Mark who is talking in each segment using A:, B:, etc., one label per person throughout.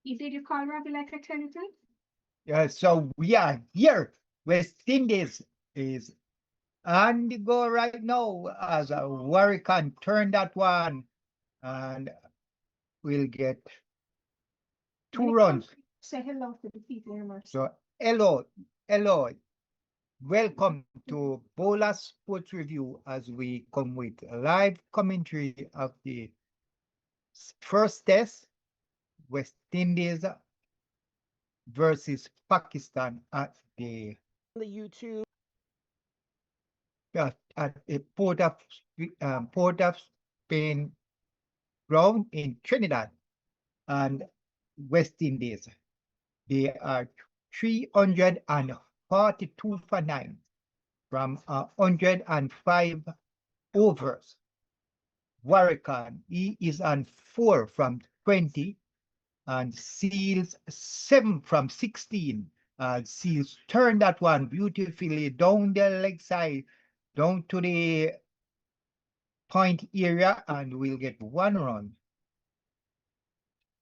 A: Did you call Robbie like I tell you to?
B: So we are here. West Indies is on the go right now as a Warrican turn that one and we'll get 2 runs.
A: Say hello to the people in Mercy.
B: So hello. Welcome to Bowler Sports Review as we come with live commentary of the first test, West Indies versus Pakistan at the
C: YouTube.
B: At the Port of Spain ground in Trinidad and West Indies. They are 342 for 9 from 105 overs. Warrican, he is on 4 from 20 and Seales 7 from 16. Seales turned that one beautifully down the leg side, down to the point area, and we'll get 1 run.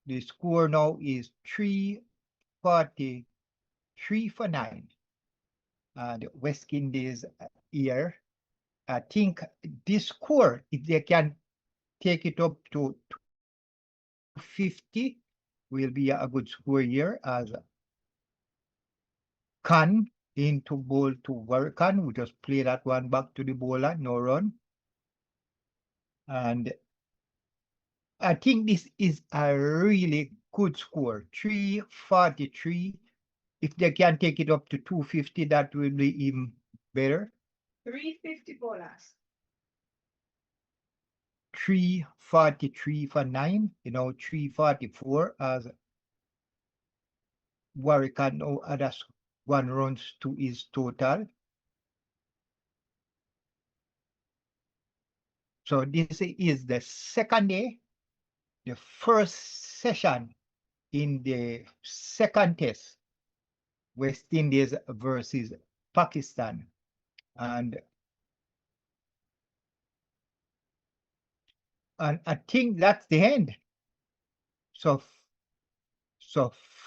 B: The score now is 343 for 9. And West Indies here, I think this score, if they can take it up to 250, will be a good score here as Khan into bowl to Warrican. We just play that one back to the bowler, no run. And I think this is a really good score, 343. If they can take it up to 250, that will be even better.
A: 350 bowlers.
B: 343 for 9, 344 as Warrican now adds 1 runs to his total. So this is the second day, the first session in the second test, West Indies versus Pakistan. And I think that's the end. So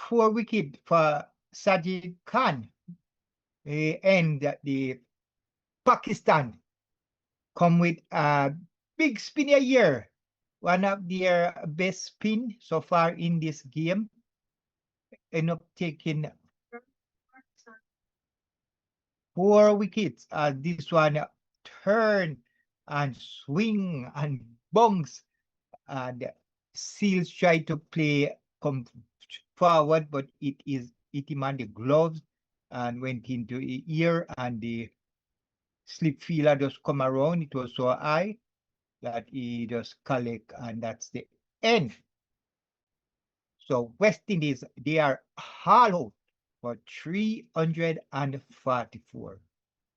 B: 4 wickets for Sajid Khan. And the Pakistan come with a big spinner here. One of their best spin so far in this game. End up taking 4 wickets. This one turn and swing and bounce. And Seales try to play come forward, but it hit him on the gloves and went into the ear, and the slip fielder just come around. It was so high that he just collect, and that's the end. So West Indies, they are all out for 344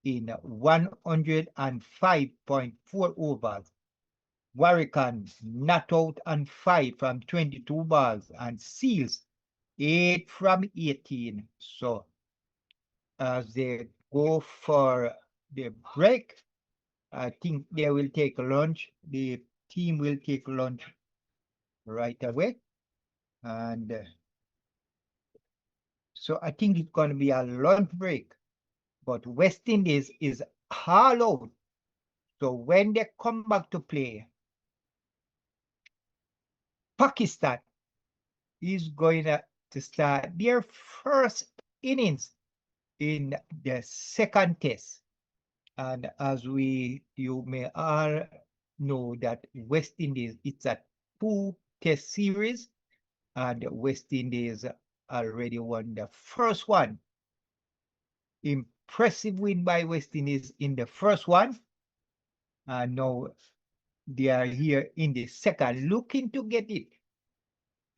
B: in 105.4 overs. Warrican not out on 5 from 22 balls, and Seales 8 from 18. So as they go for the break, I think they will take a lunch. The team will take lunch right away. And so I think it's going to be a lunch break. But West Indies is all out. So when they come back to play, Pakistan is going to start their first innings in the second test. And as you may all know that West Indies, it's a 2-test series, and West Indies already won the first one. Impressive win by West Indies in the first one. And now they are here in the second, looking to get it,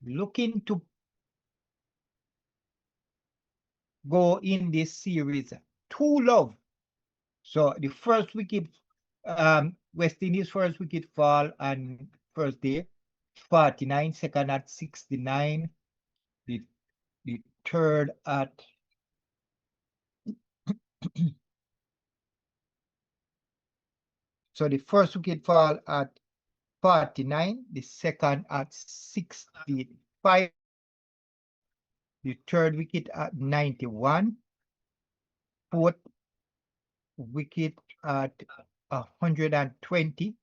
B: looking to go in this series 2-love. So the first wicket, West Indies first wicket fall on first day, 49, second at 69, the third at so the first wicket fall at 49, the second at 65, the third wicket at 91, fourth wicket at 120,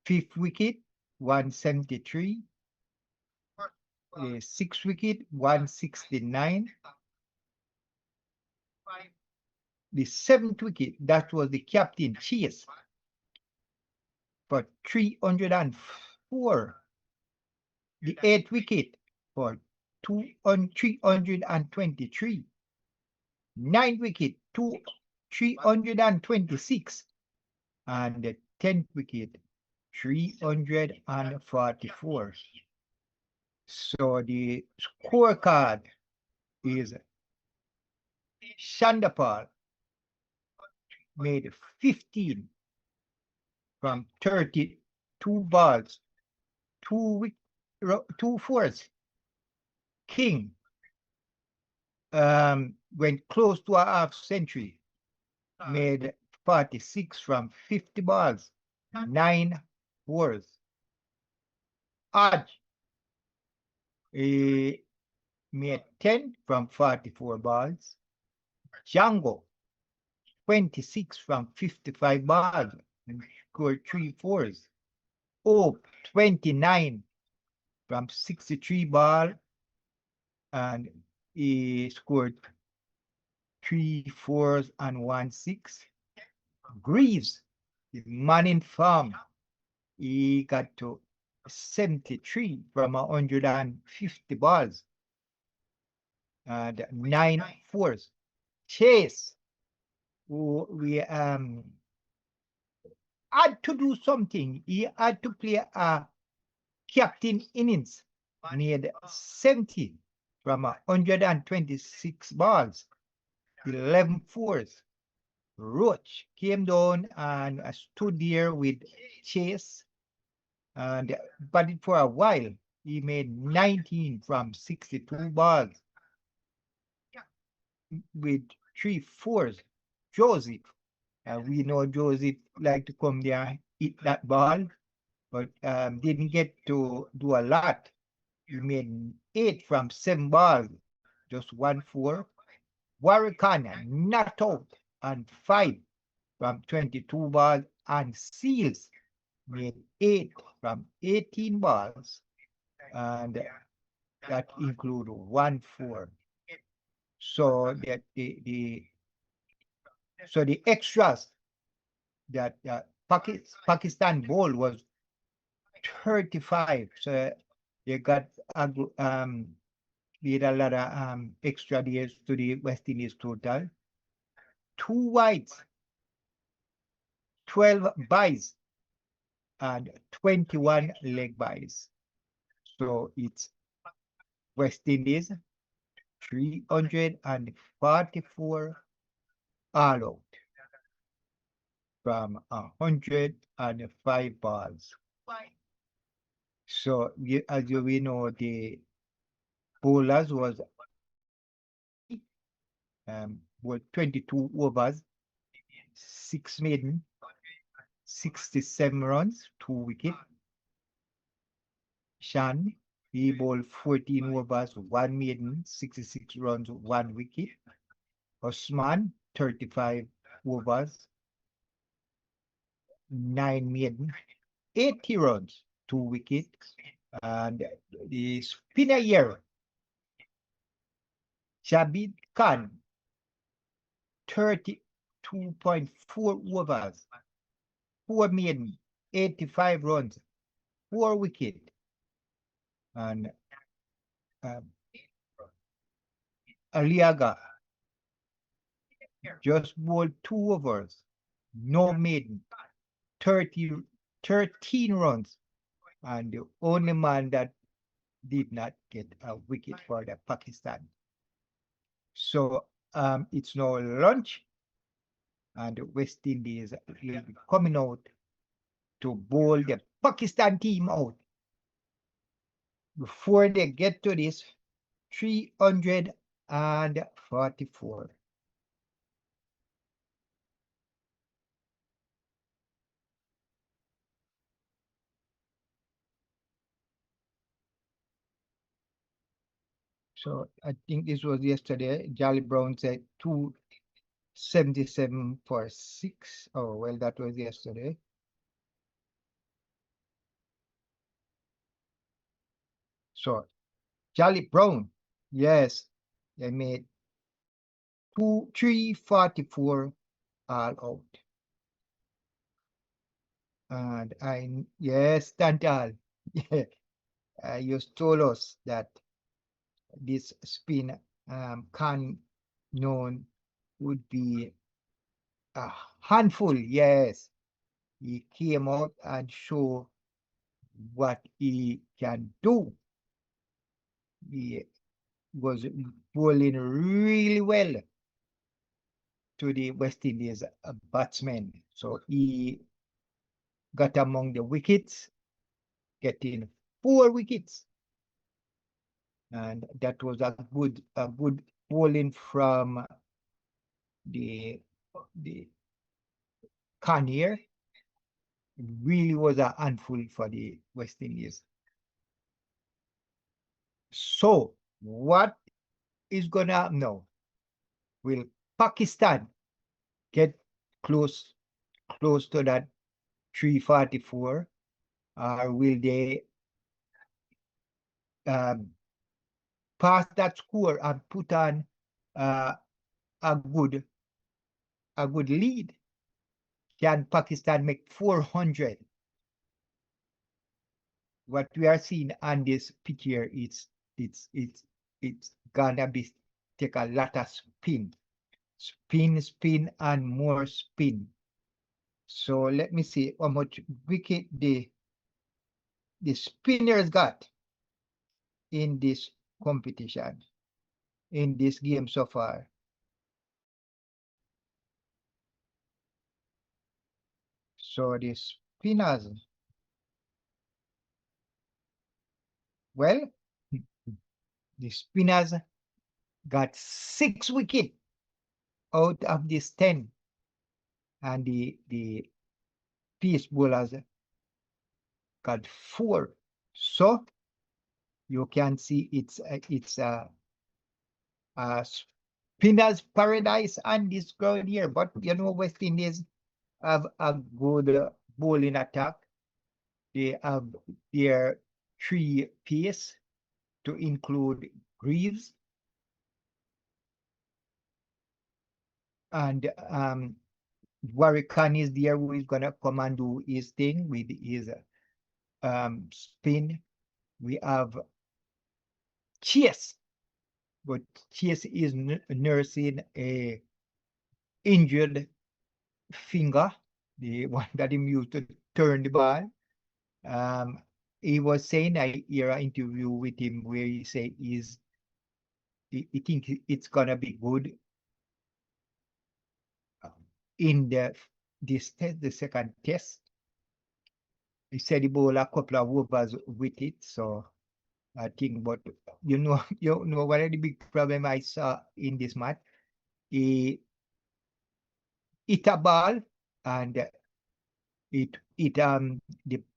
B: fifth wicket 173, the sixth wicket 169, the seventh wicket, that was the captain Chase for 304, the eighth wicket for 323, ninth wicket 326, and the 10th wicket 344. So the scorecard is Chanderpaul made 15 from 32 balls, two fours. King went close to a half century, made 46 from 50 balls, 9 fours. Hodge made 10 from 44 balls. Jangoo 26 from 55 balls and scored 3 fours. Hope 29 from 63 balls and he scored 3 fours and 1 6. Greaves, the man in form, he got to 73 from 150 balls and 9 fours. Chase, who we had to do something. He had to play a captain innings, made 70 from 126 balls, 11 fours. Roach came down and stood there with Chase and batted for a while. He made 19 from 62 balls with 3 fours. Joseph, we know Joseph like to come there, hit that ball, but didn't get to do a lot. He made 8 from 7 balls, just 1 4. Warrican not out and 5 from 22 balls, and Seales made 8 from 18 balls, and that include 1 4. So that the extras that Pakistan bowl was 35. So they got we had a lot of extra days to the West Indies total. 2 wides, 12 byes, and 21 leg byes. So it's West Indies 344 all out from 105 balls. So as we know, the bowlers was 22 overs, 6 maiden, 67 runs, 2 wickets. Shan, he bowled 14 overs, 1 maiden, 66 runs, 1 wicket. Osman, 35 overs, 9 maiden, 80 runs, 2 wickets. And the spinner here, Jabid Khan, 32.4 overs, 4 maiden, 85 runs, 4 wickets. And Aliaga just bowled 2 overs, no maiden, 13 runs, and the only man that did not get a wicket for the Pakistan. So it's now lunch, and the West Indies will be coming out to bowl the Pakistan team out. Before they get to this, 344. So I think this was yesterday. Jolly Brown said 277 for 6. Oh, well, that was yesterday. So Jolly Brown, yes, they made 344 all out. And yes, Tantal, yeah, you told us that this spin can known would be a handful. Yes, he came out and showed what he can do. He was bowling really well to the West Indies batsmen. So he got among the wickets, getting 4 wickets. And that was a good bowling from the Carnier. It really was a handful for the West Indies. So what is gonna happen now? Will Pakistan get close to that 344, or will they pass that score and put on a good lead? Can Pakistan make 400? What we are seeing on this picture, it's gonna be take a lot of spin, and more spin. So let me see how much wicket the spinners got in this competition, in this game so far. So the spinners, well, the spinners got 6 wickets out of this 10, and the pace bowlers got 4. So you can see it's a spinner's paradise on this ground here. But you know, West Indies have a good bowling attack. They have their 3 pace, to include Greaves and Warrican is there, who is gonna come and do his thing with his spin. We have Chase, but Chase is nursing a injured finger, the one that he used to turn the ball. He was saying, I hear an interview with him where he say he think it's gonna be good in the second test. He said he bowled a couple of overs with it, so I think, but you know what are the big problem I saw in this match? He hit a ball and it the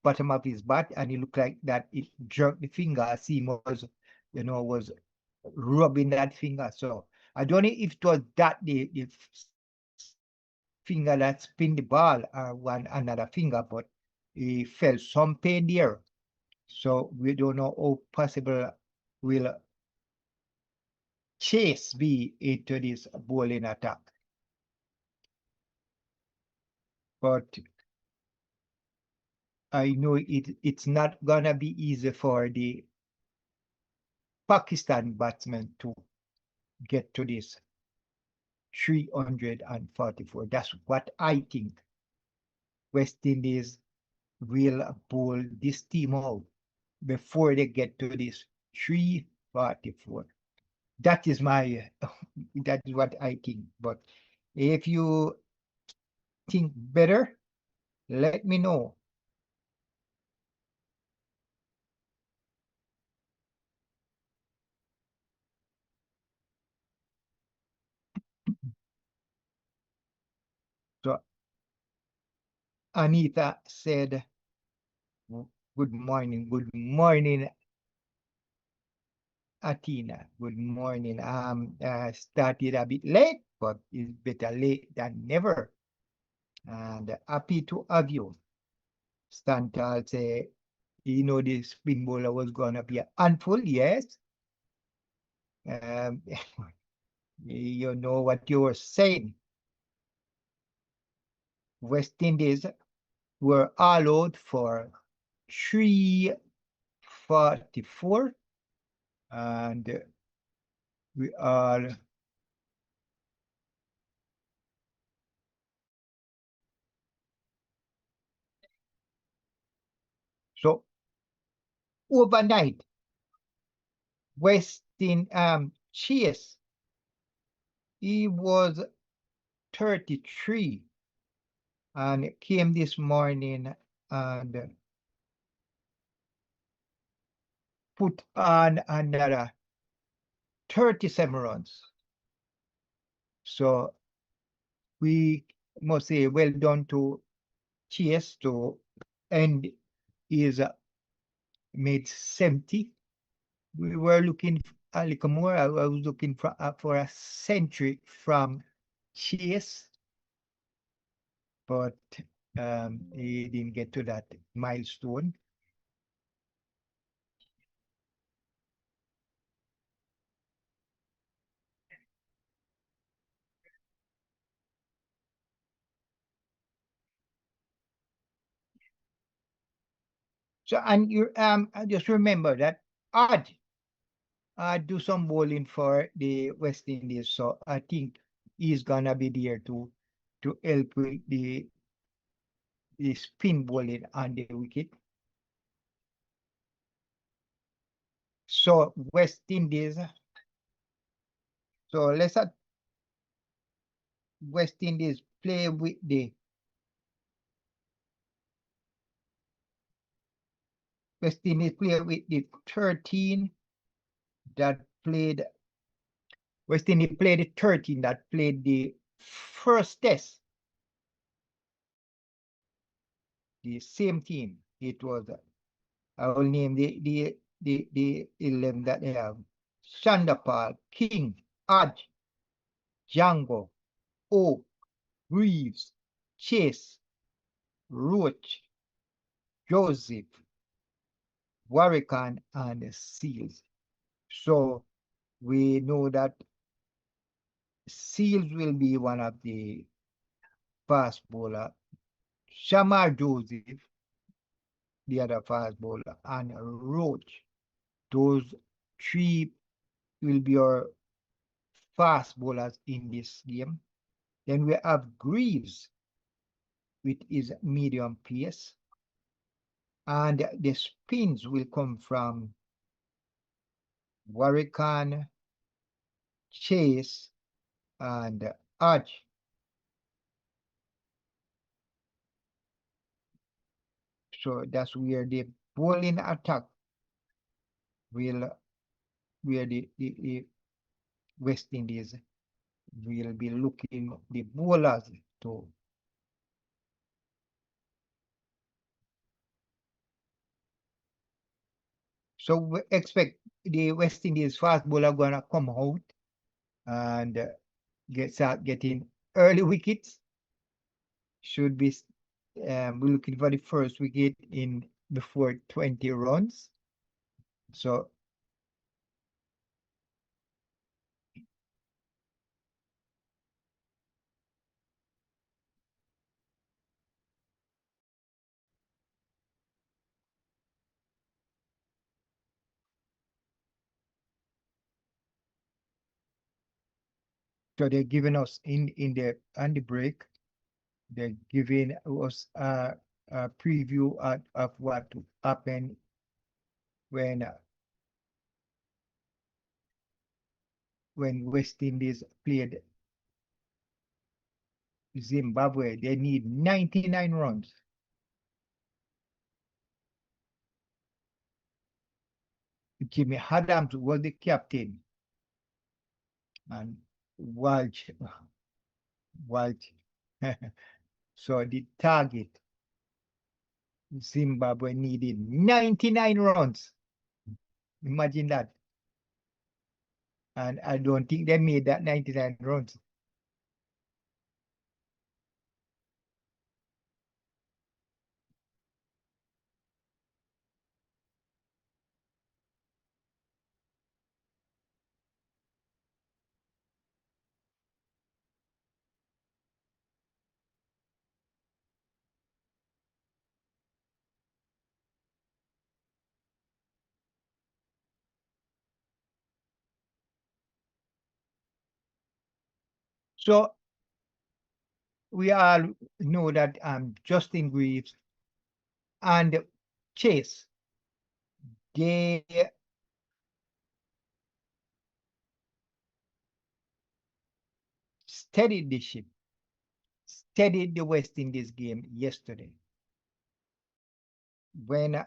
B: bottom of his bat, and it looked like that it jerked the finger as he was rubbing that finger. So I don't know if it was that the finger that spin the ball or one another finger, but he felt some pain there. So we don't know how possible will Chase be into this bowling attack. But I know it's not gonna be easy for the Pakistan batsmen to get to this 344. That's what I think. West Indies will bowl this team out before they get to this 344. That is that is what I think. But if you think better, let me know. So Anita said, good morning, Athena, good morning. Started a bit late, but it's better late than never. And happy to have you. Stantal say, you know, the spin bowler was gonna be a handful, yes. You know what you were saying. West Indies were all out for 344, and we are so overnight. Westin Chase, he was 33 and came this morning and put on another 37 runs. So we must say well done to Chase to end his made 70. We were looking a little more. I was looking for a century from Chase, but he didn't get to that milestone. So, and you I just remember that Odd do some bowling for the West Indies, so I think he's gonna be there to help with the spin bowling on the wicket. So West Indies. So let's West Indies play with the West Indies play with the 13 that played. West Indies played the 13 that played the first test. The same team. It was I will name the 11 that they have: Chanderpaul, King, Hodge, Jangoo, O, Greaves, Chase, Roach, Joseph, Warrican, and Seales. So we know that Seales will be one of the fast bowler. Shamar Joseph, the other fast bowler, and Roach. Those three will be our fast bowlers in this game. Then we have Greaves with his medium pace. And the spins will come from Warrican, Chase, and Hodge. So that's where the bowling attack will, where the West Indies will be looking the bowlers to. So we expect the West Indies fast bowler gonna come out and start getting early wickets. Should be we're looking for the first wicket in before 20 runs. So they're giving us in the on the break, they're giving us a preview of what happened when West Indies played Zimbabwe. They need 99 runs. Jimmy Adams was the captain, and Walsh. So the target, Zimbabwe needed 99 runs. Imagine that. And I don't think they made that 99 runs. So we all know that Justin Greaves and Chase, they steadied the ship, steadied the West Indies game yesterday. When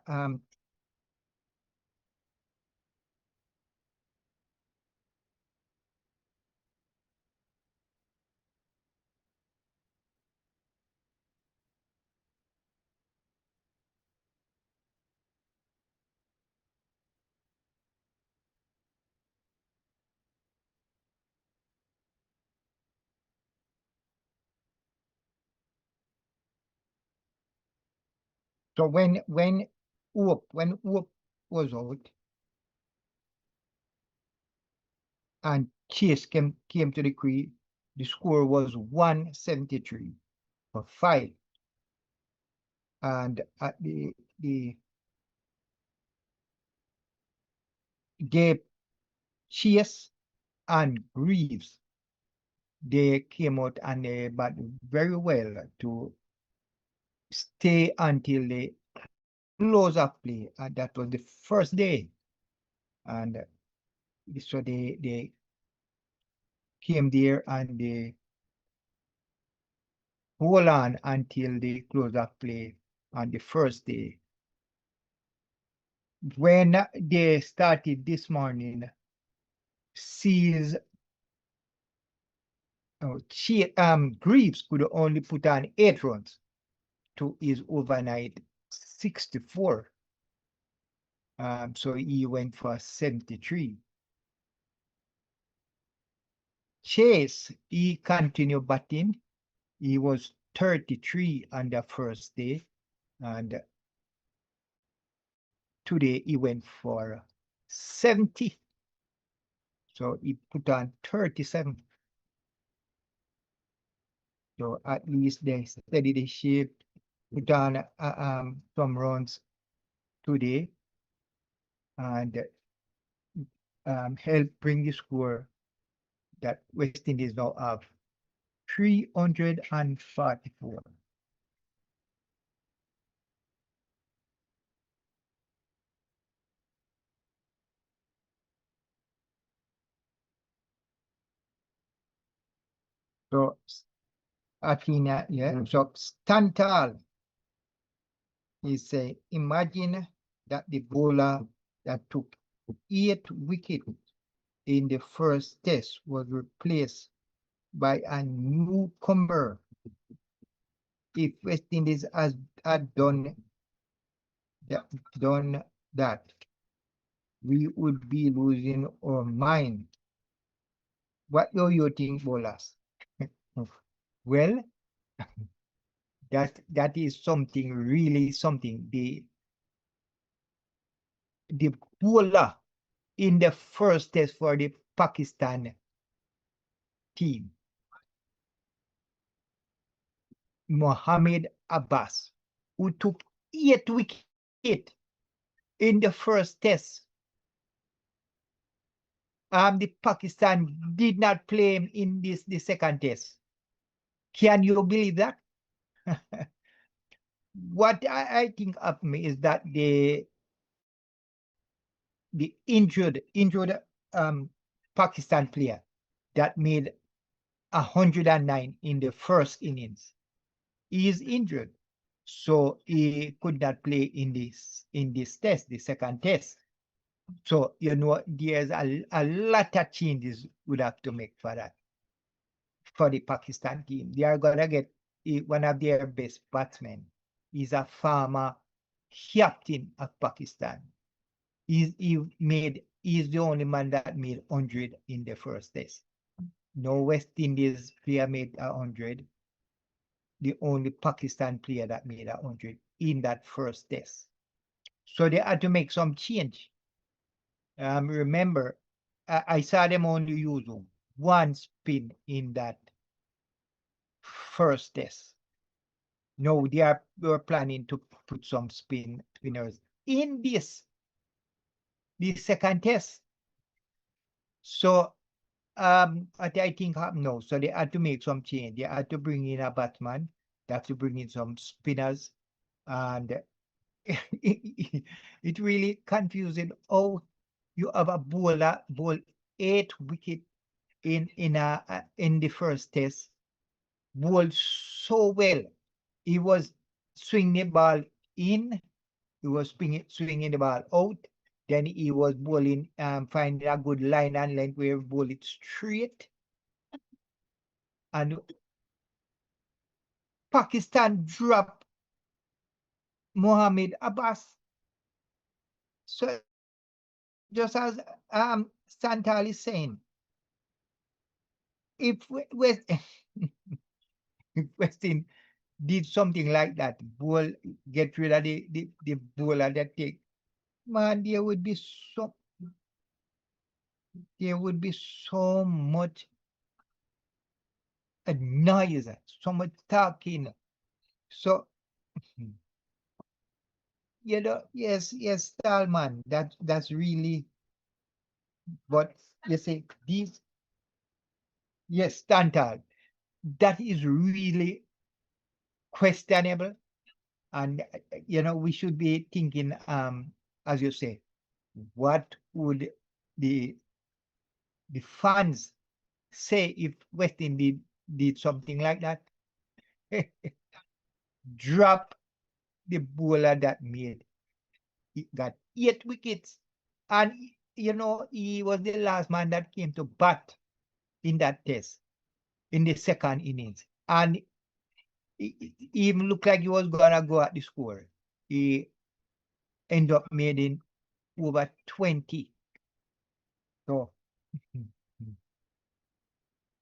B: so when Hope was out and Chase came to the crease, the score was 173 for 5. And at the Chase and Greaves, they came out and they batted very well to stay until the close of play. And that was the first day. And so they came there and they hold on until the close of play on the first day. When they started this morning, Seales, Greaves could only put on 8 runs to his overnight 64. So he went for 73. Chase, he continued batting. He was 33 on the first day, and today he went for 70. So he put on 37. So at least they steadied the ship, put on some runs today, and help bring the score that West Indies now have 344. So Athena, yeah. So Stantal is say, imagine that the bowler that took 8 wickets in the first test was replaced by a newcomer. If West Indies had done that, we would be losing our mind. What do you think, bowlers? Well, that is something, really something. The bowler in the first test for the Pakistan team, Mohammed Abbas, who took 8 wickets in the first test. The Pakistan did not play him in the second test. Can you believe that? What I think of me is that the injured Pakistan player that made 109 in the first innings, he is injured, so he could not play in this test, the second test. So you know there's a lot of changes would have to make for that. For the Pakistan team, they are gonna get one of their best batsmen. He's a former captain of Pakistan. He made he's the only man that made 100 in the first test. No West Indies player made 100. The only Pakistan player that made 100 in that first test. So they had to make some change. Remember, I saw them only use one spin in that first test. No, they were planning to put some spinners in the second test. So what I think happened now, so they had to make some change. They had to bring in a batsman, they have to bring in some spinners, and it really confusing. Oh, you have a bowler bowl 8 wicket in the first test, bowled so well. He was swinging the ball in, he was swinging the ball out. Then he was bowling, finding a good line and length where he bowl it straight. And Pakistan dropped Mohammed Abbas. So just as Santal is saying, if West Westin did something like that, get rid of the bowler that take, man, there would be so much noise, so much talking. So yes, Stallman, that's really, but you say these, yes, Stantal, that is really questionable. And we should be thinking, as you say, what would the fans say if West Indies did something like that? Drop the bowler that made, he got 8 wickets, and he was the last man that came to bat in that test in the second innings, and he even looked like he was gonna go at the score. He ended up making over 20. So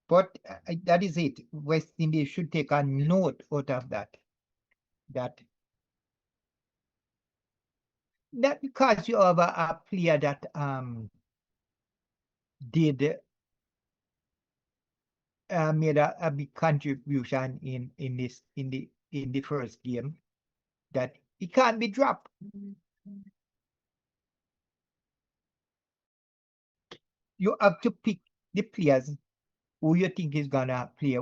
B: but that is it. West Indies should take a note out of that because you have a player that did made a big contribution in the first game, that he can't be dropped. You have to pick the players who you think is gonna play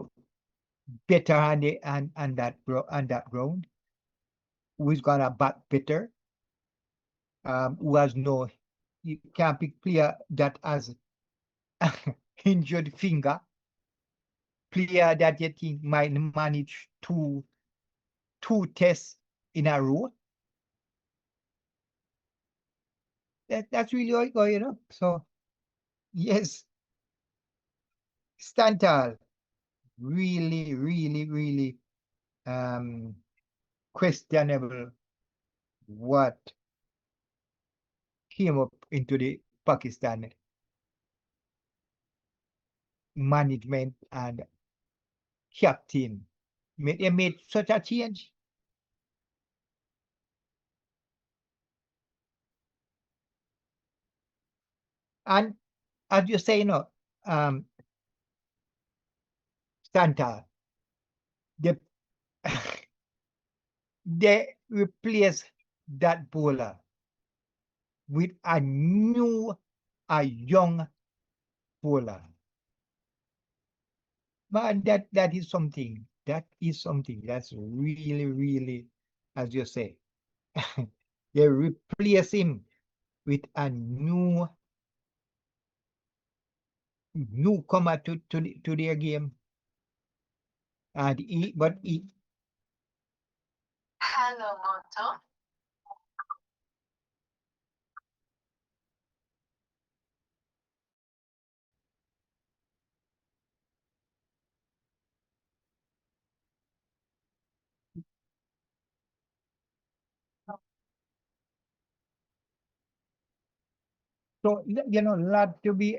B: better on that ground, who is gonna bat better, who has no, you can't pick player that has injured finger, player that you think might manage two tests in a row. That's really how it goes, So yes, Stantal, really, really, really questionable what came up into the Pakistan management and captain. They made such a change. And as you say, Stantal, they they replace that bowler with a young bowler. But that is something. That is something that's really, really, as you say, they replace him with a newcomer to their game. And
C: Hello, Moto.
B: So you know, lot to be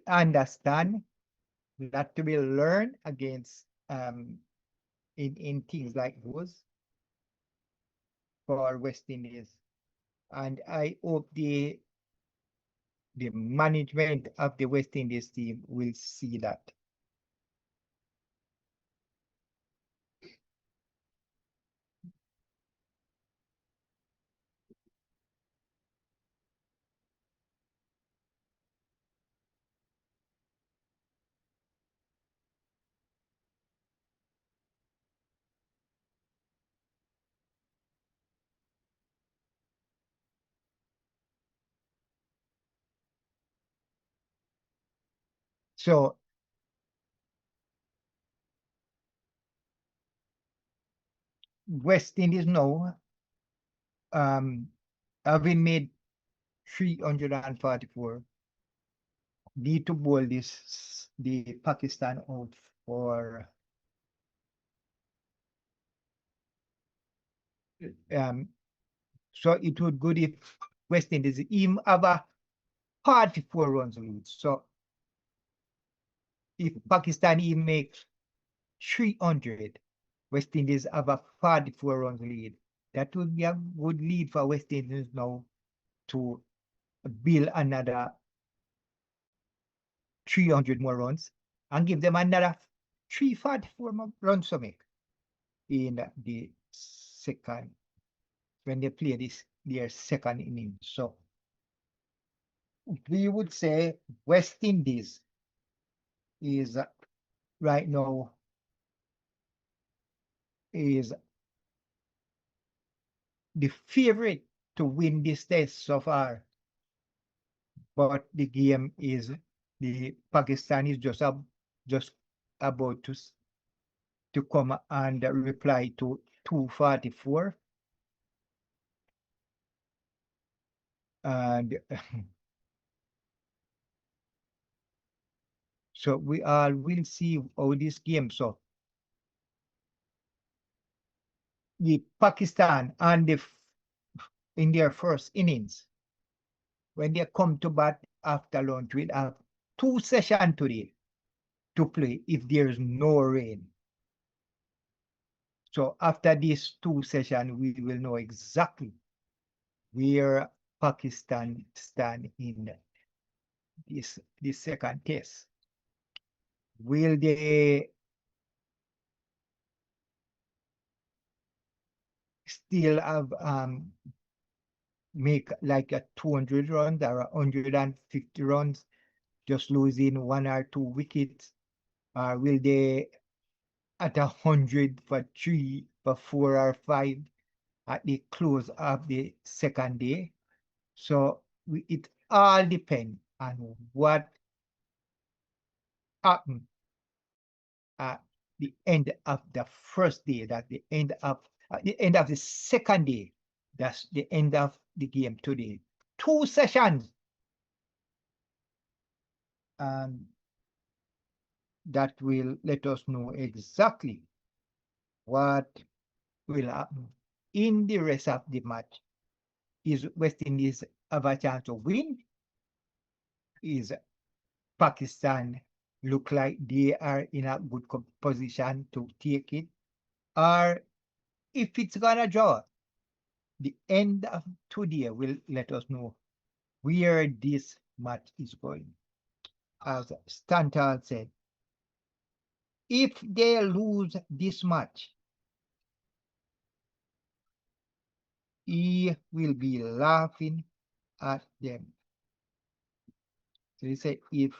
B: understand, lot to be learned against in things like those for West Indies. And I hope the management of the West Indies team will see that. So West Indies now, having made 344, need to bowl the Pakistan out for so it would good if West Indies even have a 44 runs lead. So if Pakistan even makes 300, West Indies have a 44 runs lead. That would be a good lead for West Indies now to build another 300 more runs and give them another 344 more runs to make in the second, when they play their second inning. So we would say West Indies is right now is the favorite to win this test so far. But the game is the Pakistan is just about to come and reply to 244. And so we all will see how this game. So the Pakistan and in their first innings, when they come to bat after lunch, we'll have 2 sessions today to play if there is no rain. So after these 2 sessions, we will know exactly where Pakistan stand in this second test. Will they still have make like a 200 runs or 150 runs, just losing 1 or 2 wickets? Or will they at 100 for 3, for 4 or 5 at the close of the second day? So it all depends on what happened at the end of the first day, that the end of the second day. That's the end of the game today. 2 sessions. And that will let us know exactly what will happen in the rest of the match. Is West Indies have a chance to win? Is Pakistan look like they are in a good position to take it? Or if it's gonna draw, the end of today will let us know where this match is going. As Stanton said, if they lose this match, he will be laughing at them. So he said, if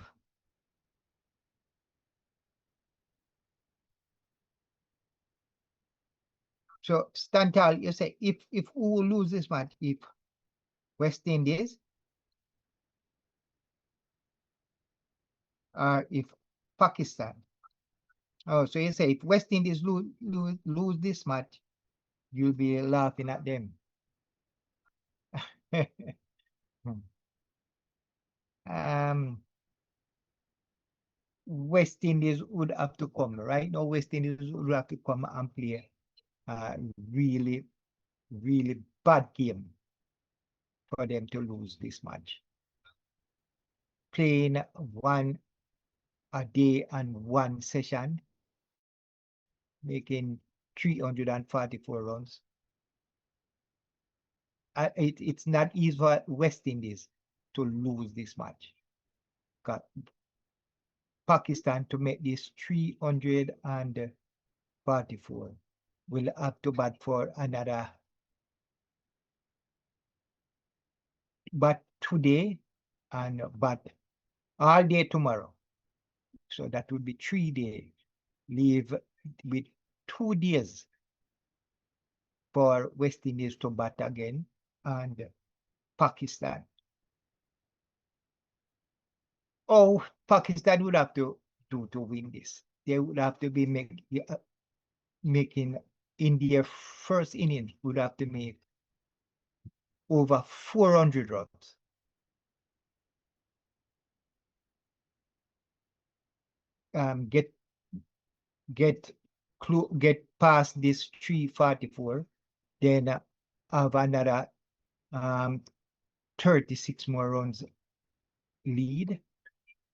B: so, Stantal, you say if who lose this match, if West Indies or if Pakistan. Oh, so you say if West Indies lose this match, you'll be laughing at them. West Indies would have to come right now. West Indies would have to come and play really, really bad game for them to lose this match. Playing one a day and one session, making 344 runs. It's not easy for West Indies to lose this match. Got Pakistan to make this 344. Will have to bat for another. But today and but all day tomorrow. So that would be 3 days. Leave with 2 days for West Indies to bat again and Pakistan. Oh, Pakistan would have to do to win this. They would have to be making India first inning would have to make over 400 runs. Get past this 344, then have another 36 more runs lead,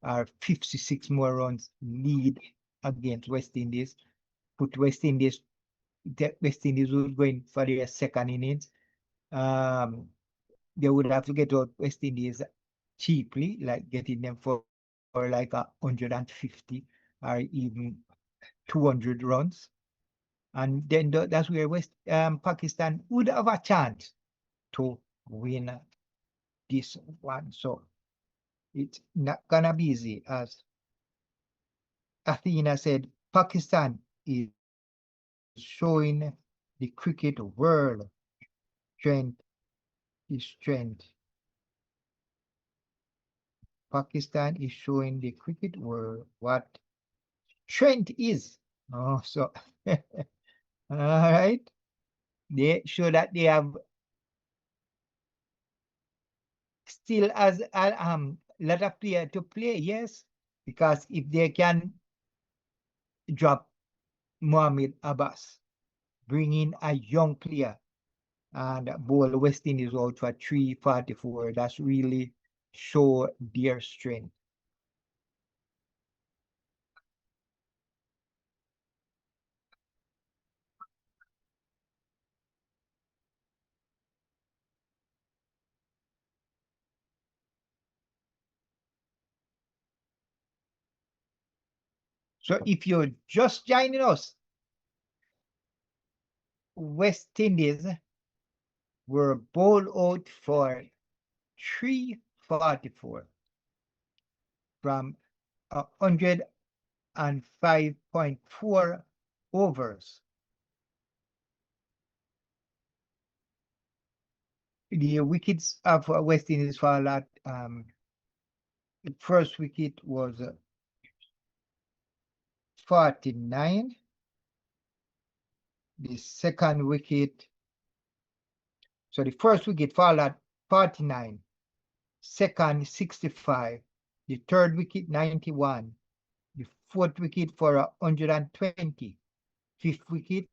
B: or 56 more runs lead against West Indies. Put West Indies would go in for their second innings. They would have to get out West Indies cheaply, like getting them for like 150 or even 200 runs. And then that's where Pakistan would have a chance to win this one. So it's not gonna be easy. As Athena said, Pakistan is showing the cricket world strength is strength. Pakistan is showing the cricket world what strength is. Oh, so all right. They show that they have still as a lot of player to play, yes, because if they can drop Mohammad Abbas, bring in a young player and bowl West Indies out for 344, that's really show their strength. So if you're just joining us, West Indies were bowled out for 344 from 105.4 overs. The wickets of West Indies fall at the first wicket was 49. The second wicket, so the first wicket fall at 49, second 65, the third wicket 91, the fourth wicket for 120, fifth wicket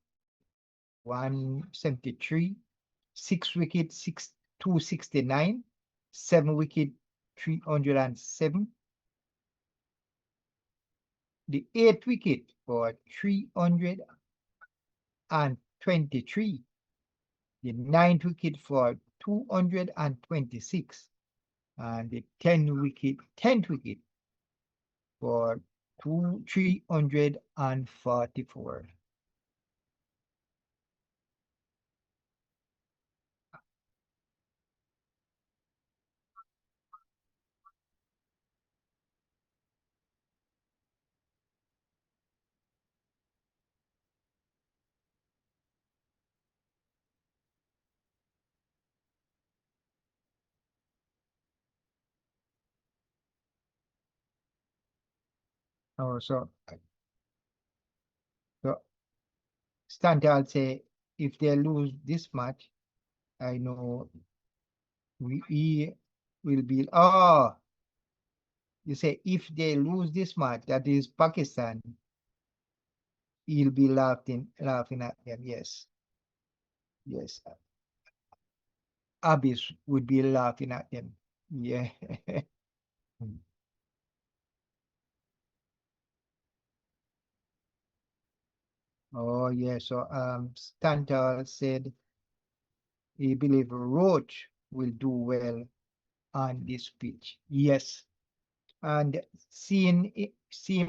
B: 173, sixth wicket 269, seventh wicket 307, the eighth wicket for 323, the ninth wicket for 226, and the 10th wicket for 344. Oh, so Stantal say if they lose this match, I know we will be. Oh, you say if they lose this match, that is Pakistan, he'll be laughing at them. Yes, yes. Abyss would be laughing at them. Yeah. Oh yeah. So Stanton said he believe Roach will do well on this pitch. Yes. And seeing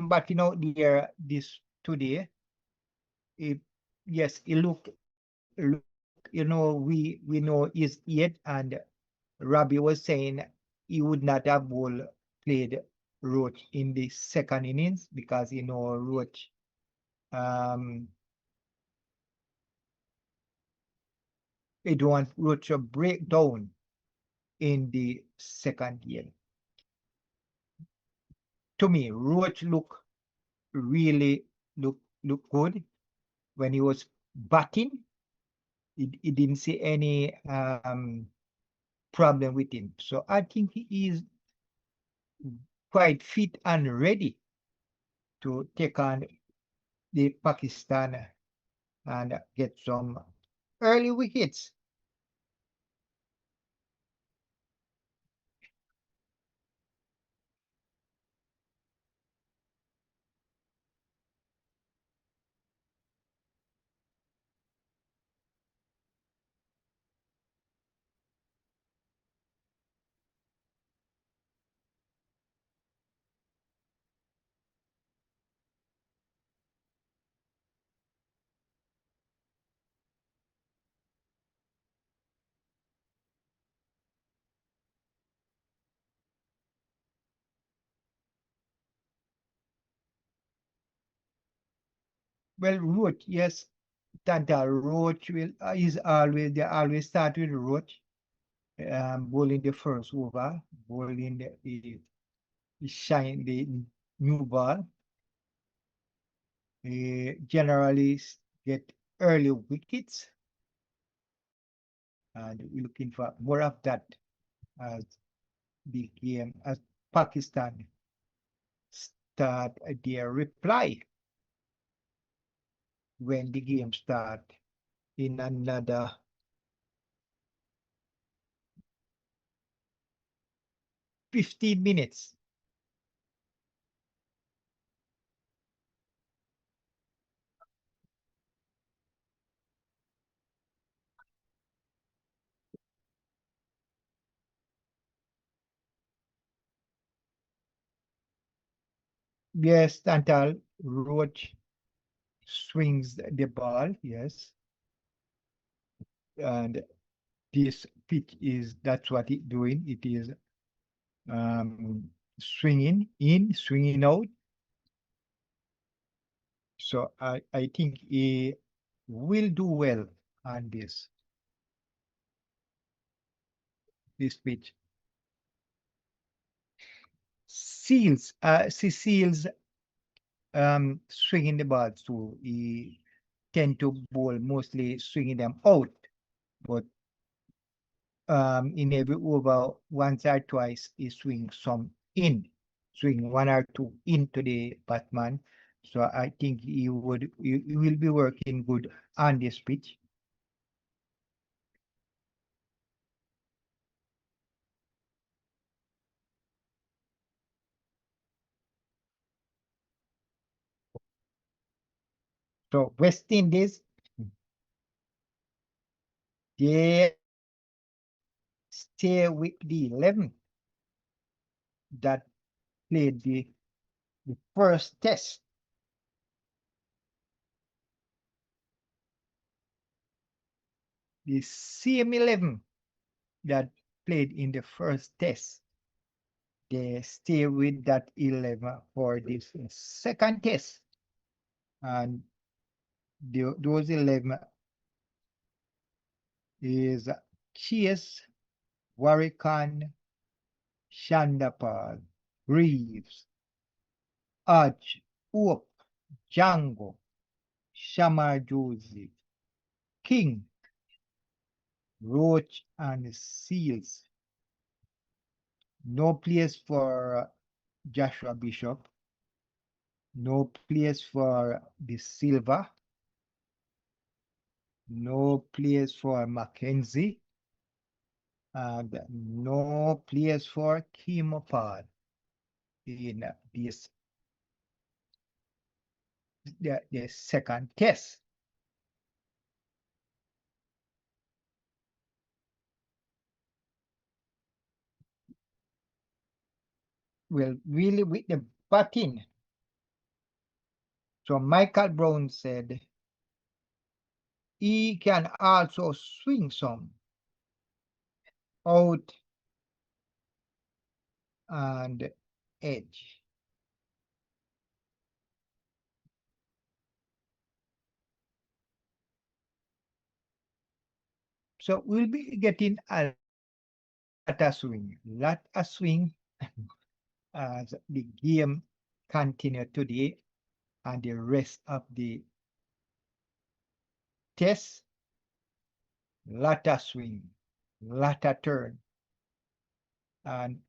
B: batting out there this today, it yes, it look we know is yet, and Robbie was saying he would not have played Roach in the second innings because Roach they don't want Roach to break down in the second game. To me, Roach really look good when he was batting. He didn't see any problem with him. So I think he is quite fit and ready to take on the Pakistan and get some early wickets. Well, Roach, yes, Tanta Roach they always start with Roach, bowling the first over, bowling the new ball. Generally get early wickets, and we're looking for more of that as the game, as Pakistan start their reply when the game start in another 15 minutes. Yes, Tantal Roach swings the ball, yes. And this pitch that's what it's doing. It is swinging in, swinging out. So I think he will do well on this pitch. Seales swinging the ball too. He tend to bowl mostly swinging them out, but in every over once or twice he swing some in, swing one or two into the batsman. So I think he will be working good on this pitch. So West Indies, they stay with the 11 that played the first test. The same 11 that played in the first test, they stay with that 11 for this second test. And those 11 is Chase, Warrican, Chanderpaul, Greaves, Hodge, Hope, Jangoo, Shamar Joseph, King, Roach, and Seales. No place for Joshua Bishop. No place for the Silva. No place for McKenzie. And no players for Tagenarine in this the second test. Well, really with the batting. So Michael Brown said he can also swing some out and edge. So we'll be getting a lot of swing as the game continue today and the rest of the test. Lot of swing, lot of turn, and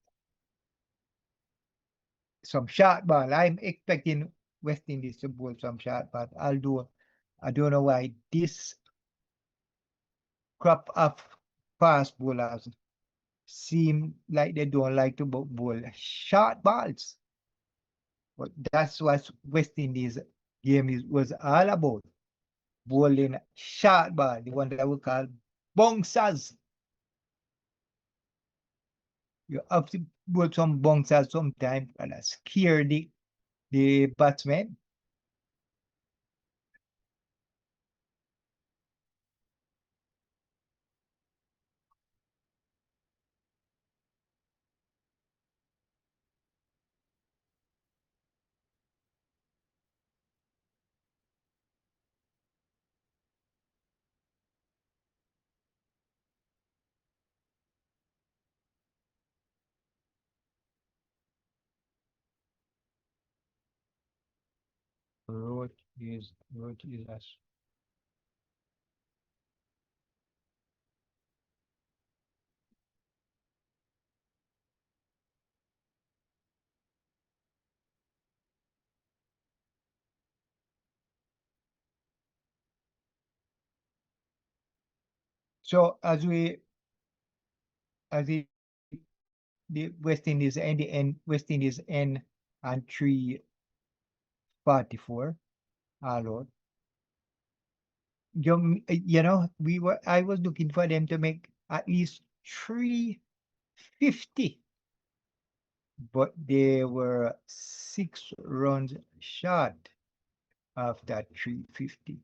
B: some shot ball. I'm expecting West Indies to bowl some shot, but I don't know why this crop of fast bowlers seem like they don't like to bowl short balls. But that's what West Indies game was all about. Bowling short ball, the one that we call bouncers. You have to bowl some bouncers sometimes and scare the batsman. Road is us. So as the West Indies and the end West Indies end and 344 all out. You know, I was looking for them to make at least 350, but they were 6 runs short of that 350.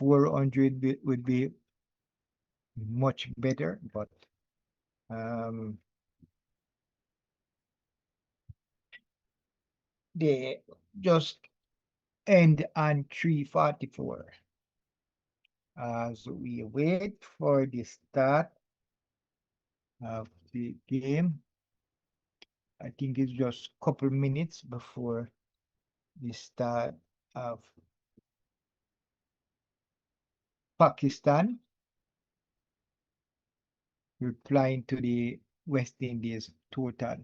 B: $400 would be much better, but they just end on 344 as we wait for the start of the game. I think it's just a couple minutes before the start of Pakistan replying to the West Indies total.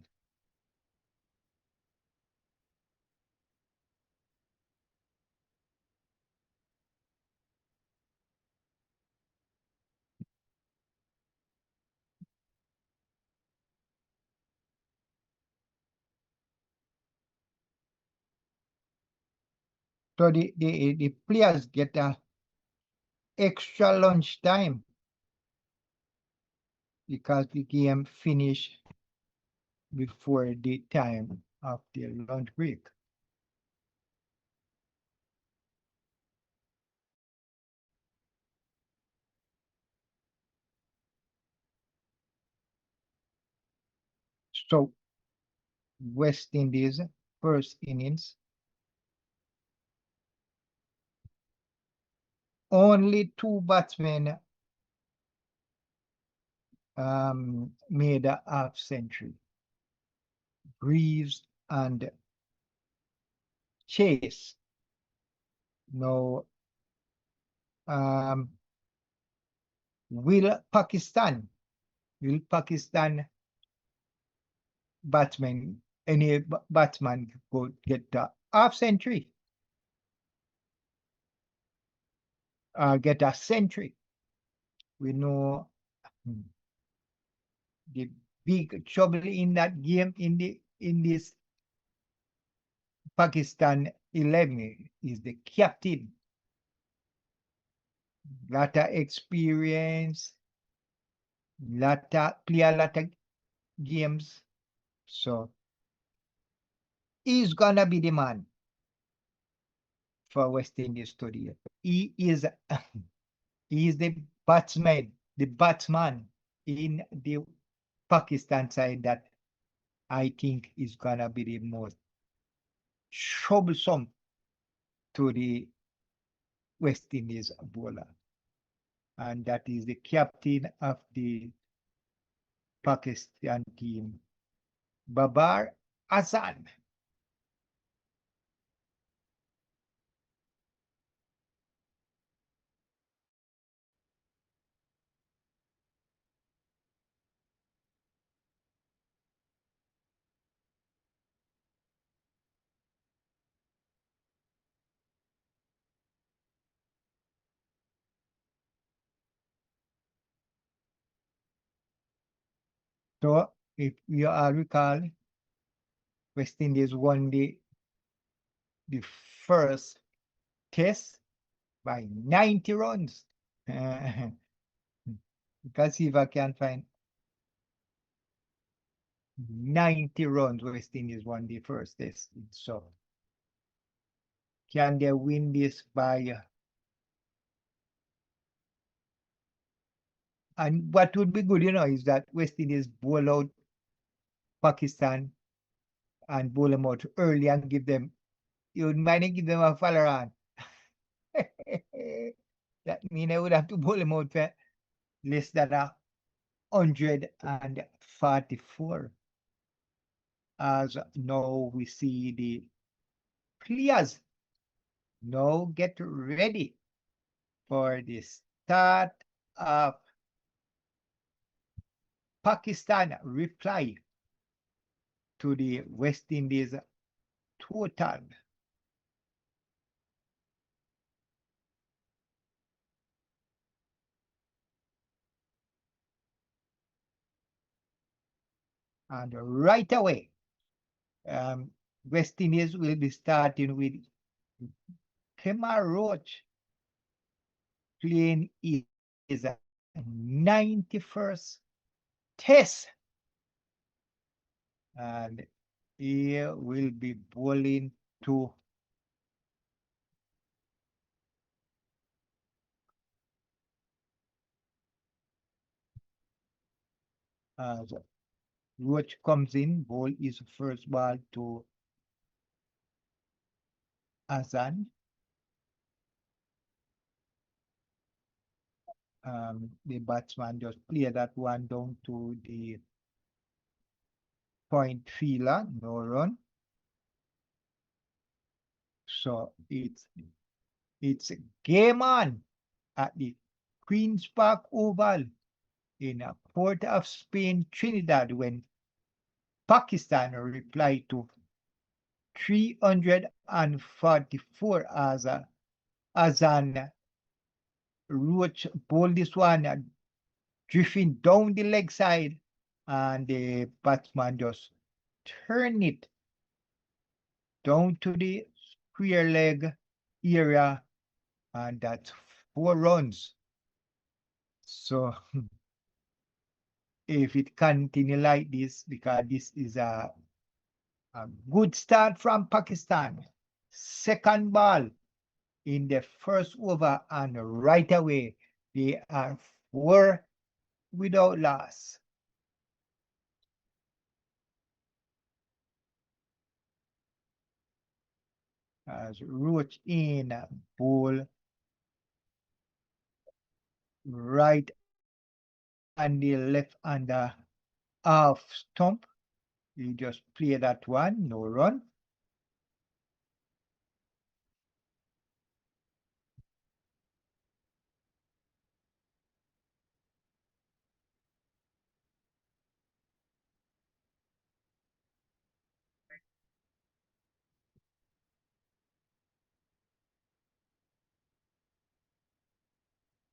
B: So the players get a extra lunch time because the game finished before the time of the lunch break. So West Indies first innings, only 2 batsmen made a half century. Greaves and Chase. Now, will Pakistan batsman, any batsman go get a half century? get a century. We know the big trouble in that game in this Pakistan 11 is the captain. Lot of experience, play a lot of games. So he's gonna be the man for West Indies today. He is the batsman in the Pakistan side that I think is gonna be the most troublesome to the West Indies bowler. And that is the captain of the Pakistan team, Babar Azan. So if you all recall, West Indies won the first test by 90 runs. Let's see if I can find 90 runs. West Indies won the first test. So can they win this by and what would be good, is that West Indies bowl out Pakistan and bowl them out early and you might give them a follow on. That means I would have to bowl them out for less than 144. As now we see the players now get ready for the start of Pakistan reply to the West Indies total. And right away, West Indies will be starting with Shamar Roach playing his 91st test. And he will be bowling to as Roach comes in, bowl his first ball to Azan. The batsman just play that one down to the point fielder, no run. So it's game on at the Queen's Park Oval in Port of Spain, Trinidad, when Pakistan replied to 344 as Azan Roach bowled this one drifting down the leg side, and the batsman just turned it down to the square leg area, and that's 4 runs. So if it continue like this, because this is a good start from Pakistan. Second ball in the first over, and right away they are 4 without loss. As Roach in bowl right and the left under half stump. You just play that one, no run.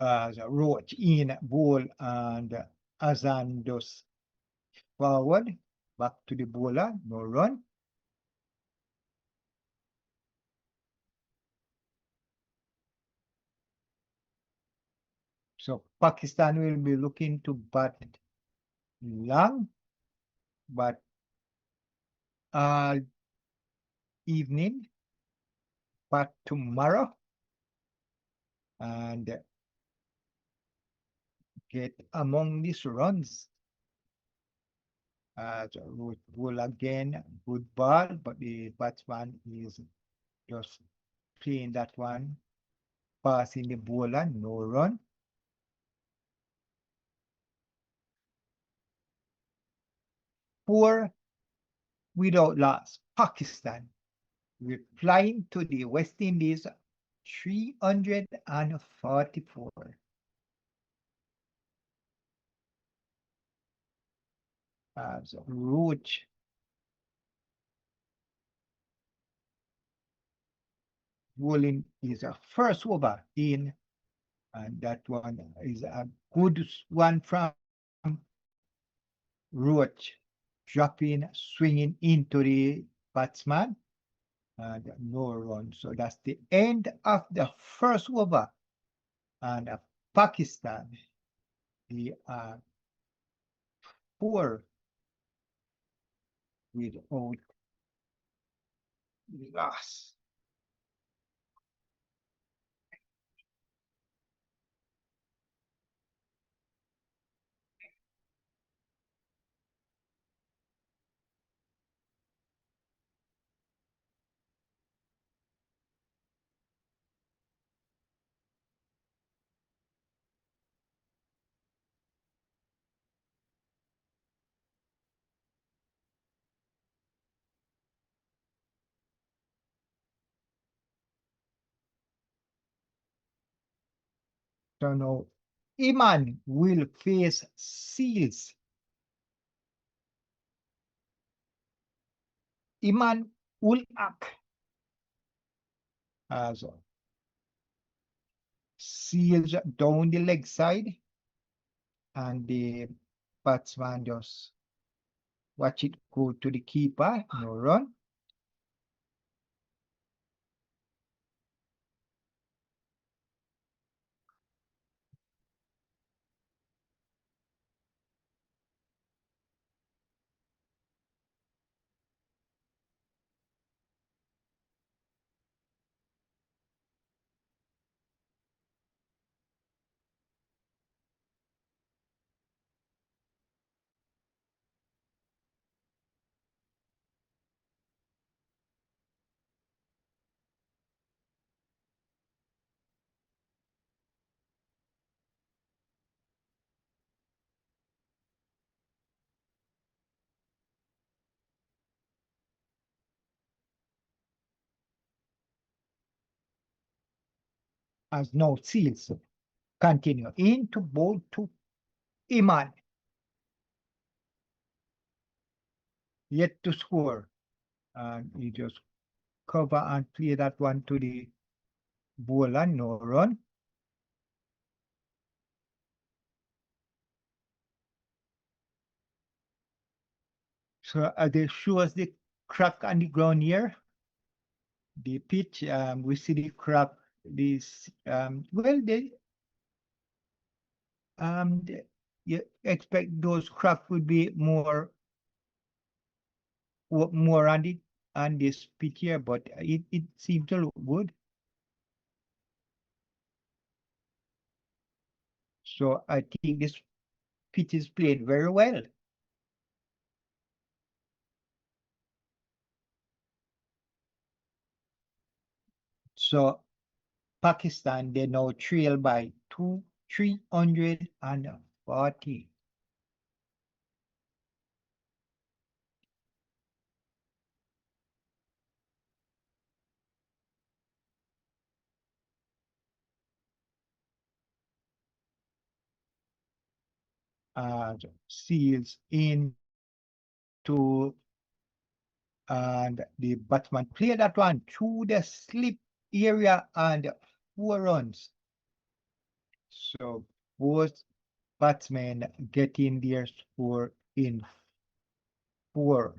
B: Roach in ball and Azan just forward back to the bowler, no run. So Pakistan will be looking to bat long, but evening, but tomorrow, and get among these runs. So ball again, good ball, but the batsman is just playing that one, passing the bowler, no run. Four without loss, Pakistan replying to the West Indies 344. So Roach bowling is a first over in, and that one is a good one from Roach, dropping, swinging into the batsman, and no run. So that's the end of the first over, and Pakistan, the 4 without loss. So now Iman will face Seales. Iman ul Ak as Seales down the leg side, and the batsman just watch it go to the keeper, no run. As now Seales continue into ball to Iman. Yet to score. And he just cover and play that one to the bowler, no run. So they show us the crack on the ground here. The pitch, we see the crack. This well, you expect those cracks would be more on this pitch here, but it seems to look good. So I think this pitch is played very well. So Pakistan, they now trail by 340. Seals in to, and the batsman play that one through the slip area and 4 runs. So both batsmen getting their score in 4.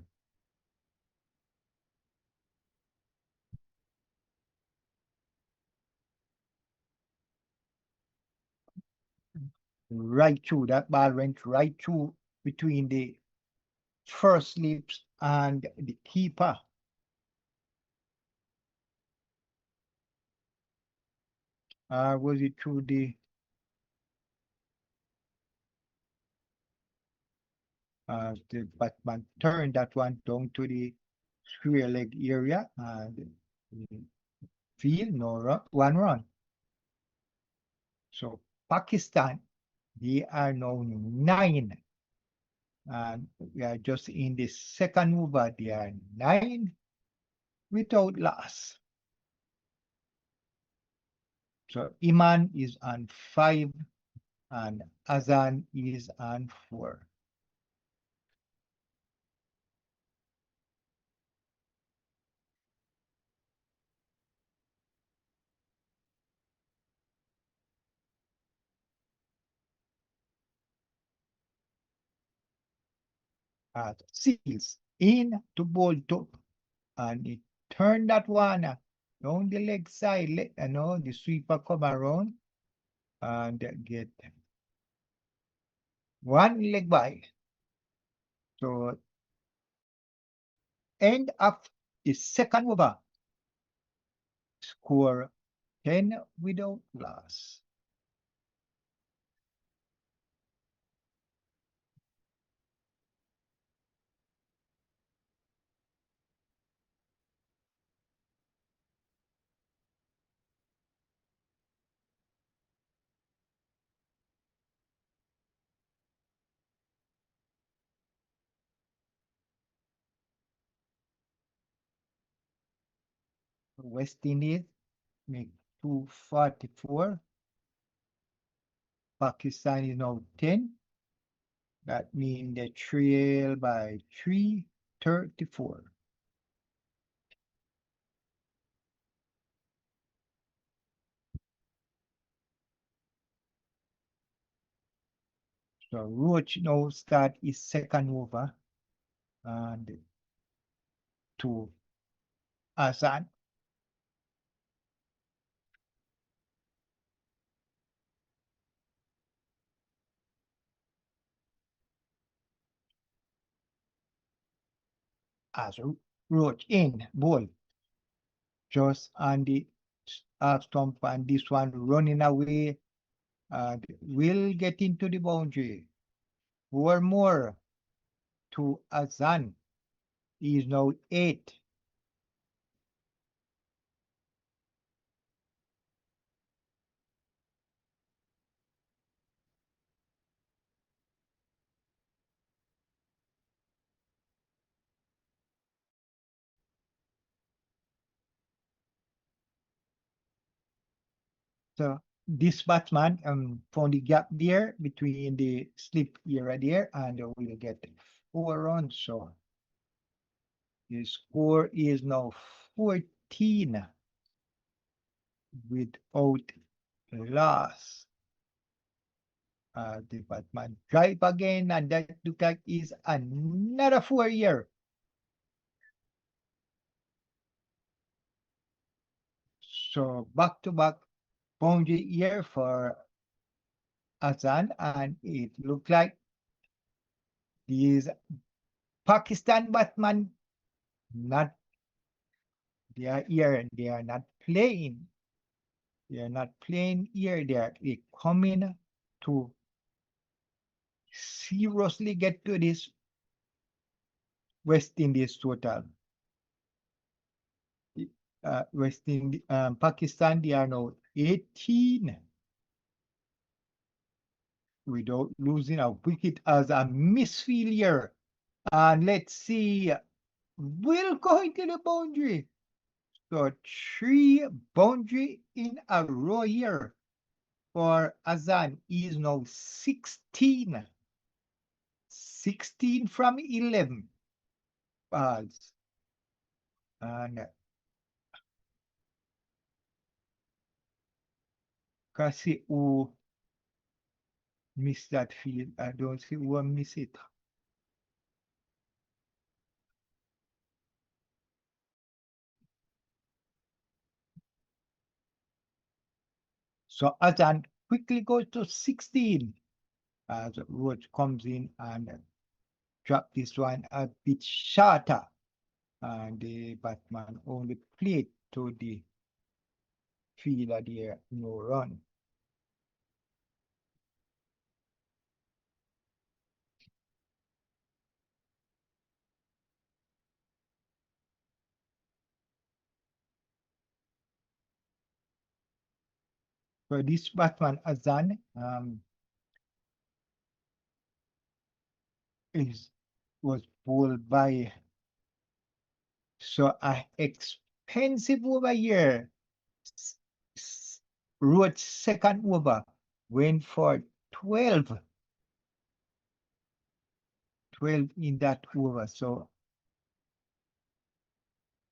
B: Right through, that ball went right through between the first slips and the keeper. Was it through the batsman turned that one down to the square leg area and field, no run, 1 run. So Pakistan, they are now 9. And we are just in the second over. They are 9 without loss. So Iman is on 5 and Azan is on 4. Seales in to bowl top, and it turned that one down the leg side. The sweeper come around and get 1 leg by. So end of the second over, score 10 without loss. West Indies make 244. Pakistan is now 10. That means they trail by 334. So Roach now start his second over and to Azan. As Roach in ball just on the half stump, and this one running away and will get into the boundary. 4 more to Azan. He is now 8. So this batsman found the gap there between the slip area there, and will get 4 runs. So the score is now 14 without loss. The batsman drive again, and that look like is another 4 year. So back-to-back boundary here for Azan, and it looked like these Pakistan batsmen not they are here, they are not playing. They are not playing here. They are coming to seriously get to this West Indies total. West Indies, Pakistan, they are now 18 without losing a wicket as a misfield here. And let's see, will go into the boundary. So 3 boundary in a row here for Azan. Is now 16. 16 from 11 balls. And kasi miss that field. I don't see who miss it. So Azan quickly goes to 16 as Roach comes in and drop this one a bit shorter. And the batsman only played to the fielder there, no run. So this batsman Azan was bowled by a expensive over here. Wrote second over, went for 12 in that over. So,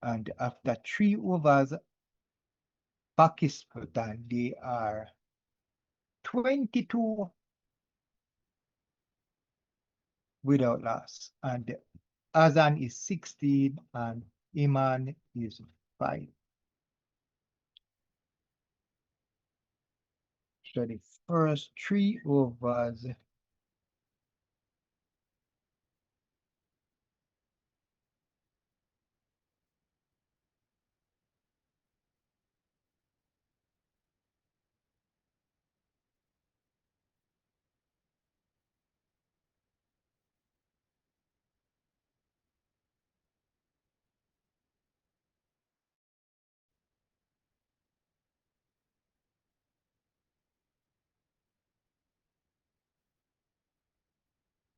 B: and after 3 overs, Pakistan, they are 22 without loss. And Azan is 16 and Iman is 5. So the first 3 overs,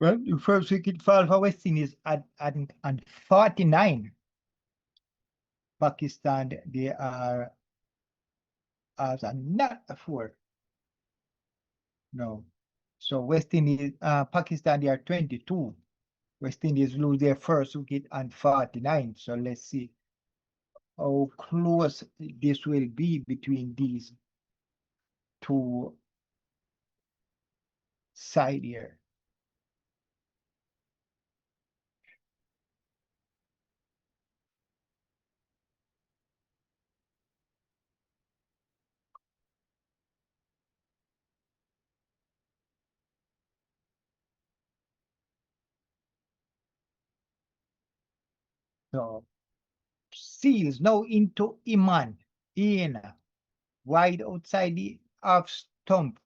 B: well, the first wicket fall for West Indies at 49. Pakistan, they are as a not a 4. No. So West Indies, Pakistan, they are 22. West Indies lose their first wicket on 49. So let's see how close this will be between these two sides here. So Seales now into Iman in wide outside the off stump.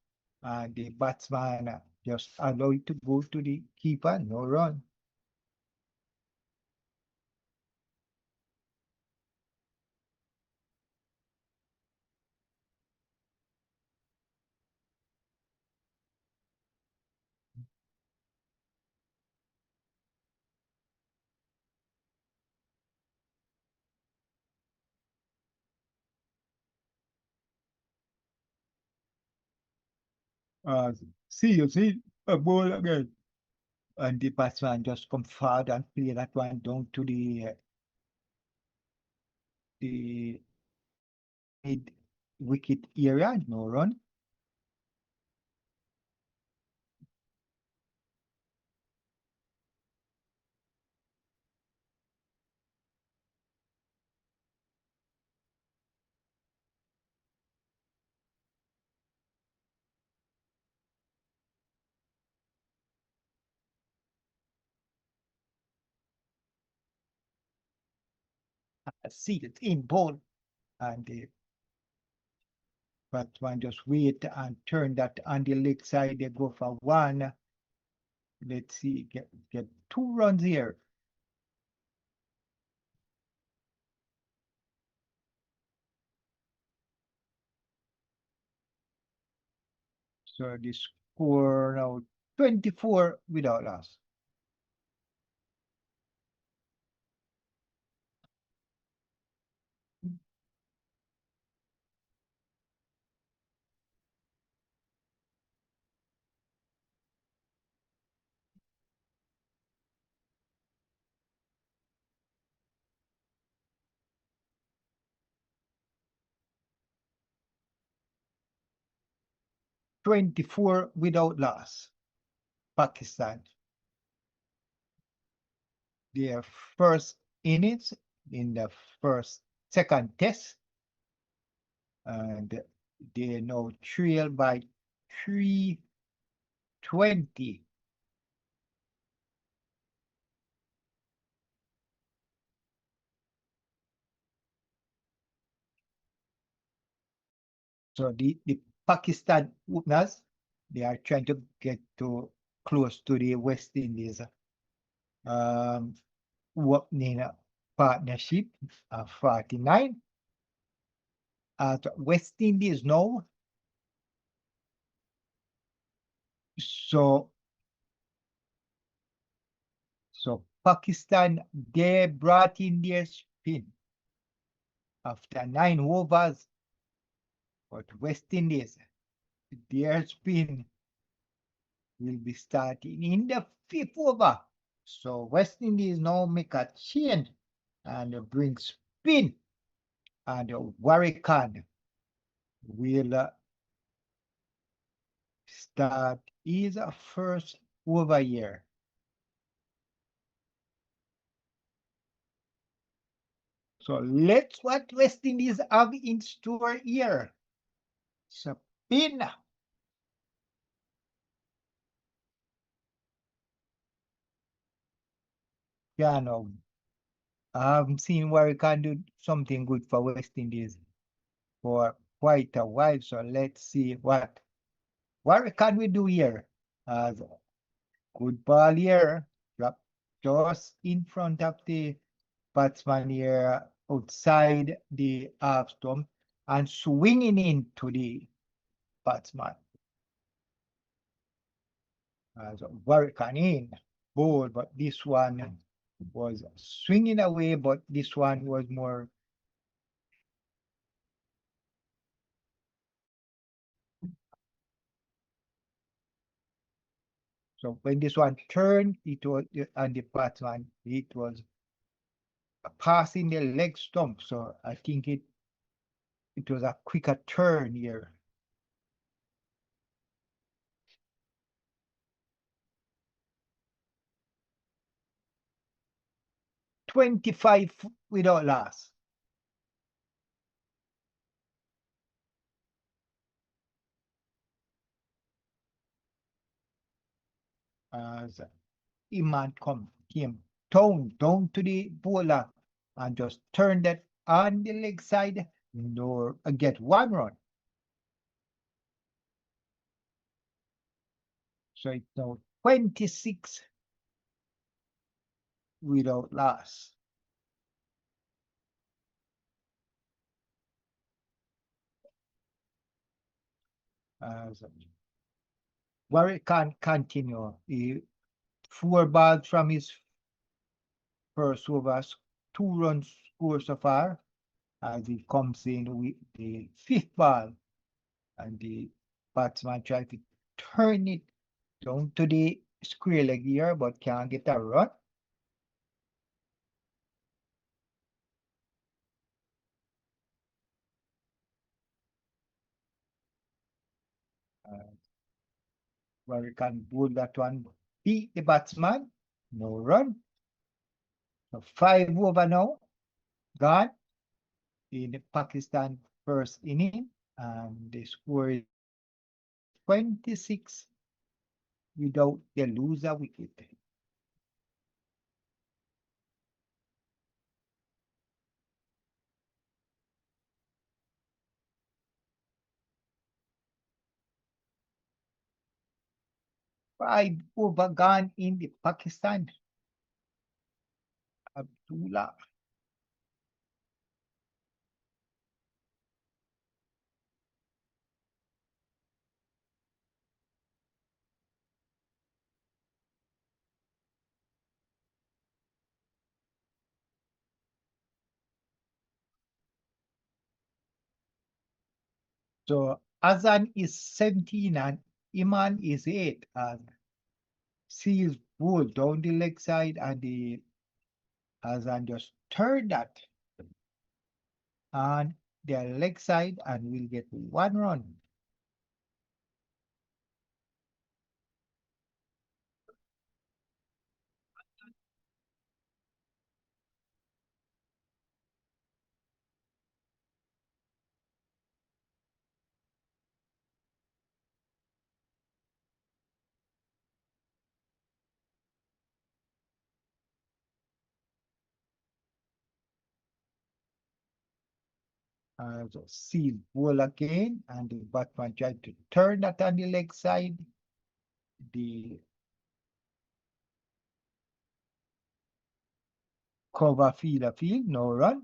B: The batsman just allowed to go to the keeper, no run. Seales hit a ball again. And the batsman just come forward and play that one down to the mid wicket area, no run. Sealed in ball, and the batsman just wait and turn that on the leg side. They go for 1. Let's see, get 2 runs here. So the score now 24 without loss. 24 without loss. Pakistan. Their first innings in the second test, and they now trail by 320. So the Pakistan openers, they are trying to get to close to the West Indies opening partnership 49. At West Indies now. So Pakistan, they brought in their spin after 9 overs, but West Indies, their spin will be starting in the 5th over. So West Indies now make a change and bring spin, and Warrican will start his first over here. So let's what West Indies have in store here. Spin. Yeah, no. I haven't seen Warrican do something good for West Indies for quite a while. So let's see what Warrican will do here. As good ball here. Drop just in front of the batsman here outside the half stump and swinging into the batsman. As Warrican in ball, but this one was swinging away, but this one was more. So when this one turned, it was on the batsman, it was passing the leg stump. So I think it was a quicker turn here. $25 without loss. As Iman came down to the bowler and just turned it on the leg side, nor get 1 run. So it's now 26 without loss. As Warrican continue. 4 balls from his first overs, 2 runs scored so far, as he comes in with the 5th ball, and the batsman tries to turn it down to the square leg here, but can't get a run. Warrican bull that one, beat the batsman, no run. So 5 over now, gone in the Pakistan first inning, and they scored 26 without the loser wicket. Five over gone in the Pakistan. Abdullah. So Azan is 17 and Iman is 8. And Seales pull down the leg side, and the Azan just turn that on their leg side and will get 1 run. So Seal ball again, and the batsman tried to turn that on the leg side. The cover field, no run.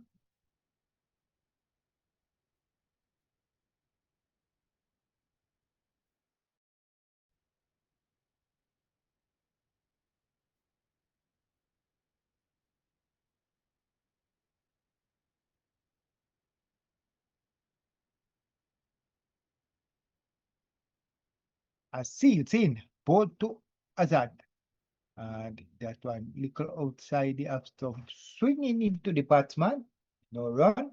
B: Seals in, ball to Azad. And that one little outside the off stump, swinging into the batsman. No run.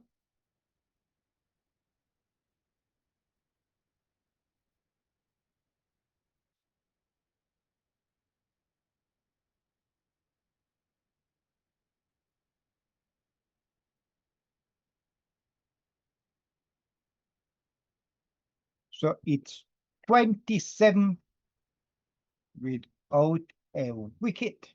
B: So it's 27 without a wicket.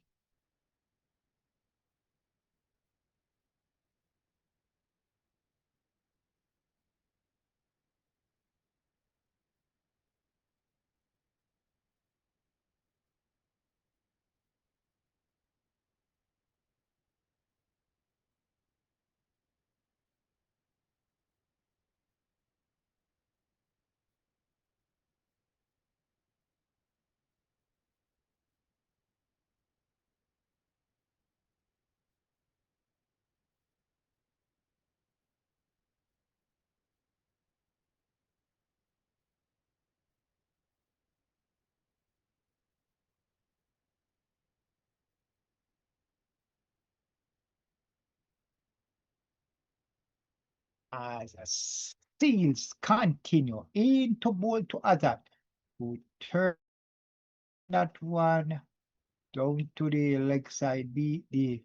B: As Seals continue into ball to Azad, who turn that one down to the leg side, the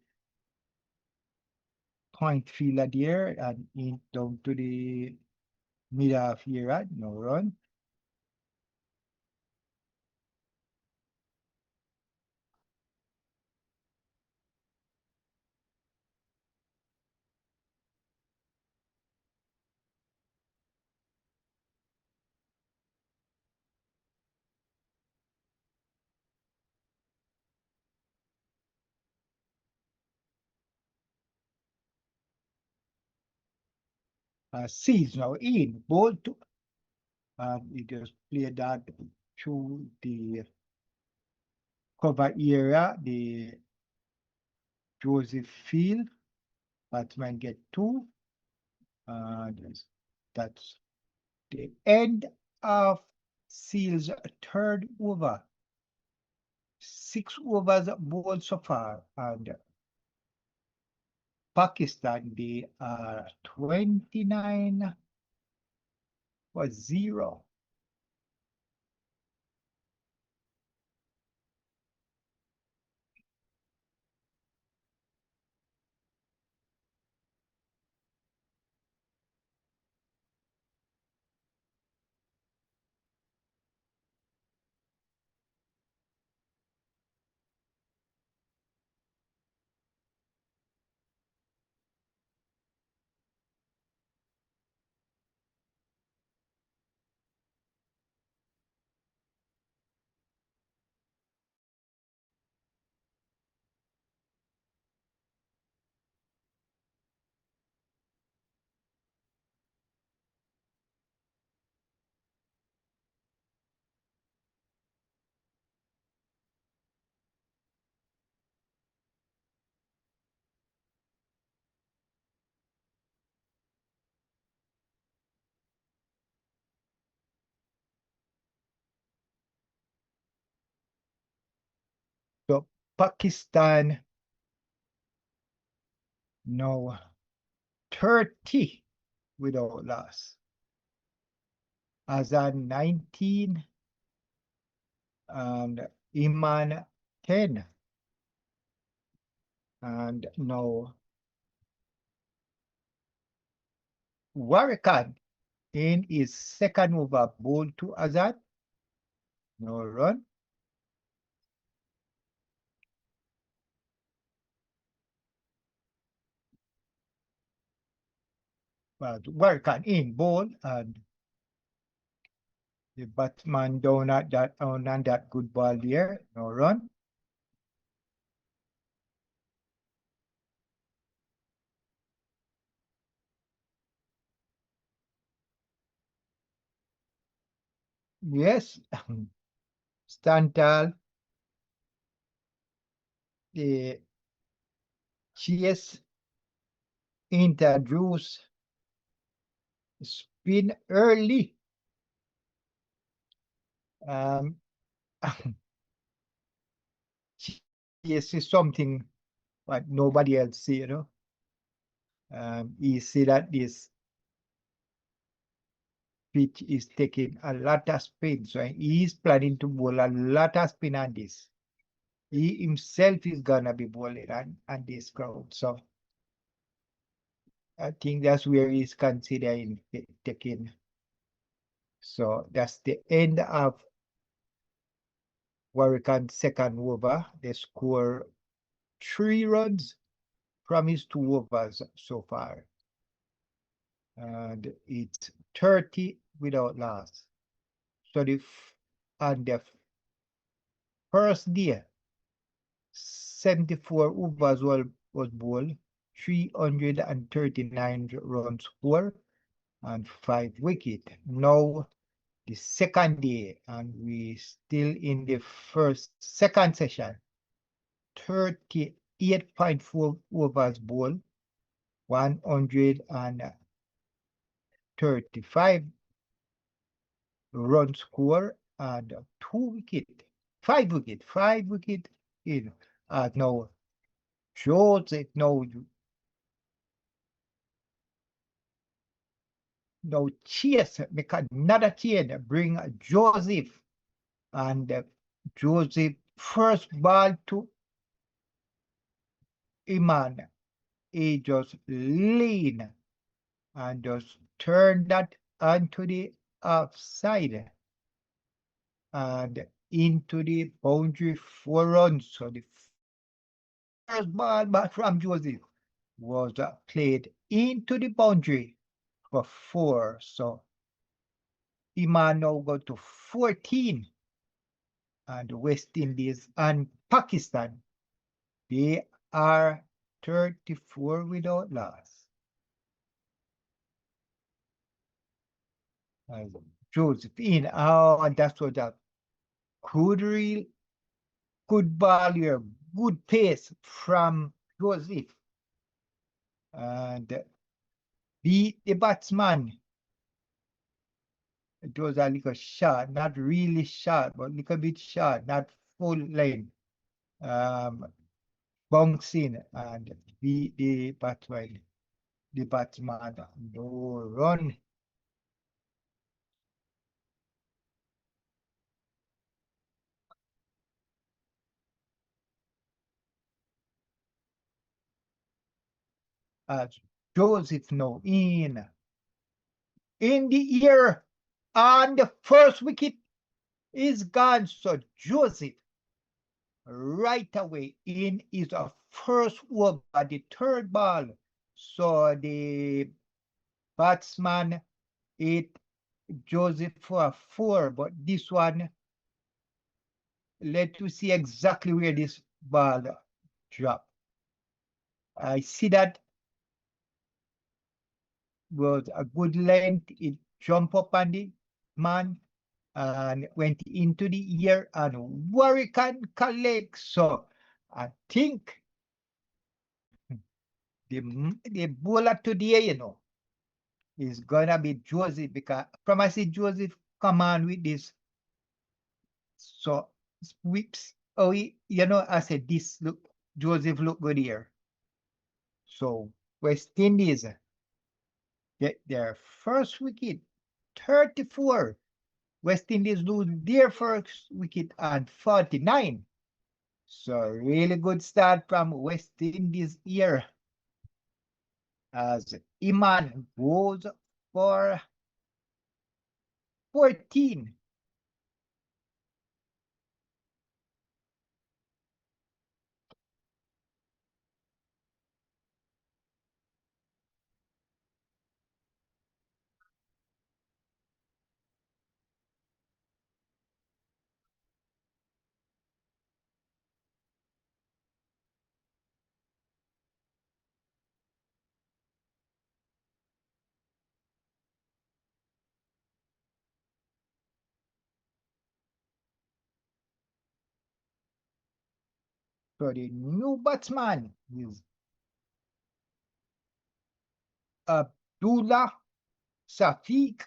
B: point fielder there, and in down to the middle of here, no run. Seals now in ball to, he just played that through the cover area, the Joseph field. Batsman get two. That's the end of Seals' third over. 6 overs bowled so far, and Pakistan, they are 29 for 0. So Pakistan now 30 without loss. Azan 19 and Iman 10. And now Warrican in his second over ball to Azad. No run. but Warrican in ball, and the batsman down at that on that good ball there, no run. Yes, Stantal, the Chase introduce spin early. Chase is something but nobody else see, you know. You see that this pitch is taking a lot of spin, so he is planning to bowl a lot of spin on this. He himself is gonna be bowling on this crowd, so I think that's where he's considering taking. So that's the end of Warrican's second over. They score 3 runs from his 2 overs so far. And it's 30 without loss. So on the first day, 74 overs was bowled, 339 runs scored, and 5 wickets. Now the second day, and we still in the second session. 38.4 overs bowled, 135 runs scored, and 2 wickets, 5 wickets in. Now Joseph, now Chase make another change, bring Joseph, and Joseph first ball to Iman. He just lean and just turn that onto the offside and into the boundary 4 runs. So the first ball back from Joseph was played into the boundary for 4. So Iman now go to 14, and West Indies and Pakistan, they are 34 without loss. Joseph in, and that's what that good ball here, good pace from Joseph, and beat the batsman. It was a little short, not really short, but a little bit short, not full lane. Bouncing and beat the batsman. The batsman, no run. As Joseph now in the air, and the first wicket is gone. So Joseph right away in is a first over, the 3rd ball. So the batsman hit Joseph for a 4, but this one, let us see exactly where this ball dropped. I see that was a good length. It jumped up on the man and went into the air and Warrican collect. So I think the bowler today, is gonna be Joseph, because from I see Joseph come on with this. So whips, I said this look, Joseph look good here. So West Indies get their first wicket, 34. West Indies lose their first wicket at 49. So really good start from West Indies here, as Iman goes for 14. So the new batsman is Abdullah Safiq.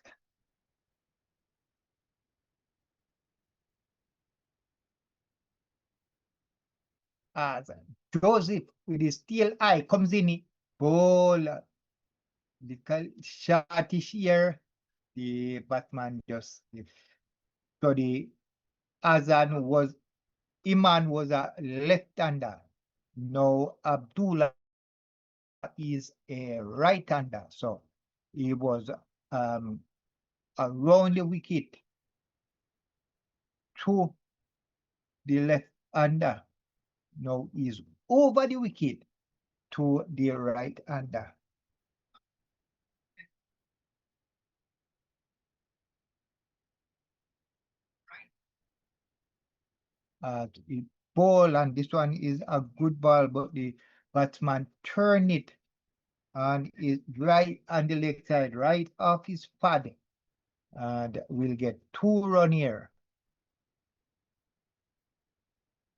B: As Joseph with his steel eye comes in, ball, little shortish here. The batsman just so the Iman was a left-hander. Now Abdullah is a right-hander. So he was around the wicket to the left-hander. Now he's over the wicket to the right-hander. The ball, and this one is a good ball, but the batsman turn it and is right on the leg side, right off his pad, and we'll get 2 runs here.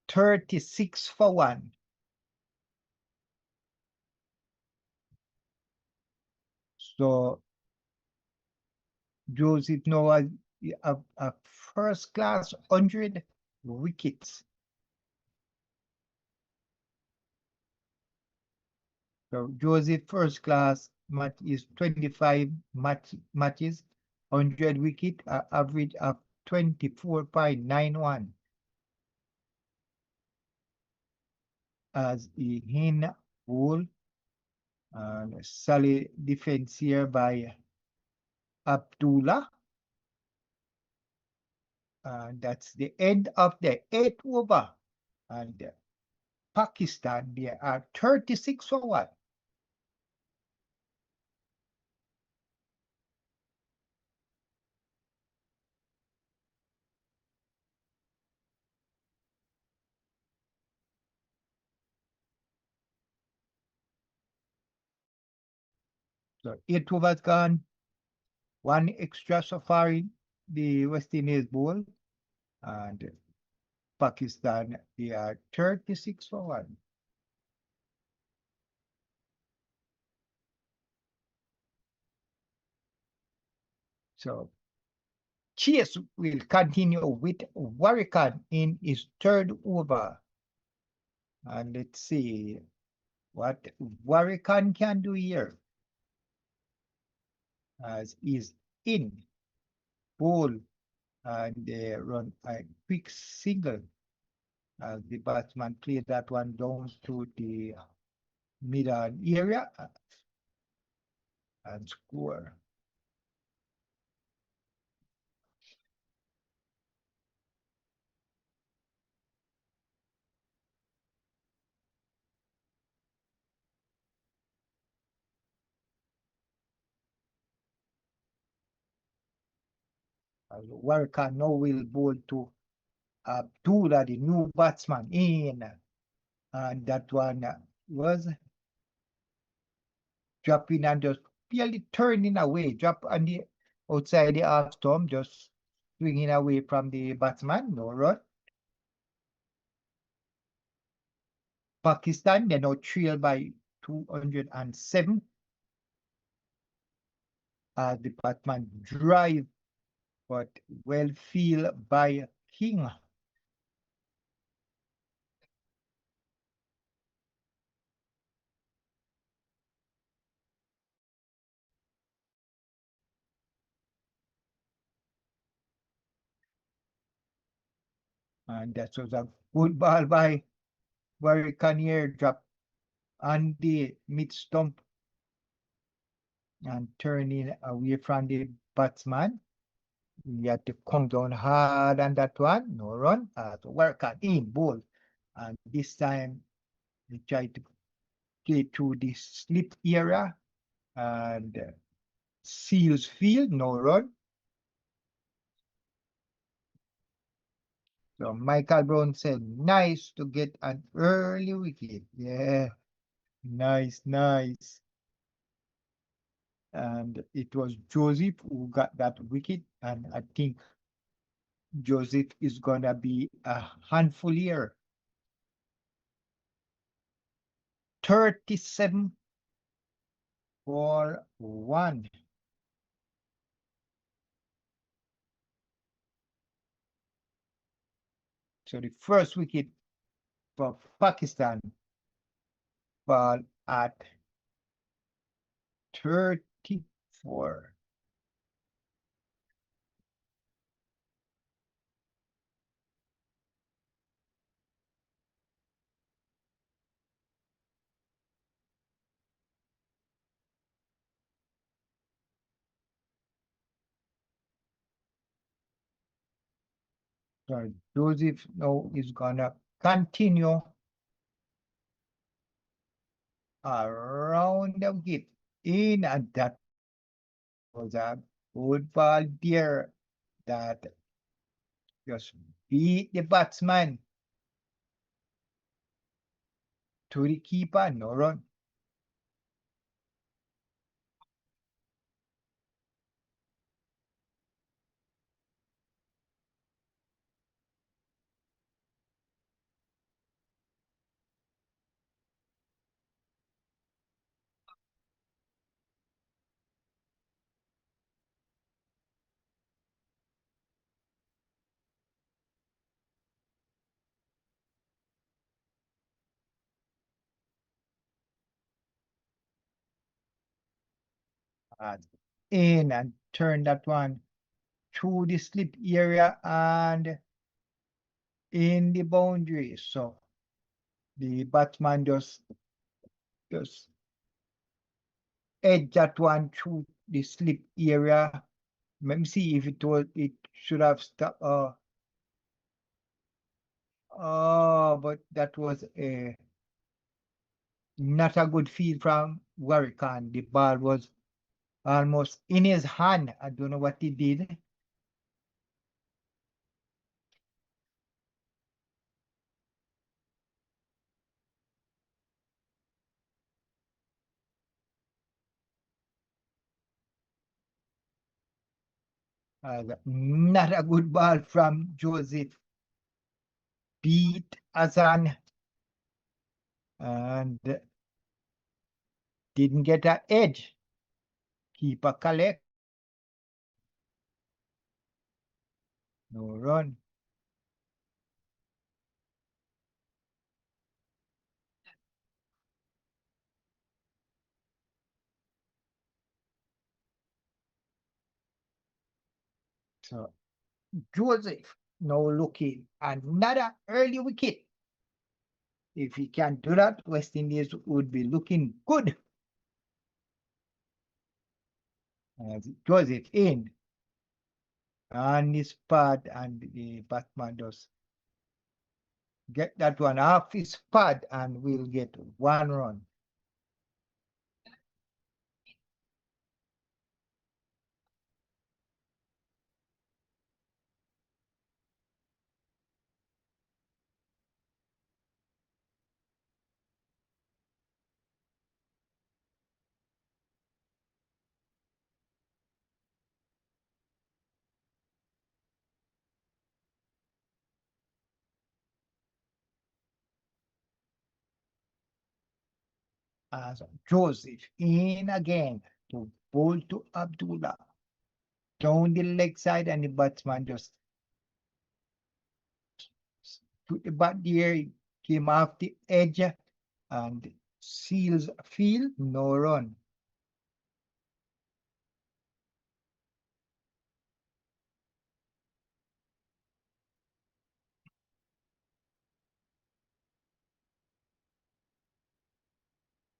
B: 36 for 1. So Joseph now has a first class 100 wickets. So Joseph first class match is 25 matches, 100 wicket, average of 24.91. As a in goal, and solid defense here by Abdullah. And that's the end of the 8th over. And Pakistan, they are 36 for 1. So 8 overs gone. 1 extra so far in the West Indies bowl. And Pakistan, they are 36 for 1. So Chase will continue with Warrican in his 3rd over. And let's see what Warrican can do here. As is in ball, and they run a quick single as the batsman played that one down to the middle area and score. Warrican now will bowl to Abdullah, the new batsman, in, and that one was dropping and just barely turning away, drop on the outside the half stump, just swinging away from the batsman, no run. Pakistan, they now trail by 207. The batsman drive, but well feel by King. And that was a good ball by Warrican here, drop on the mid stump and turning away from the batsman. We had to come down hard on that one, no run. So Warrican in ball, and this time we tried to play through the slip area and Seales field, no run. So Michael Brown said, nice to get an early wicket. Yeah, nice, nice. And it was Joseph who got that wicket. And I think Joseph is going to be a handful here. 37 for 1. So the first wicket for Pakistan fall at 34. So Joseph now is gonna continue around the wicket in, and that was a good ball there that just beat the batsman to the keeper, no run. In and turn that one through the slip area and in the boundary. So the batsman just edge that one through the slip area. Let me see if it should have stopped. But that was not a good field from Warrican. The ball was almost in his hand. I don't know what he did. Not a good ball from Joseph. Beat Azan and didn't get an edge. Keeper collect. No run. So Joseph now looking another early wicket. If he can do that, West Indies would be looking good. As Joseph in on his pad, and the batsman does get that one off his pad and we'll get 1 run. As Joseph in again to bowl to Abdullah down the leg side, and the batsman just put the bat there, came off the edge, and Seales field, no run.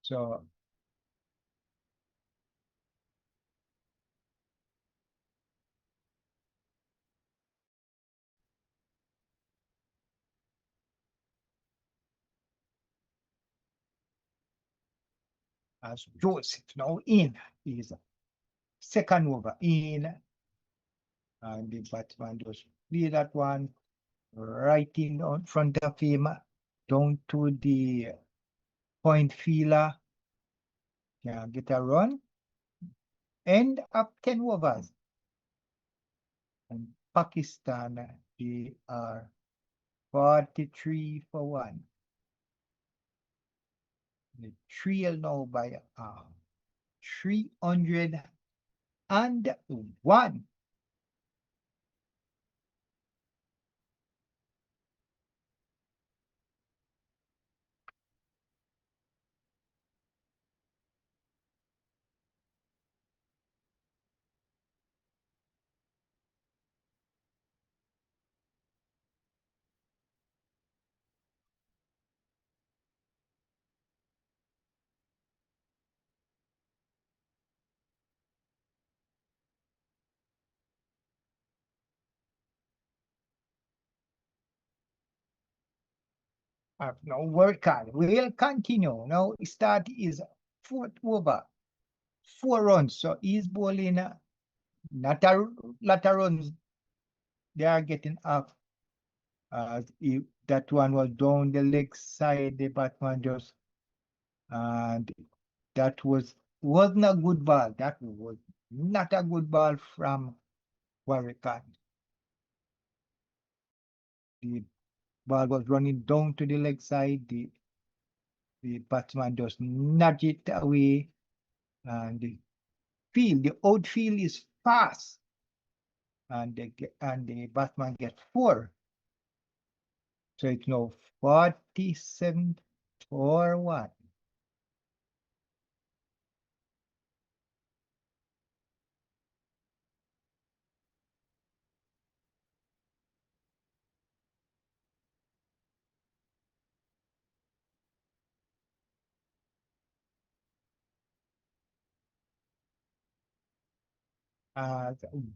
B: So as Joseph now in is second over in, and the batsman just play that one right in on front of him down to the point fielder. Can get a run. End up 10 overs. And Pakistan, they are 43 for 1. The trail now by 301. Now work hard. We'll continue. Now start is fourth over. 4 runs. So he's bowling not a lot of runs. They are getting up. If that one was down the leg side, the batsman just and that wasn't a good ball. That was not a good ball from Warrican. The ball was running down to the leg side. The batsman just nudged it away, and the outfield is fast, and the batsman gets 4. So it's now 47 for 1.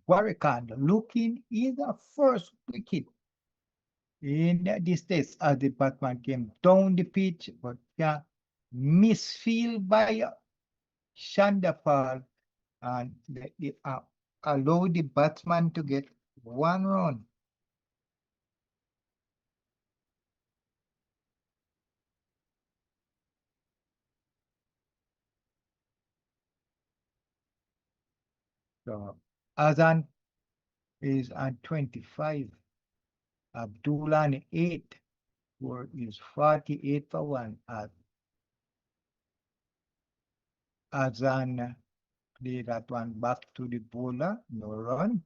B: Warrican looking in the first wicket in this test as the batsman came down the pitch, but yeah, misfield by Chanderpaul, and they allow the batsman to get 1 run. So Azan is on 25. Abdullah on 8. Who is 48 for 1. Azan play that one back to the bowler. No run.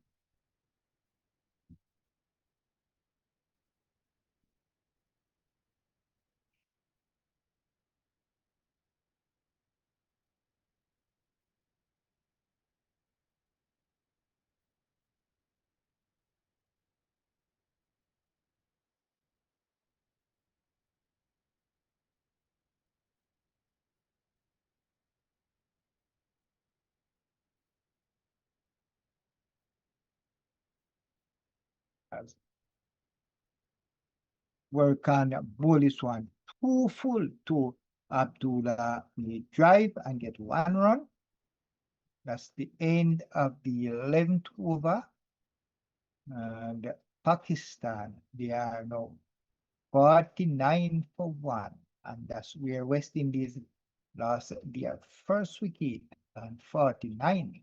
B: As work on bullish one. 2 full to Abdullah drive and get 1 run. That's the end of the 11th over. And Pakistan, they are now 49 for 1. And that's where West Indies lost their first wicket on 49.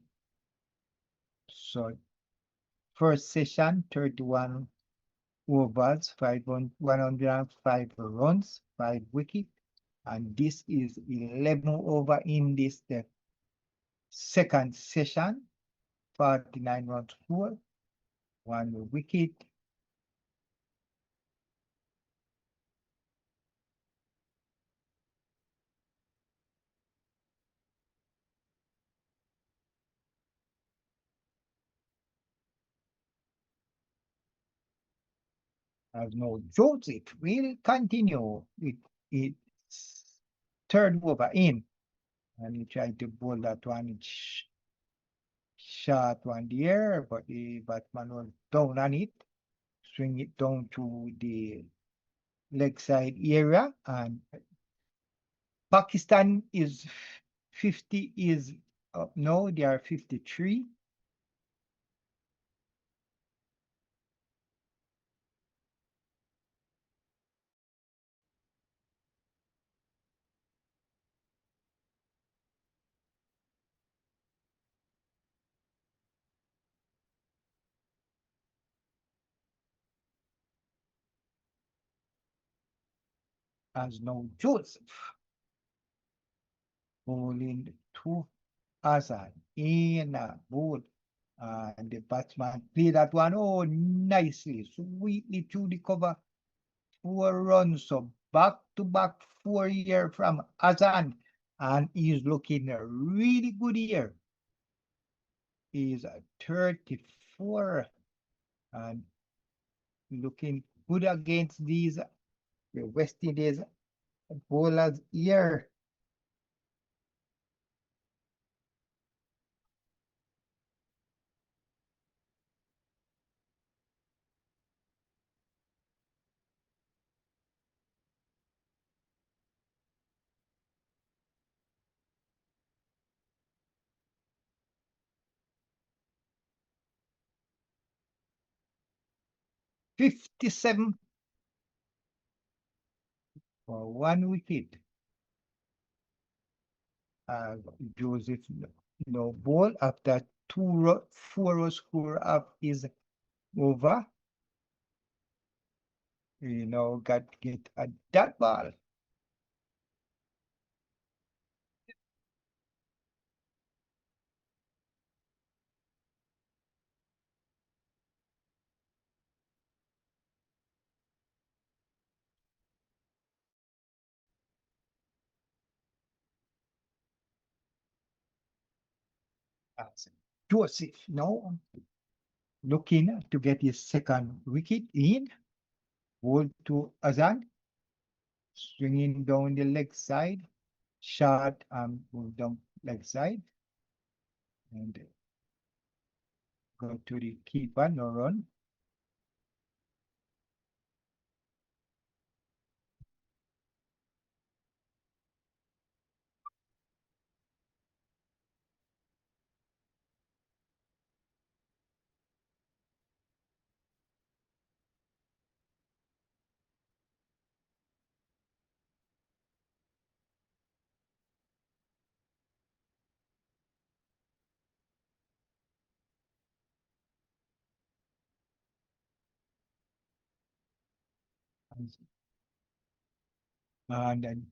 B: So first session, 31 overs, 105 runs, 5 wickets. And this is 11 over in this the second session, 49 runs scored, 1 wicket. As no Joseph will continue with its third over in, and he tried to bowl that one shot one there, but the batsman was down on it, swing it down to the leg side area, and Pakistan is 50 is up now. They are 53. As no Joseph. bowling to Azan in a bowl. And the batsman played that one nicely, sweetly to the cover. 4 runs, so back-to-back 4 year from Azan, and he's looking a really good here. He's 34 and looking good against these West Indies bowlers here. $57 for 1 wicket. Joseph no ball after 4 score up is over. You know, got get a that ball. Joseph now looking to get his second wicket in. Ball to Azan, swinging down the leg side, shot and go down leg side, and go to the keeper, no run. And then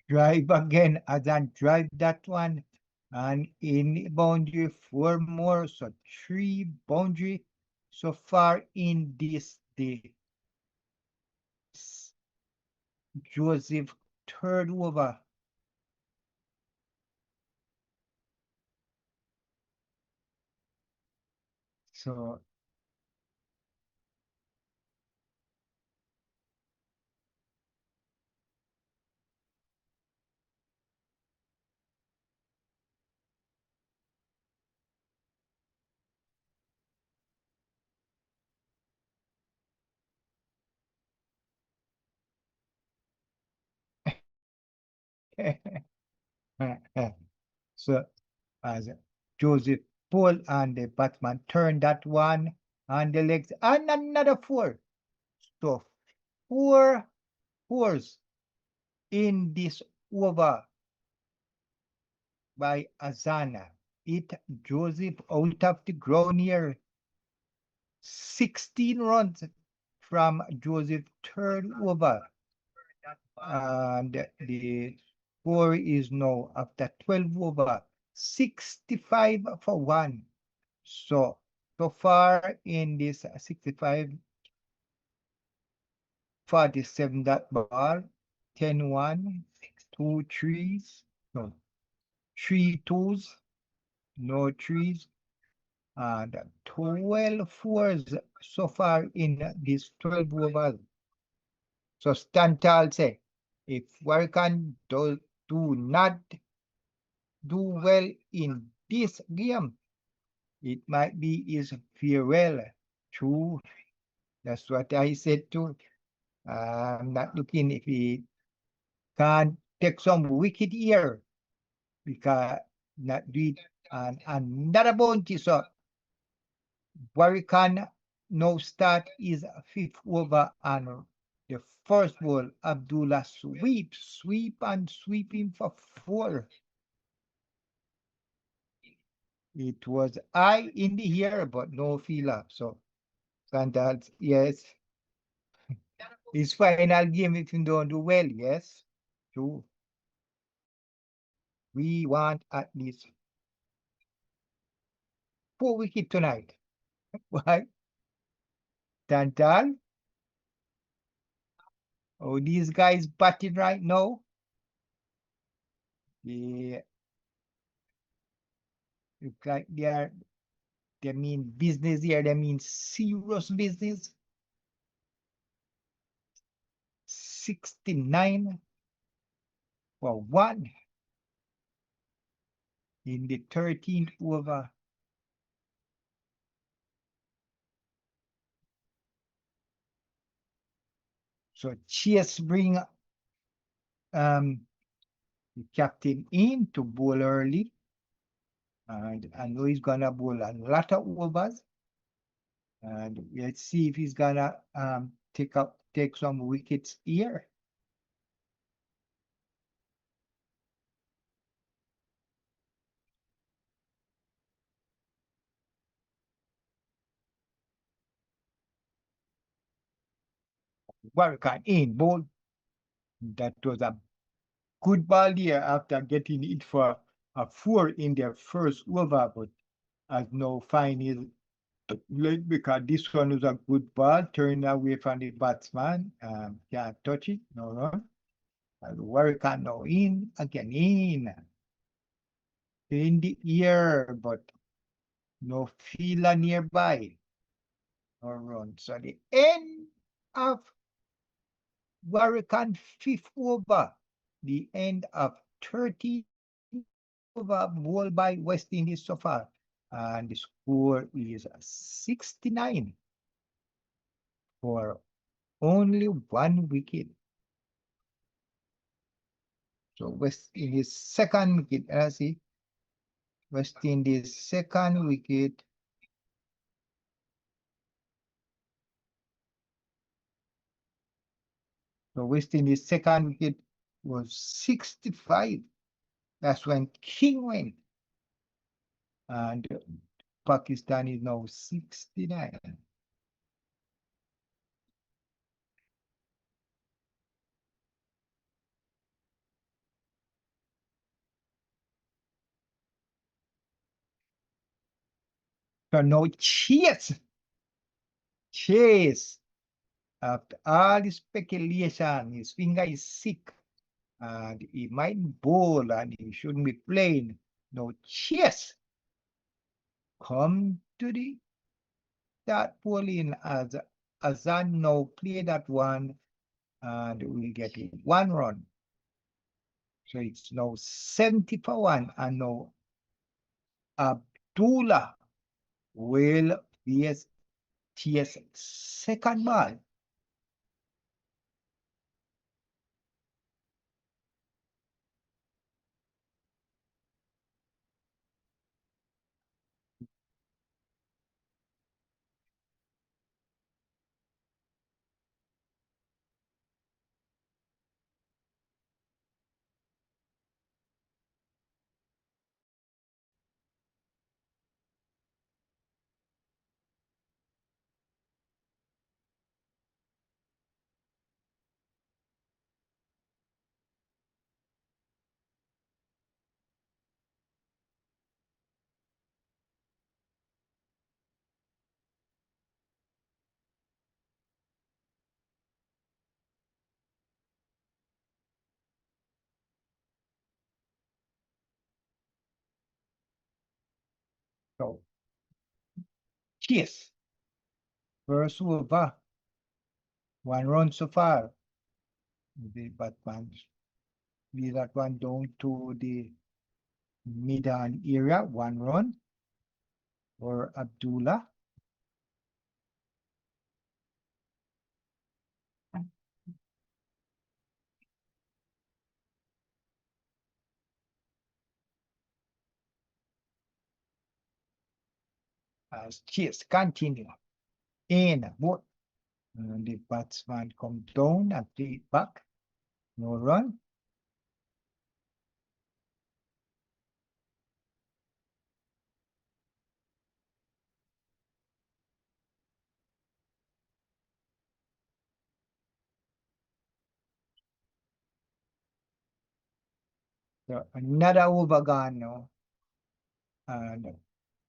B: drive again, Azan drive that one, and in boundary 4 more, so 3 boundary so far in this day. Joseph third over. So so as Joseph pull and the batsman turn that one on the legs and another 4. So 4 fours in this over by Azana. It Joseph out of the ground here. 16 runs from Joseph third over. And the score is now after 12 over 65 for 1. So far in this 65, 47 that ball, 10-1, 2 threes, no, 3 twos, no threes, and 12 fours so far in this 12 overs. So Stantal say, if Warrican do not do well in this game, it might be his farewell. True. That's what I said too. I'm not looking if he can take some wicket here because not do it and another bounty. So Warrican now start is 5th over and the first ball Abdullah sweep and sweeping for 4. It was high in the air but no feel up. So Sandals, yes. His final game if you don't do well, yes. True. We want at least 4 wickets tonight. Why? Tantal? Oh, these guys batting right now. They look like they mean business here. They mean serious business. 69 for 1 in the 13th over. So Chase bring the captain in to bowl early. And I know he's gonna bowl a lot of overs. And let's see if he's gonna take some wickets here. Warrican in bowl. That was a good ball here after getting it for a 4 in their first over, but as no fine is late because this one was a good ball, turned away from the batsman. Can't touch it, no run. And Warrican now in again in the air, but no fielder nearby. No run. So the end of Warrican 5th over, the end of 30 over ball by West Indies so far. And the score is 69 for only 1 wicket. So West Indies second wicket, let's see. West Indies second wicket. So West Indies second wicket was 65. That's when King went. And Pakistan is now 69. So now Chase. After all the speculation, his finger is sick and he might bowl and he shouldn't be playing. No Chase. Come to the start bowling as Azan now play that one and we get 1 run. So it's now 70 for 1 and now Abdullah will be Chase second ball. So Chase first over, 1 run so far. The Batman lead that one down to the mid-on area, 1 run for Abdullah. As Chase continue in both. And the batsman come down and play it back. No run. So another over gone now. And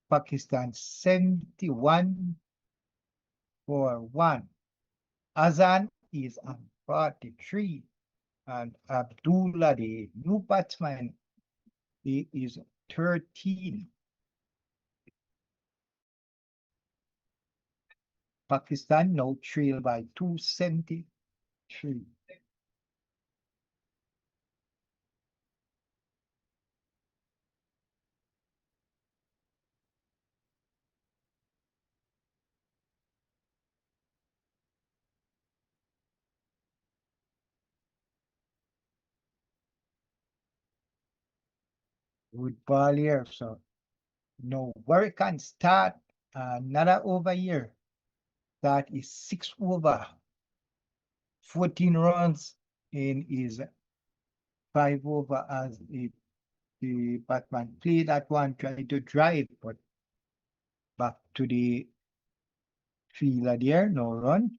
B: Pakistan 71 for 1. Azan is on 43. And Abdullah, the new batsman, he is 13. Pakistan now trail by 273. Good ball here. So no Warrican start another over here. That is 6 over. 14 runs in is 5 over as the Batman play that one, trying to drive, but back to the fielder there, no run.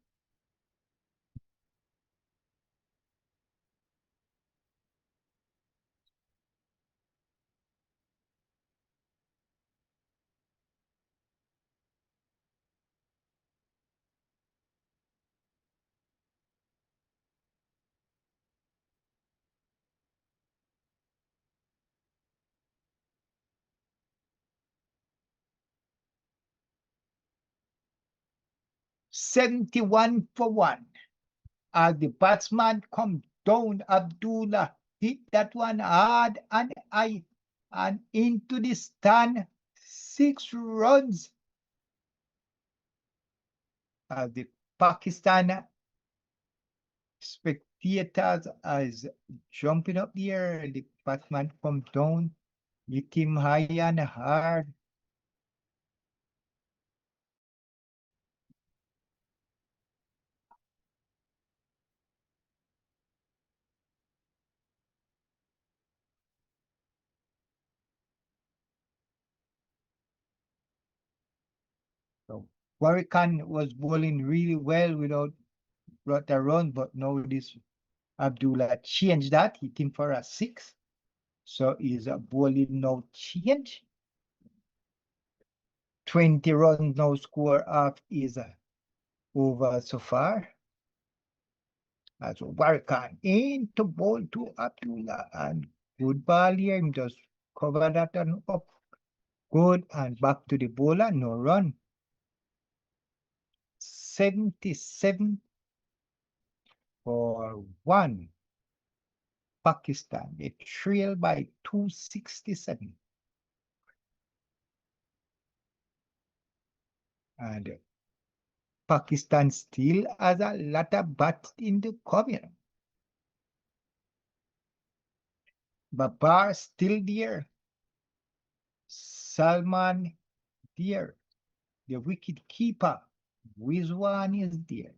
B: $71 for 1. As the batsman come down, Abdullah hit that one hard and high and into the stand. 6 runs. As the Pakistan spectators is jumping up there, the batsman come down, hit him high and hard. So Warrican was bowling really well without the run, but now this Abdullah changed that, hit him for a 6. So is a bowling now change. 20 runs now score off is over so far. As Warrican into ball to Abdullah and good ball here. Him just cover that and up. Good and back to the bowler, no run. 77 for 1. Pakistan, they trail by 267. And Pakistan still has a lot of bats in the cover. Babar still there. Salman there. The wicket keeper, Rizwan is there.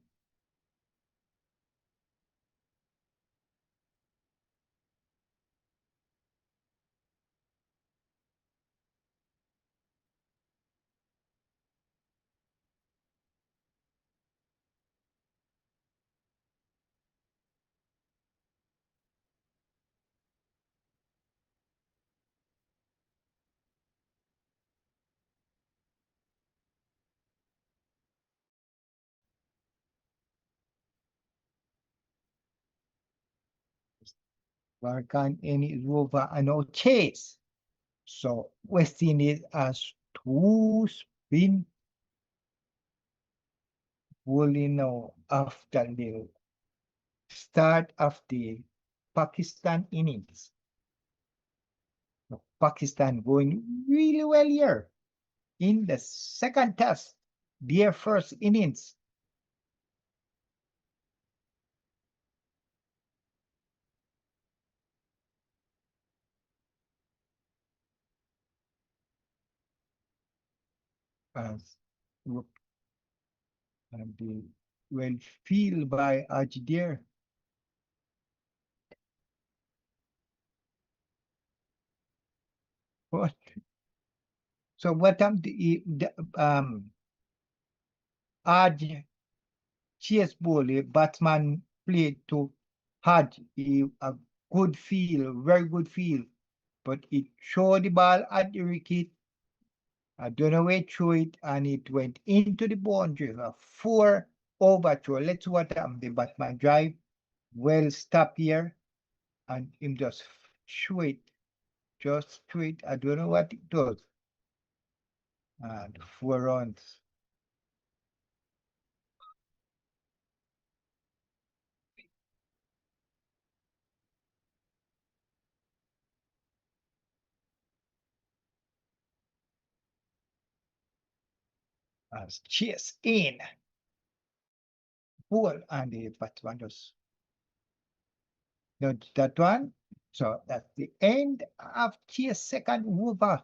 B: Warrican and is over and now Chase. So West Indies has 2 spin bowling now after the start of the Pakistan innings. So Pakistan going really well here in the second test, their first innings. And the well feel by Ajder. What? So what the Hodge Chase ball, a batsman played to Hodge a good feel, very good feel. but it threw the ball at the wicket. I don't know where it threw it, and it went into the boundary. A 4 over throw. Let's see what happened. The batsman drive. Well, stop here, and him just threw it. Just threw it. I don't know what it does. And 4 runs. As Chase in. Ball, and the batsman just not that one. So that's the end of Chase second over,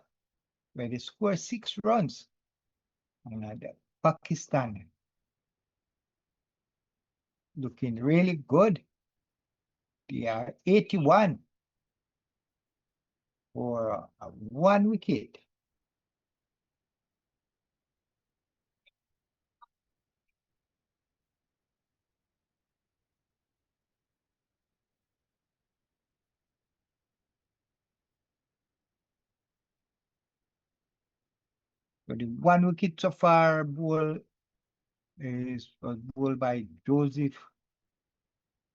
B: where they score 6 runs. And Pakistan looking really good. They are 81 for 1 wicket. So the 1 wicket so far was bowled by Joseph,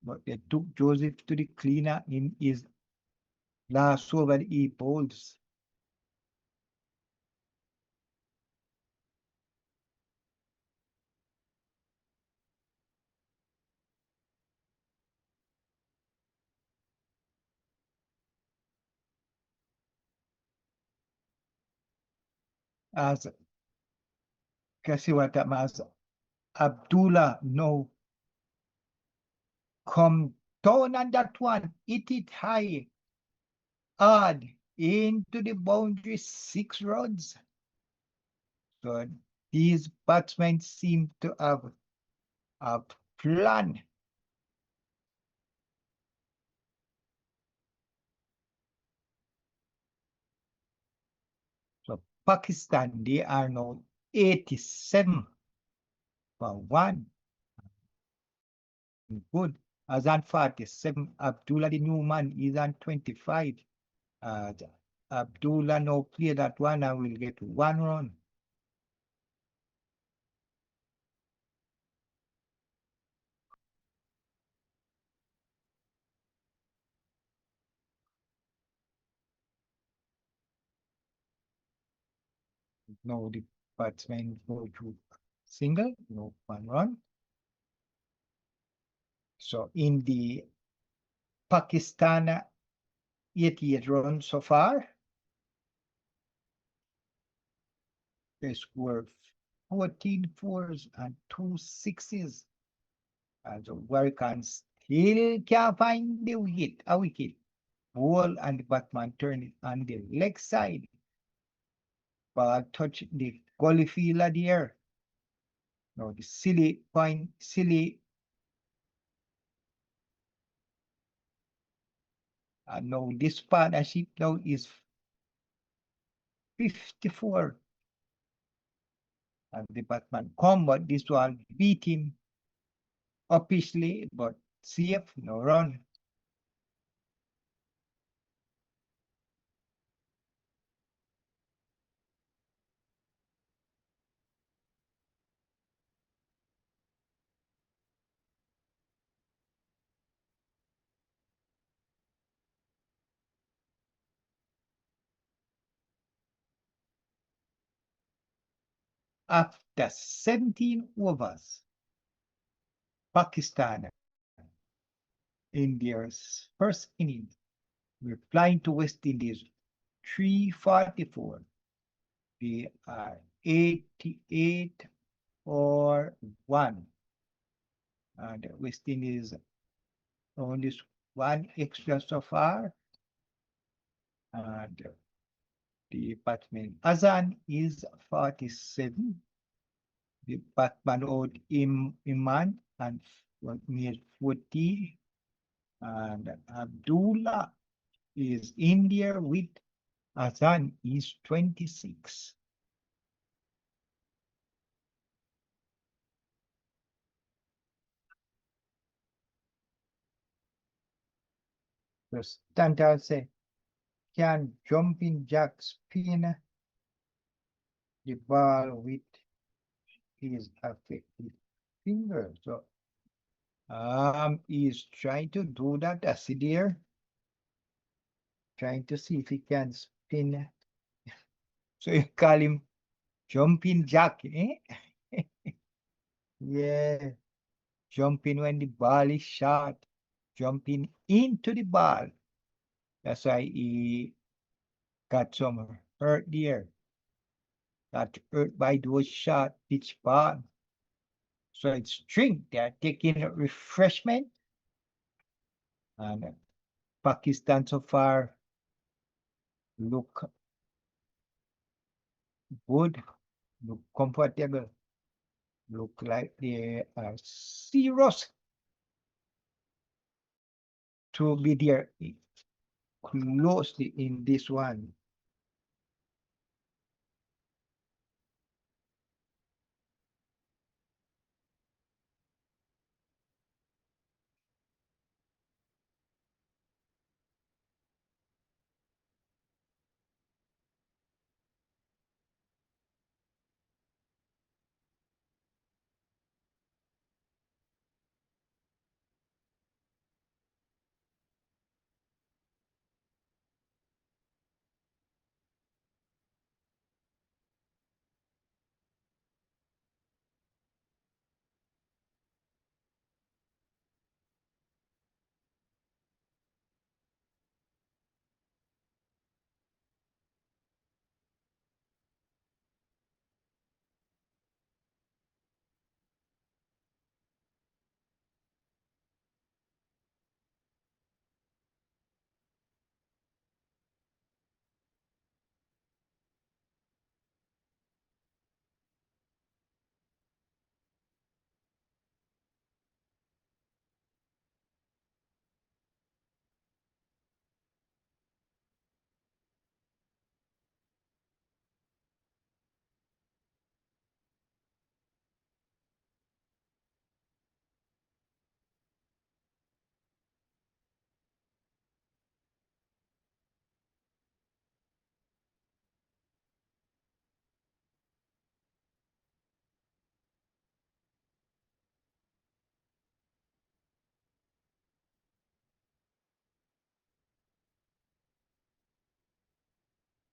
B: but they took Joseph to the cleaner in his last over. He bowls. As can see what that means. Abdullah no come down on that one, hit it high, hard into the boundary, 6 runs. So these batsmen seem to have a plan. So Pakistan, they are now 87 for 1. Good. Azan 47. Abdullah, the new man, is on 25. Abdullah now play that one and will get 1 run. Now the batsman go to single, no 1 run. So in the Pakistan 88 runs so far, they scored 14 fours and 2 sixes. And the Warrican still can't find the wicket, a wicket. Ball and the batsman turn it on the leg side. Ball touch the gully fielder there. Now the silly point, and now this partnership now is 54. And the batsman come, but this one beat him officially, but safe, no run. After 17 overs, Pakistan in their first innings replying to West Indies 344. They are 88 for 1. And West Indies only 1 extra so far. And the batsman Azan is 47. The batsman out Iman and made 40. And Abdullah is in there with Azan is 26. The standard say can jumping jack spin the ball with his affected finger. So he's trying to do that. I see there. Trying to see if he can spin. So you call him jumping jack, eh? Yeah. Jumping when the ball is shot. Jumping into the ball. That's why he got some hurt there. Got hurt by those shot pitch ball. So it's drink. They're taking a refreshment. And Pakistan so far look good, look comfortable, look like they are serious to be there closely in this one.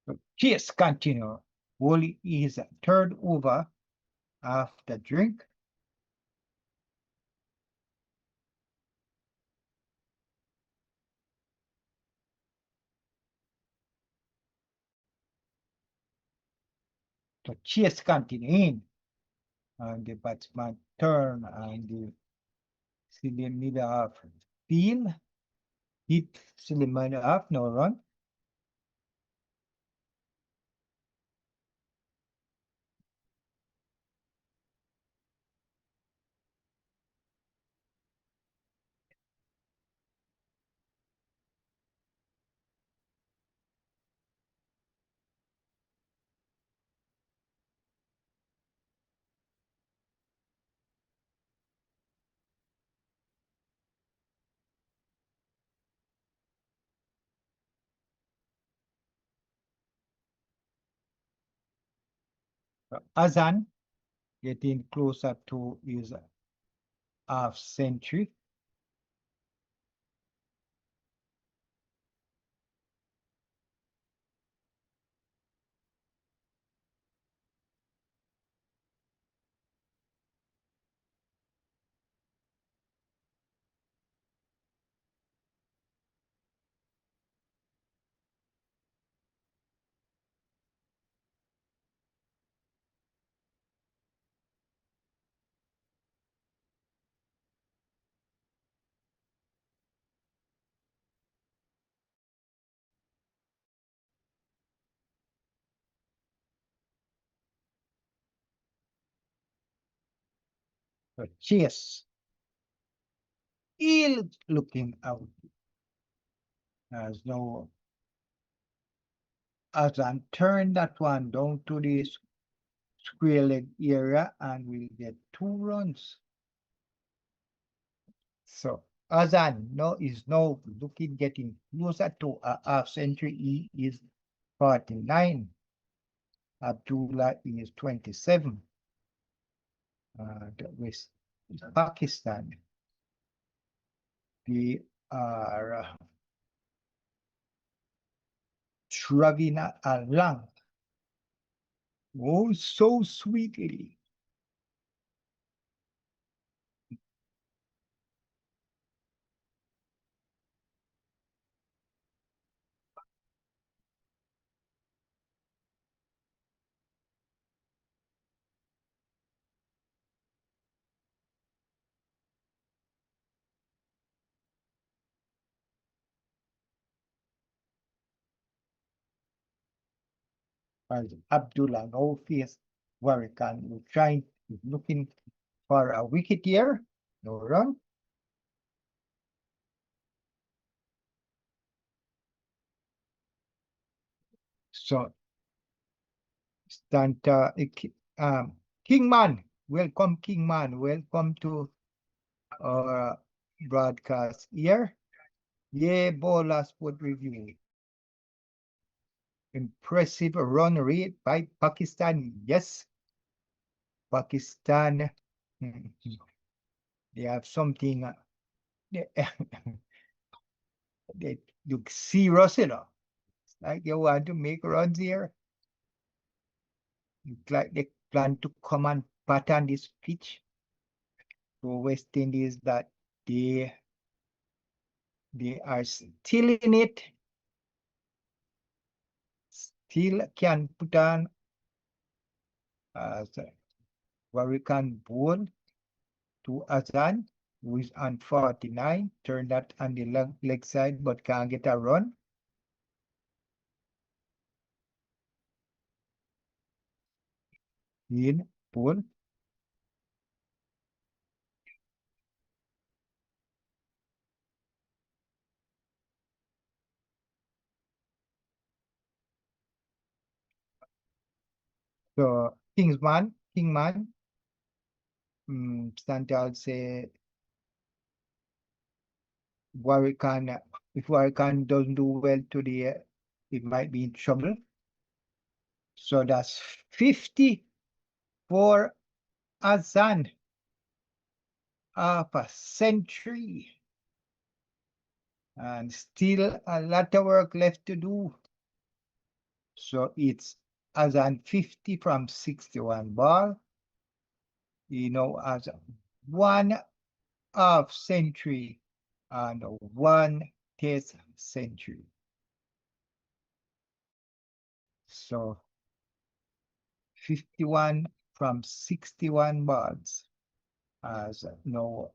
B: So Chase continue. Wally is third over after drink. So Chase continuing. And the batsman turn and the middle of field. Hit Suleiman up, no run. Azan getting closer to his half century. So Chase ill looking out as no Azan turn that one down to the square leg area and we'll get 2 runs. So Azan is now getting closer to a half century. He is 49. Abdullah is 27. The West Pakistan. They are shrugging along. Oh, so sweetly. As Abdullah now face Warrican, looking for a wicket here. No run. So Kingman, welcome Kingman, welcome to our broadcast here. Yeah, Bowler Sport Review. Impressive run rate by Pakistan. Yes, Pakistan. They have something. They look serious, you know. It's like they want to make runs here. It's like they plan to come and pattern this pitch for West Indies that they are still in it. Still can put on as Warrican bowl to Azan, who is on 49. Turn that on the leg side, but can't get a run. In bowl. So Kingman, Santal say Warrican, if Warrican doesn't do well today, it might be in trouble. So that's 50 for Azan. Half a century. And still a lot of work left to do. So it's Azan 50 from 61 ball. As 1/2 century and 1 test century. So 51 from 61 balls as no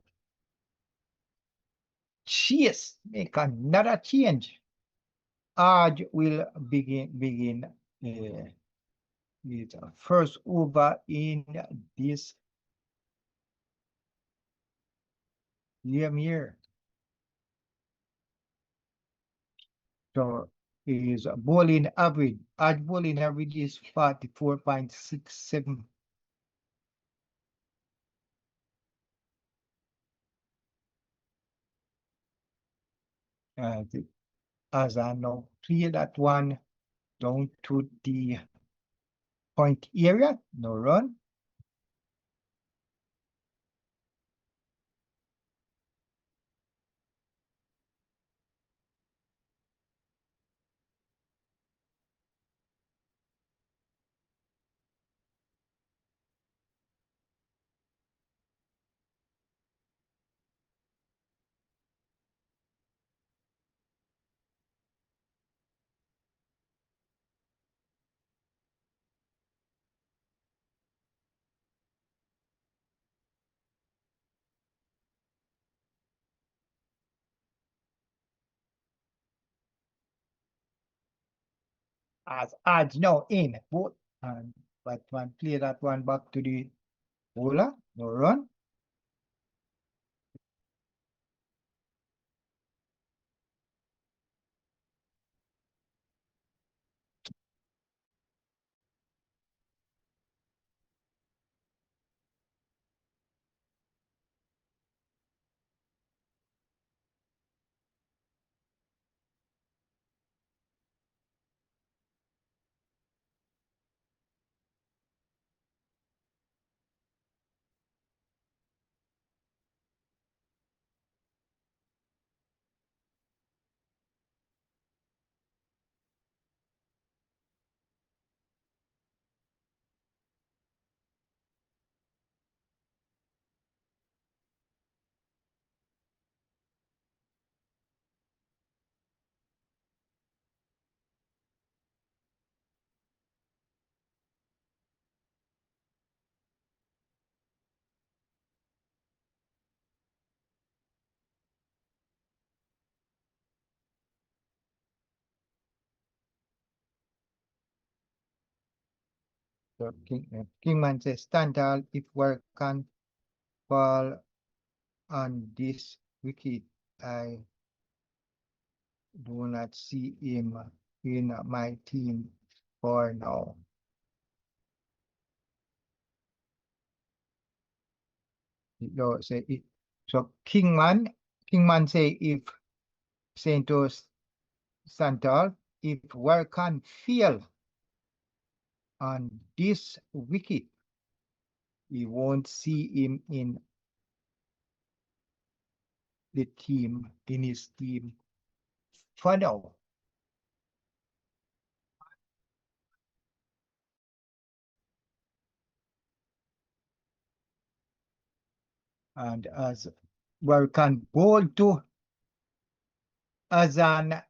B: Chase make another change. Hodge will begin his first over in this year. So his bowling average, Hodge bowling average is 44.67. As I now clear that one down to the point area, no run. As Hodge now in, and but one clear that one back to the bowler, no run. So Kingman says, stand tall if Warrican fall on this wicket. I do not see him in my team for now. Say it. So Kingman say if Santos Santal, if Warrican fail on this wicket, we won't see him in the team, in his team for now. And as Warrican ball to Azan,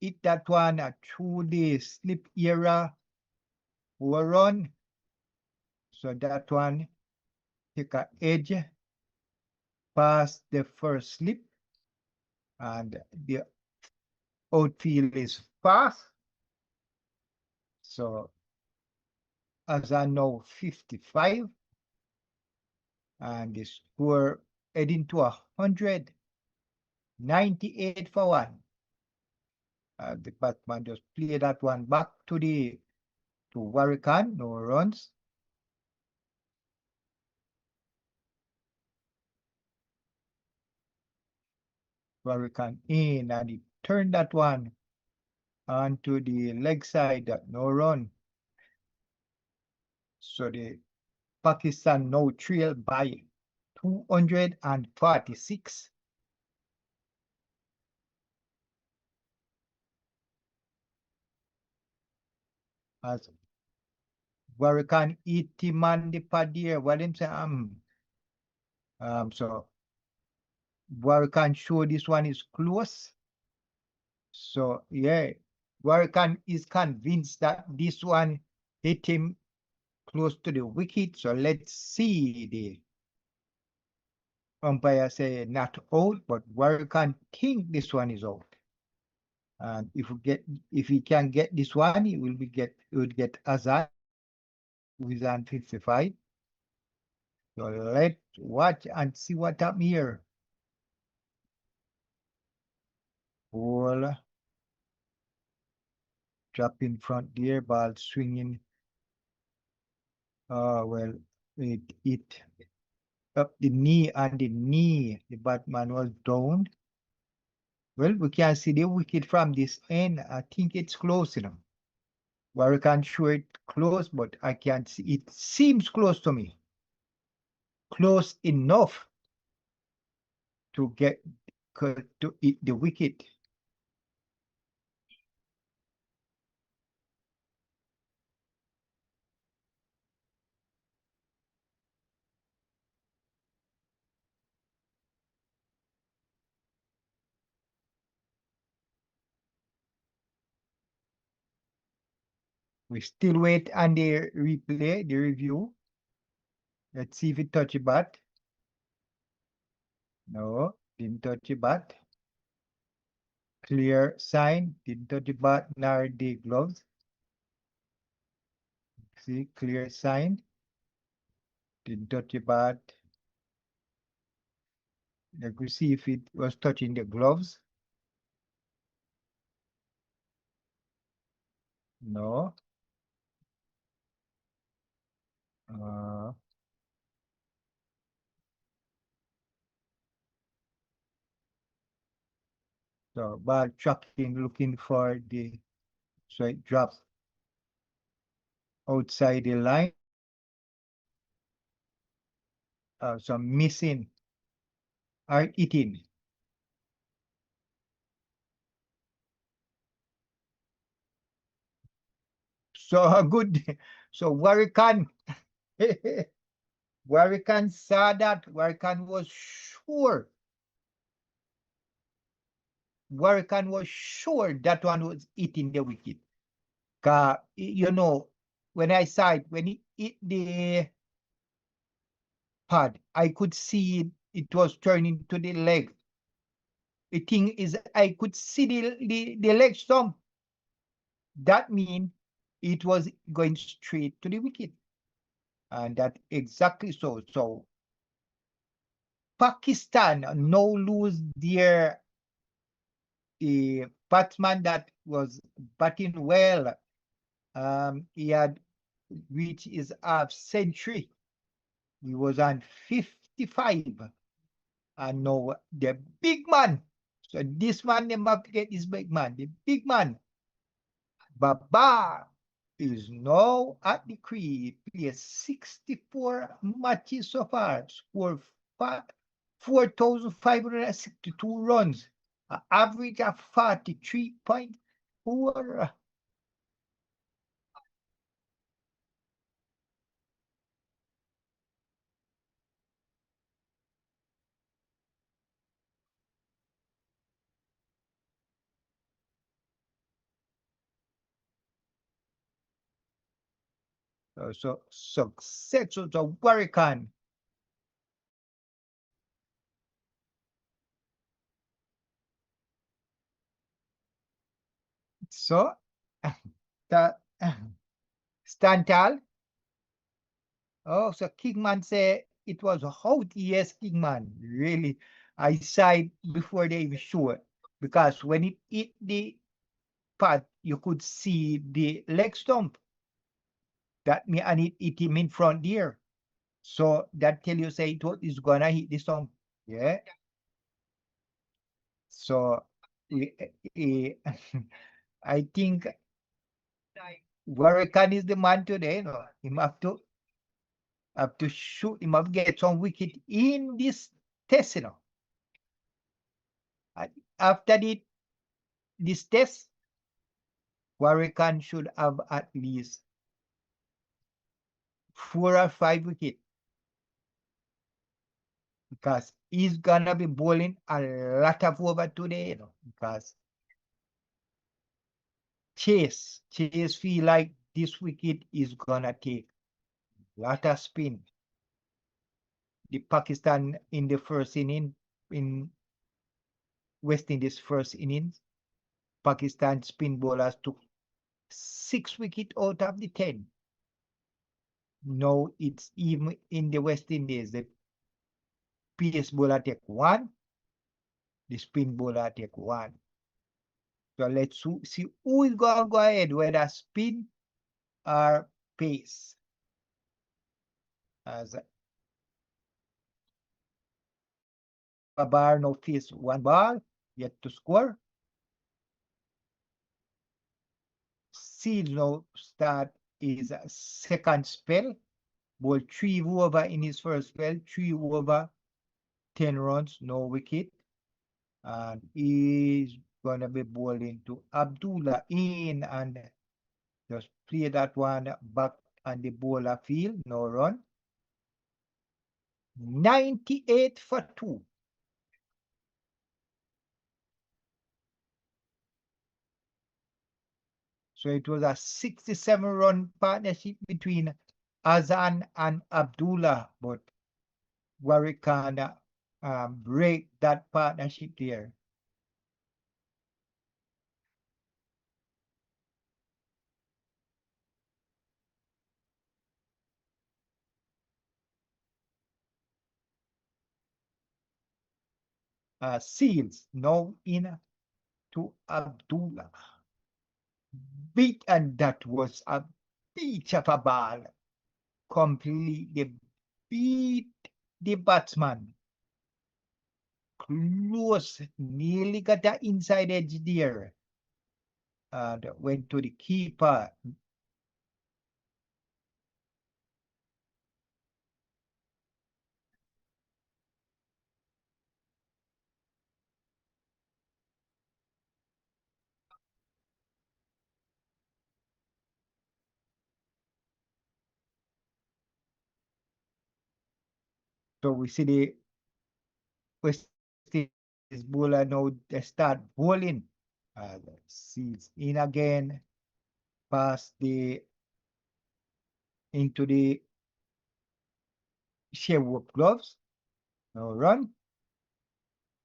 B: hit that one through the slip era run. So that one take a edge past the first slip, and the outfield is fast. So as I know 55, and the score heading to 198 for 1. The batsman just play that one back to Warrican, no runs. Warrican in, and he turned that one onto the leg side, no run. So the Pakistan now trail by 246. As Warrican eat him on the pad here, what him say, so Warrican show this one is close. So yeah, Warrican is convinced that this one hit him close to the wicket. So let's see. The umpire say not out, but Warrican think this one is out. And if he can get this one, he would get Azad, who is on 55. So let's watch and see what happens here. Ball drop in front there, ball swinging. Well, it up the knee, and the knee, the batman was down. Well, we can see the wicket from this end. I think it's close enough. Well, I can't show it close, but I can't see. It seems close to me. Close enough to get to hit the wicket. We still wait on the replay, the review. Let's see if it touched the bat. No, didn't touch the bat. Clear sign, didn't touch the bat nor the gloves. See, clear sign. Didn't touch the bat. Let me see if it was touching the gloves. No. So ball tracking, looking for so it drops outside the line. So missing or eating. So good. So Warrican, Warrican saw that. Warrican was sure. Warrican was sure that one was eating the wicket. You know, when I saw it, when he hit the pad, I could see it was turning to the leg. The thing is, I could see the leg stump. That means it was going straight to the wicket. And that exactly so. So Pakistan now lose their batsman that was batting well. He had reached his half century. He was on 55. And now the big man. So this man, they must get this big man. The big man. Baba is now at the crease. Played 64 matches so far. Scored 4,562 runs. An average of 43.4. So success of the Warrican. So the Stantal. Oh, so Kingman say it was out. Yes, Kingman. Really, I saw it before they even show it. Because when it hit the pad, you could see the leg stump. That me and it hit him in front there. So that tell you say it's gonna hit the stump. Yeah. So I think Warrican is the man today. No, he have to shoot. He must get some wicket in this test. You know. And after this test, Warrican should have at least 4 or 5 wickets. Because he's gonna be bowling a lot of over today, you know, because Chase feel like this wicket is gonna take a lot of spin. The Pakistan in the first inning, in West Indies first innings, Pakistan spin bowlers took 6 wickets out of the 10. Now it's even in the West Indies, the pace bowler take 1, the spin bowler take 1. So let's see who is going to go ahead, whether spin or pace. As Babar now face 1 ball, yet to score. Seales now start his second spell. Ball 3 over in his first spell, 3 over, 10 runs, no wicket. And he's going to be bowling to Abdullah in and just play that one back on the bowler field, no run. 98 for 2. So it was a 67-run partnership between Azan and Abdullah, but Warrican break that partnership there. Seales now in to Abdullah. Beat, and that was a beach of a ball. Completely beat the batsman. Close, nearly got the inside edge there. And went to the keeper. So we see the West Indies bowler now they start bowling. Seals in again, pass into the Shai Hope gloves. No run.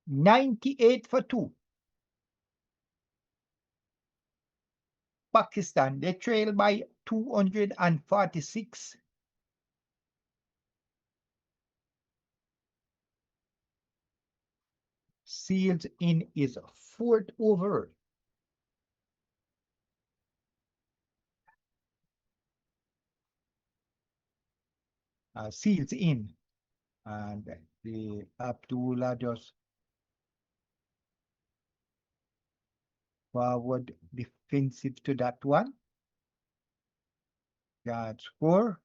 B: 98 for 2. Pakistan. They trail by 246. Seales in his fourth over. Seales in. And the Abdullah just forward defensive to that one. Yard score.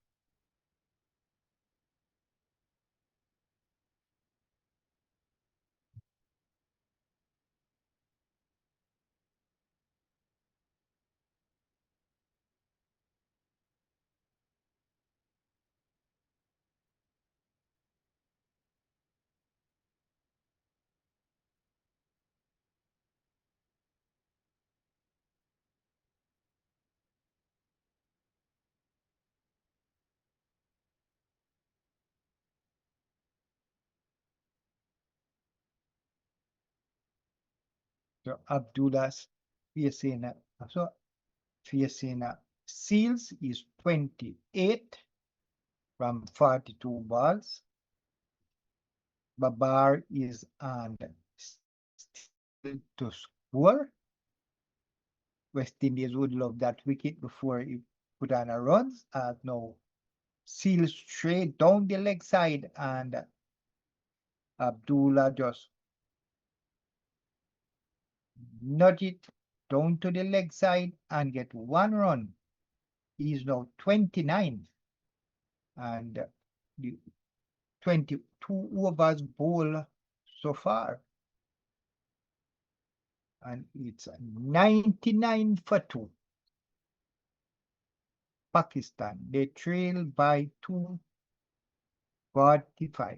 B: So Abdullah's facing Seales is 28 from 42 balls. Babar is on still to score. West Indies would love that wicket before he put on a runs. No, Seales straight down the leg side, and Abdullah just nudge it down to the leg side and get one run. He is now 29, and the 22 overs bowl so far. And it's 99 for 2. Pakistan, they trail by 245.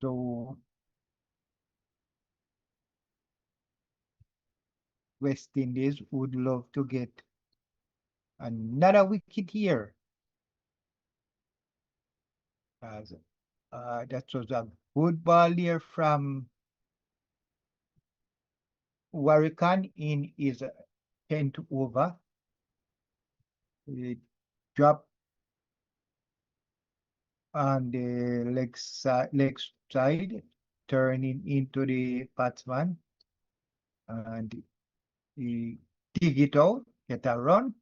B: So West Indies would love to get another wicket here. As that was a good ball here from Warrican in his 10th over. He dropped on the leg side, turning into the batsman, and he dig it out, get a run.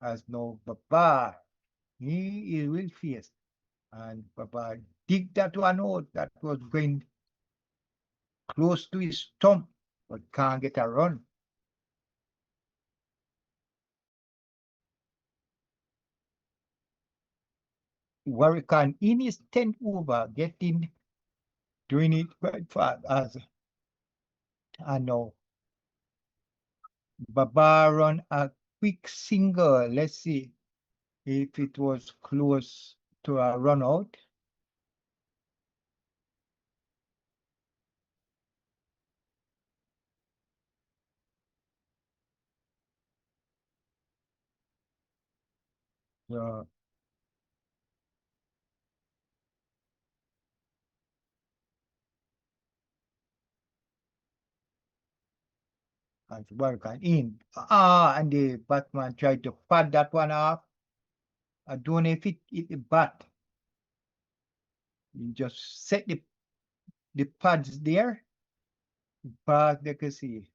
B: As no Baba, he will face, and Baba dig that one out. That was going close to his stump, but can't get a run. Warrican in his 10th over, doing it quite fast. As I know, Baba run a quick single. Let's see if it was close to a run out. So, and Warrican in. And the batsman tried to pad that one off. I don't know if it hit the bat. You just set the pads there. But they can see.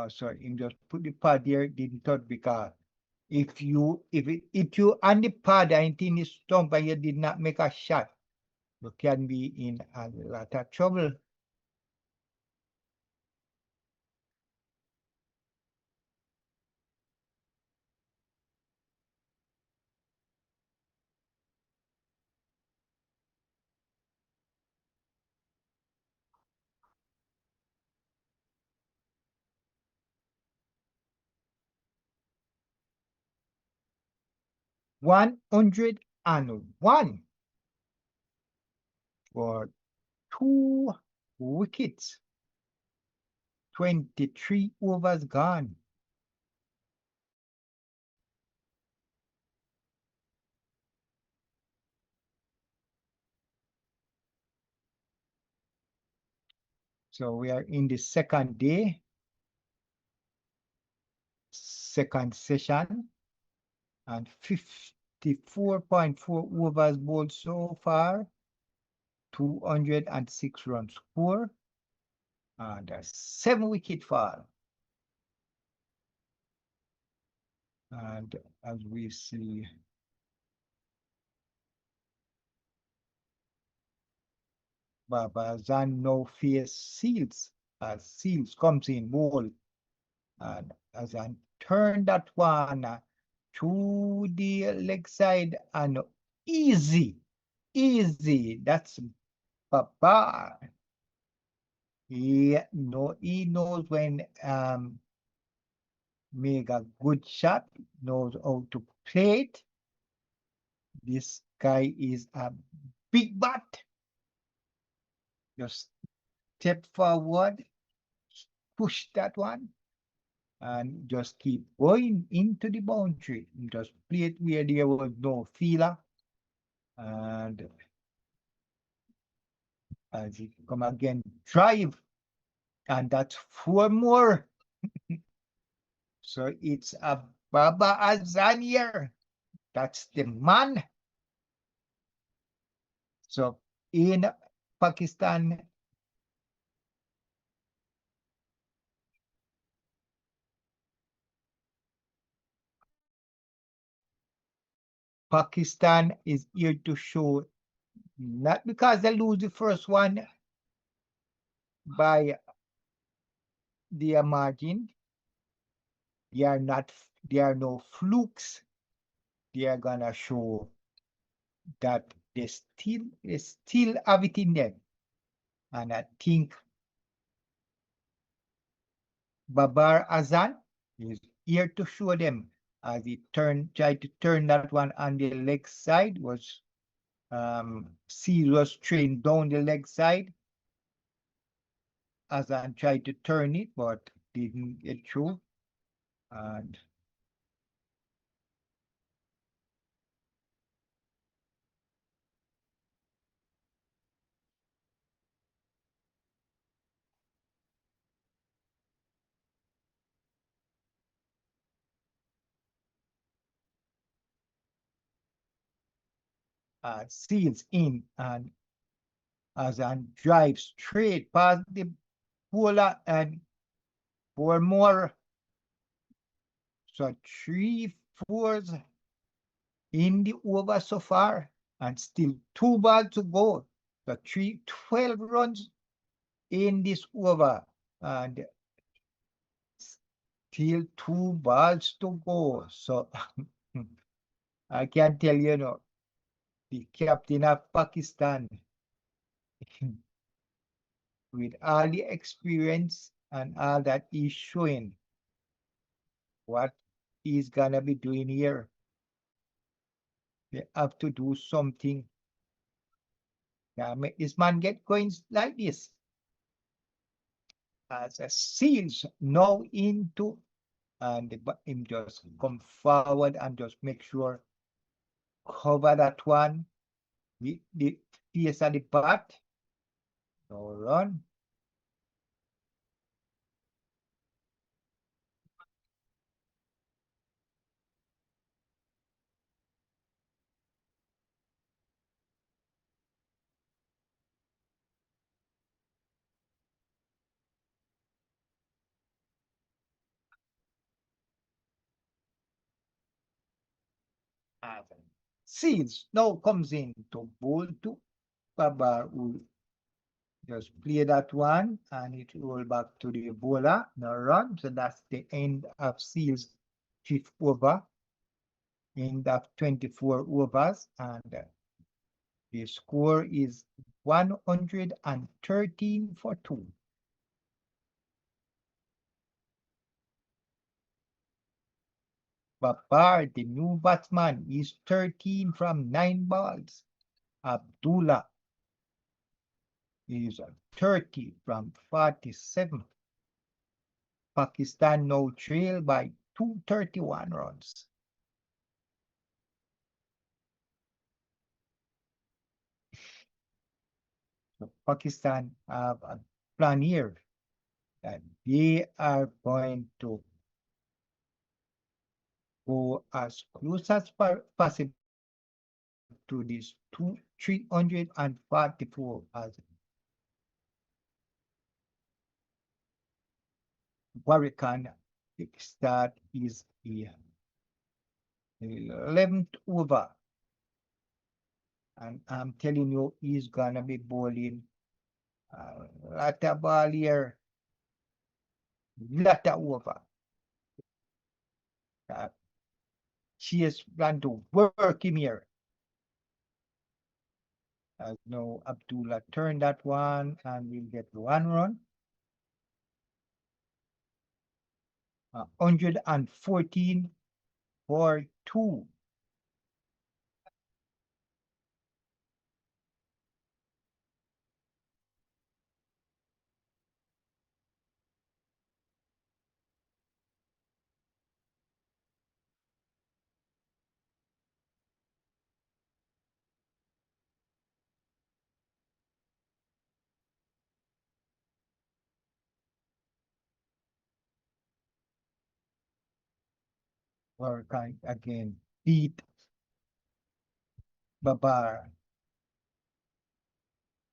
B: Sorry, you just put the pad there, didn't touch, because if you on the pad and in the stump and you did not make a shot, you can be in a lot of trouble. $101 for 2 wickets. 23 overs gone. So we are in the second day, second session, and 54.4 overs bowled so far, 206 runs score, and a 7-wicket fall. And as we see, Babazan now face Seales, as Seales comes in bowl, and as I turn that one to the leg side, and easy, that's Baba. He knows when make a good shot, knows how to play it. This guy is a big bat. Just step forward, push that one, and just keep going into the boundary. Just play it where there was no feeler. And as he come again, drive. And that's 4 more. So it's a Baba Azan here. That's the man. So in Pakistan, Pakistan is here to show, not because they lose the first one by their margin. They are no flukes. They are gonna show that they still have it in them. And I think Babar Azan is here to show them, as he tried to turn that one on the leg side. Was Seales was trained down the leg side. Azan tried to turn it, but didn't get through. And Seales in, and Azan drives straight past the bowler, and 4 more. So 3 fours in the over so far, and still 2 balls to go. So 12 runs in this over, and still 2 balls to go. So I can tell you, the captain of Pakistan, with all the experience and all that he's showing, what he's gonna be doing here. They have to do something. Make this man get going like this. As a Seales now into, and him just come forward and just make sure cover that one with the face at the bat. No run. Seales now comes in to bowl to Babar, who just play that one, and it roll back to the bowler. No run. So that's the end of Seales' 5th over. End of 24 overs, and the score is 113 for 2. Babar, the new batsman, is 13 from 9 balls. Abdullah is 30 from 47. Pakistan now trail by 231 runs. So Pakistan have a plan here that they are going to go as close as possible to this 344 as Warrican start is here. 11th over. And I'm telling you, he's gonna be bowling a lot of ball here. Lot of over. Chase plan to work him here. Now Abdullah turn that one and we'll get 1 run. 114 for 2. Warrican again beat Babar.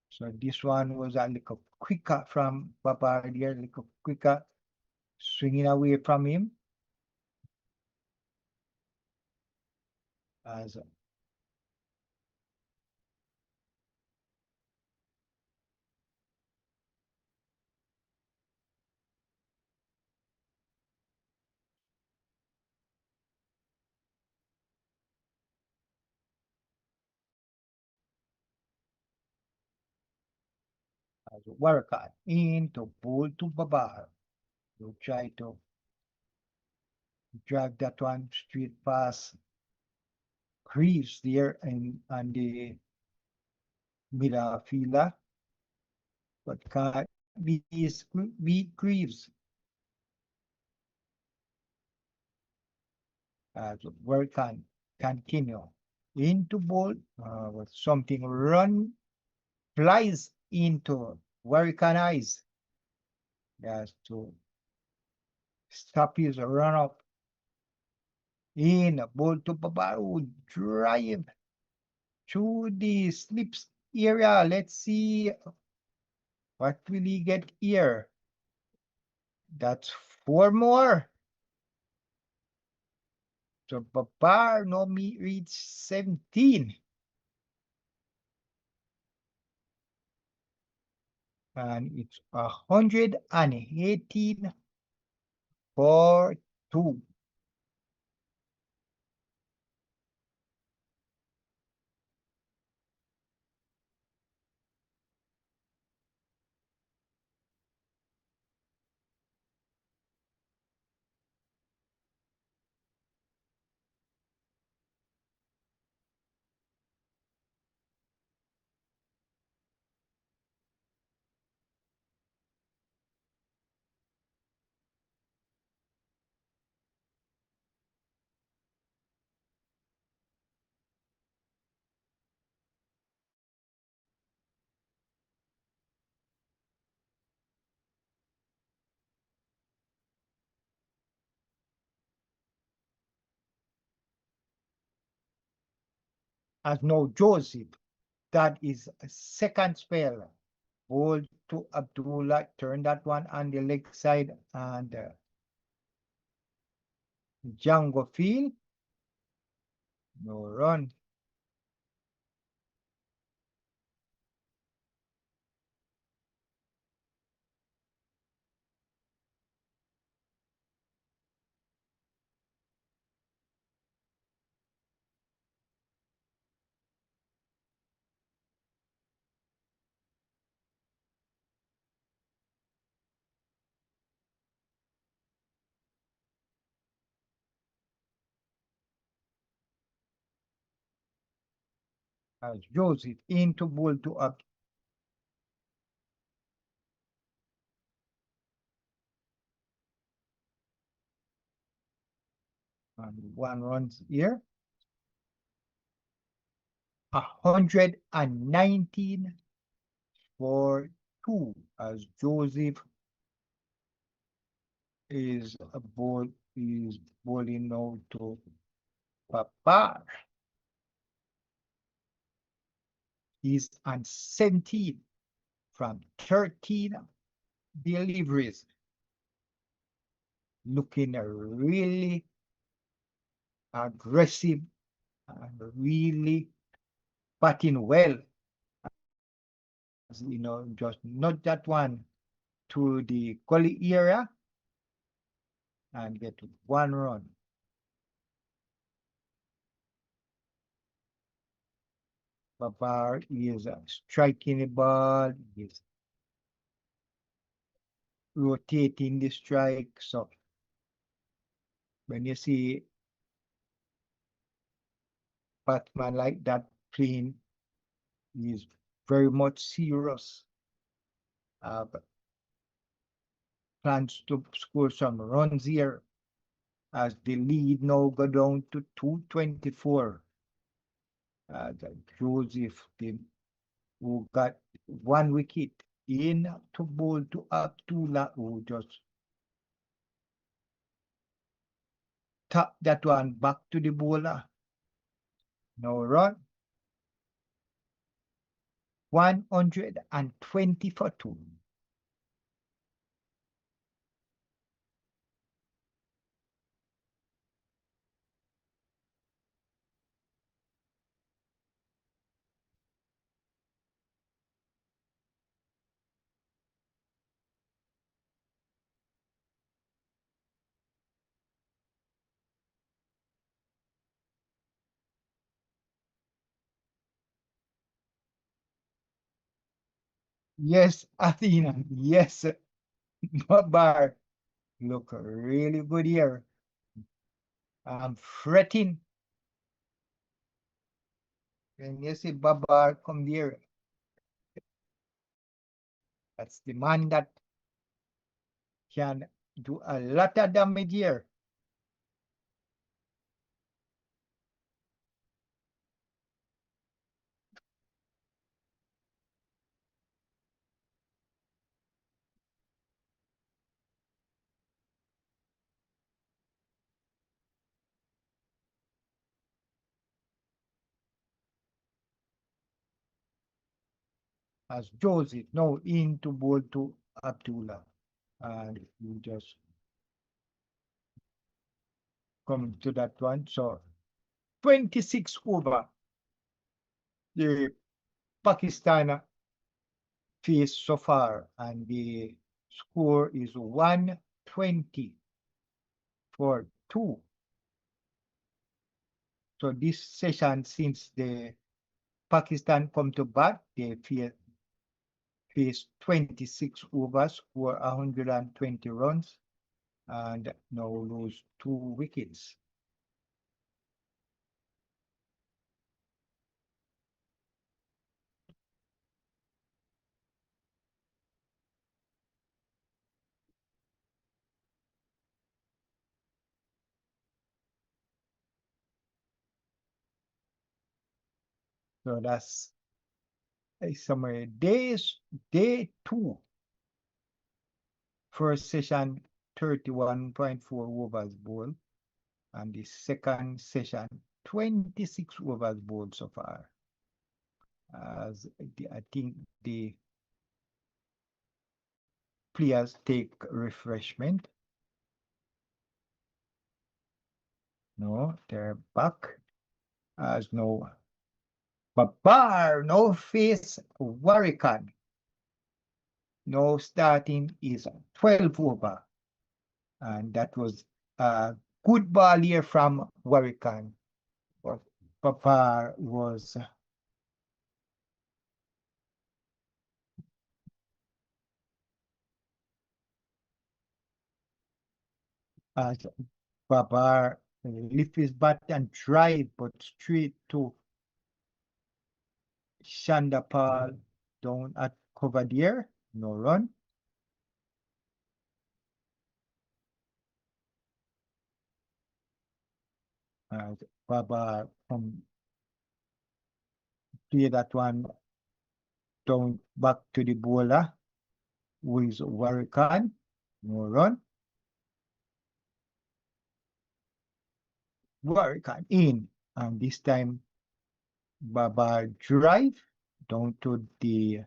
B: So this one was a little quicker from Babar here, a little quicker, swinging away from him. As Warrican into ball to Babar. You try to drag that one straight past Greaves there and the middle fielder, but can't beat Greaves. Warrican continue into ball with something run flies into Warrican eyes. Has to stop his run up. In a ball to Babar who drive through the slips area. Let's see what will he get here. That's 4 more. So Babar no me reach 17. And it's 118 for 2. As no Joseph, that is a second spell. Ball to Abdullah, turn that one on the leg side and Jangoo field. No run. As Joseph into ball to up. And 1 runs here. 119 for 2 as Joseph is bowling now to Papa. He's on 17 from 13 deliveries. Looking really aggressive and really batting well. You know, just not that one to the gully area and get 1 run. Babar is striking the ball, is rotating the strike. So when you see batsman like that playing, is very much serious. Plans to score some runs here as the lead now go down to 224. Joseph, who got 1 wicket, in to bowl to Abdullah, who just tap that one back to the bowler. No run. 120 for 2. Yes, Athena. Yes, Babar. Look really good here. I'm fretting. When you see Babar come there, that's the man that can do a lot of damage here. As Joseph now into ball to Abdullah, and you just come to that one. So 26 over the Pakistan face so far, and the score is 120 for 2. So this session, since the Pakistan come to bat, they face 26 overs, score 120 runs, and now lose 2 wickets. So that's a summary. Day 2. First session, 31.4 overs bowled, and the second session, 26 overs bowled so far. As I think the players take refreshment. No, they're back. As no Babar, no face Warrican. No starting is 12 over. And that was a good ball here from Warrican. But Babar was as Babar lift his bat and drive, but straight to Chanderpaul down at cover there. No run. As Babar play that one down back to the bowler. with Warrican, no run. Warrican in, and this time Baba drive down to the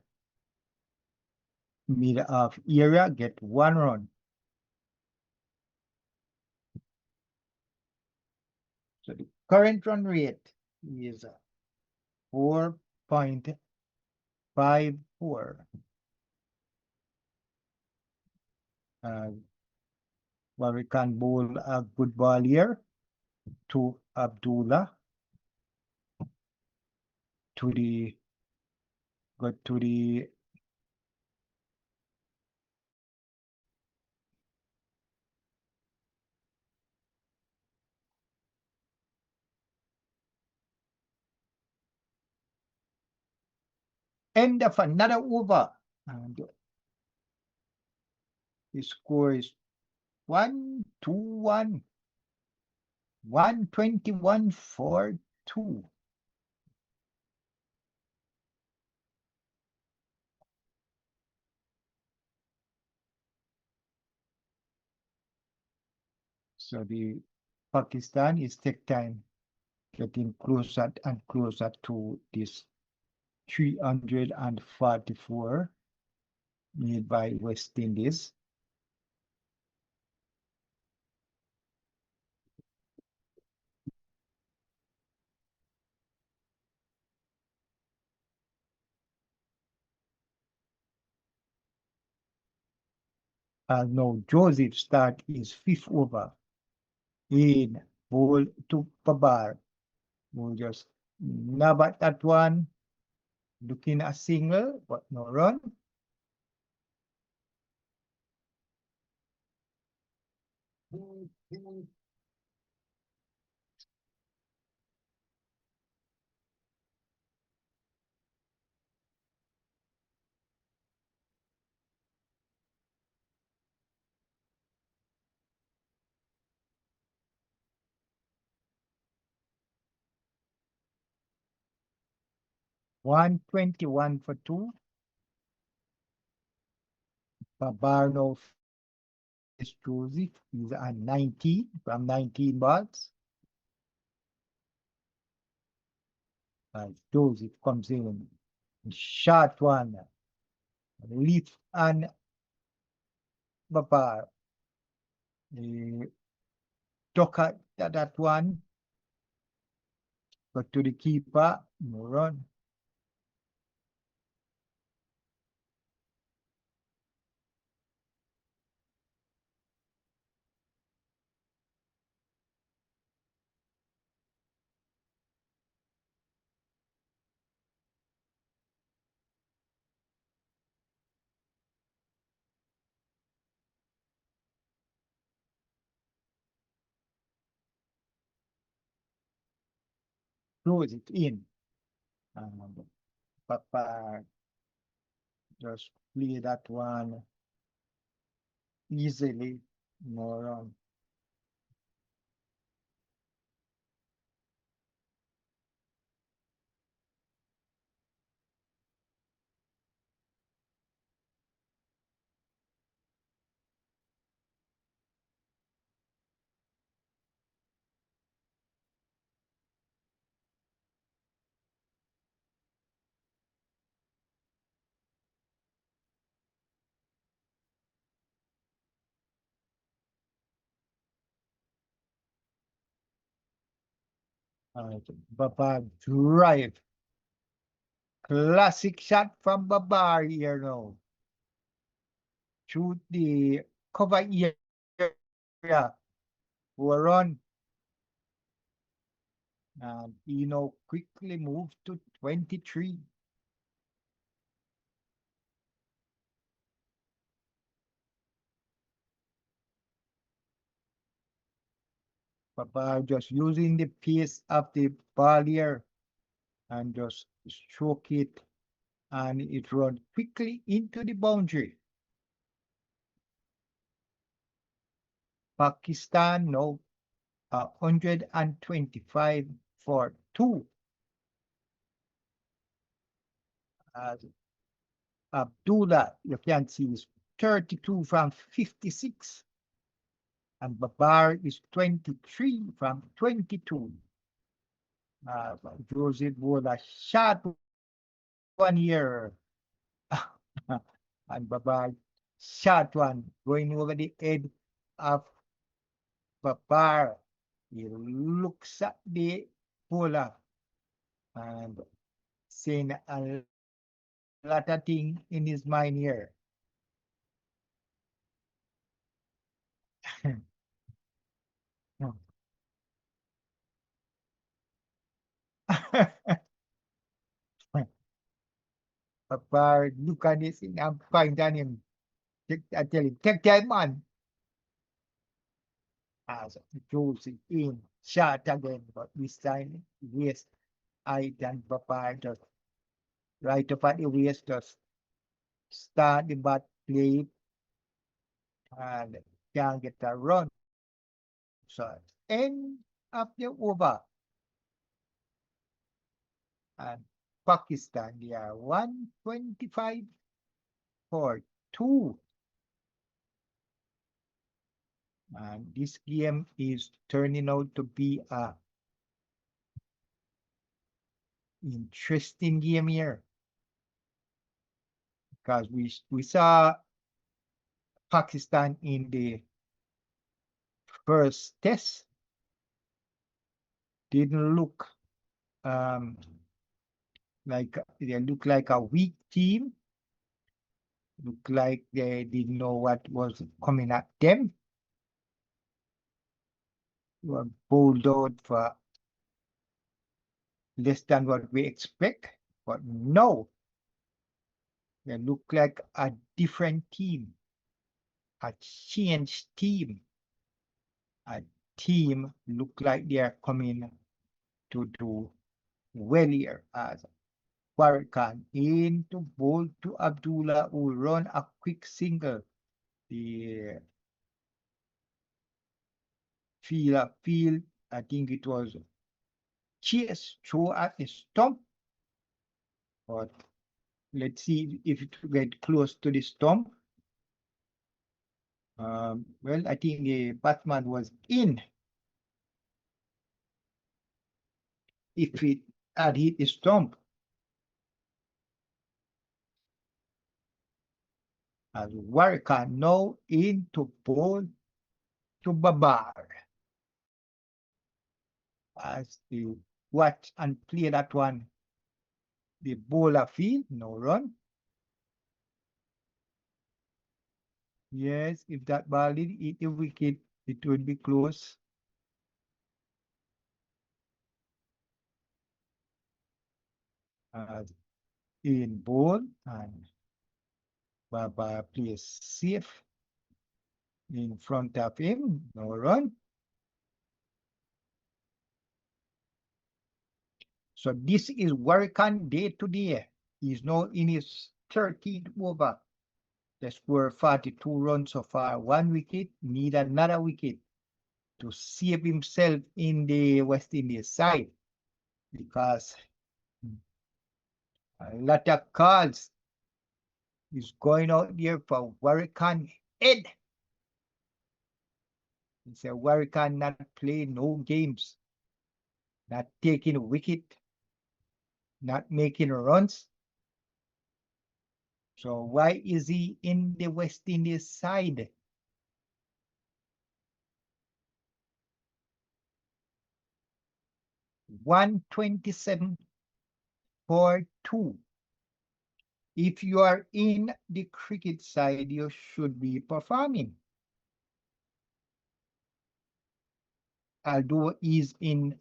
B: middle of area, get 1 run. So the current run rate is 4.54. Warrican bowl a good ball here to Abdullah. To the end of another over, and the score is 1-2-1, 121-4-2. So the Pakistan is take time getting closer and closer to this 344 made by West Indies. And now Joseph start his 5th over in ball to Babar. We'll just nab at that one, looking at a single, but no run. One 21 for 2. Babarno is Joseph. He's at 19 from 19 balls. As Joseph comes in, shot one, lift and Babar. Took at that one, but to the keeper, no run. Close it in. Papa just play that one easily, no run. Babar drive. Classic shot from Babar here now. Shoot the cover area for a run. And quickly moved to 23. Babar just using the pace of the ball here and just stroke it, and it run quickly into the boundary. Pakistan now 125 for 2. As Abdullah, you can see, is 32 from 56. And Babar is 23 from 22. Joseph bowled a shot 1 year. And Babar shot one going over the head of Babar. He looks at the bowler and saying a lot of things in his mind here. Babar look at this and I'm point on him. I tell him, take time man. As goes in, shot again, but this time waist height and Babar just right up at the waist, just start the bat play and can't get a run. So end of the over. And Pakistan, they are 125 for 2. And this game is turning out to be a interesting game here. Because we saw Pakistan in the first test. Didn't look like they look like a weak team. Look like they didn't know what was coming at them. Were bowled out for less than what we expect, but no, they look like a different team, a changed team, a team look like they are coming to do well here. As Warrican into bowl to Abdullah, who run a quick single. The field, I think it was Chase throw at the stump, but let's see if it get close to the stump. Well, I think the batsman was in. If it had hit the stump. As Warrican now into bowl to Babar. As the watch and play that one, the bowler field, no run. Yes, if that ball did hit the wicket, it would be close. As in bowl, and Babar plays safe in front of him, no run. So this is Warrican day to day. He's now in his 13th over. They scored 42 runs so far. 1 wicket, need another wicket to save himself in the West Indies side. Because a lot of calls is going out there for Warrican head. It's a Warrican not playing no games, not taking a wicket, not making runs. So why is he in the West Indies side? $127 for 2. If you are in the cricket side, you should be performing. Although he's in,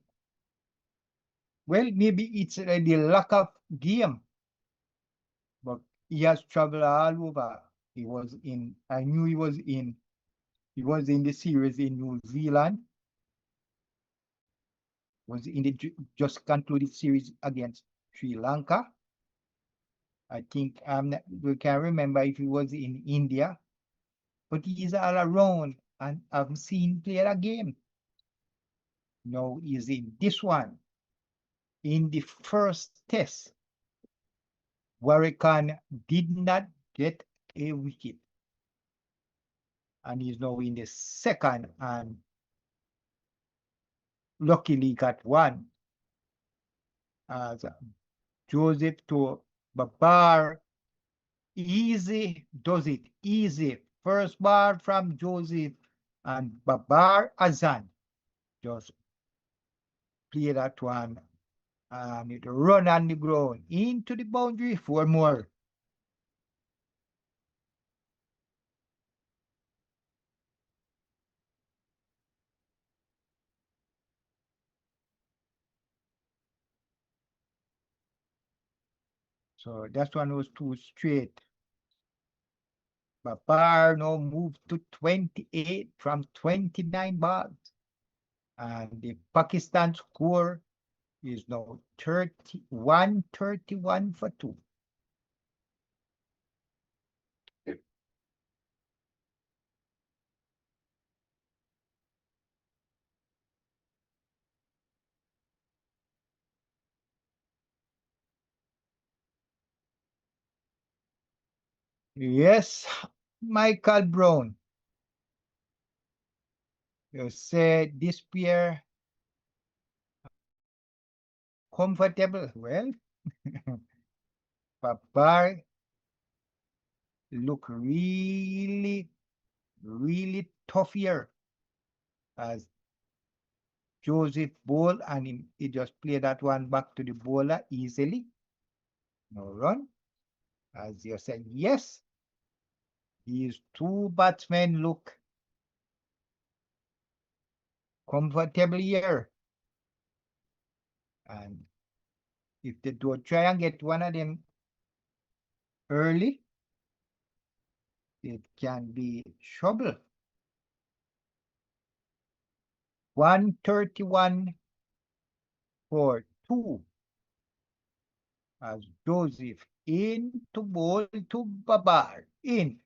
B: well, maybe it's the lack of game, but he has traveled all over. He was in, I knew he was in the series in New Zealand. Was in the just concluded series against Sri Lanka. I think we can remember if he was in India, but he's all around and I've seen play a game. Now he's in this one. In the first test, Warrican did not get a wicket. and he's now in the second and luckily got one as Joseph to Babar. Easy, does it easy. First ball from Joseph and Babar Azan just play that one and it run on the ground into the boundary for more. So that one was too straight. Babar now moved to 28 from 29 balls. And the Pakistan score is now 31 for 2. Yes, Michael Brown. You said this pair comfortable. Well, Babar look really tough here as Joseph bowl and he just play that one back to the bowler easily. No run. As you said, yes. These two batsmen look comfortable here. And if they do try and get one of them early, it can be trouble. 131 for 2 as Joseph in to bowl to Babar in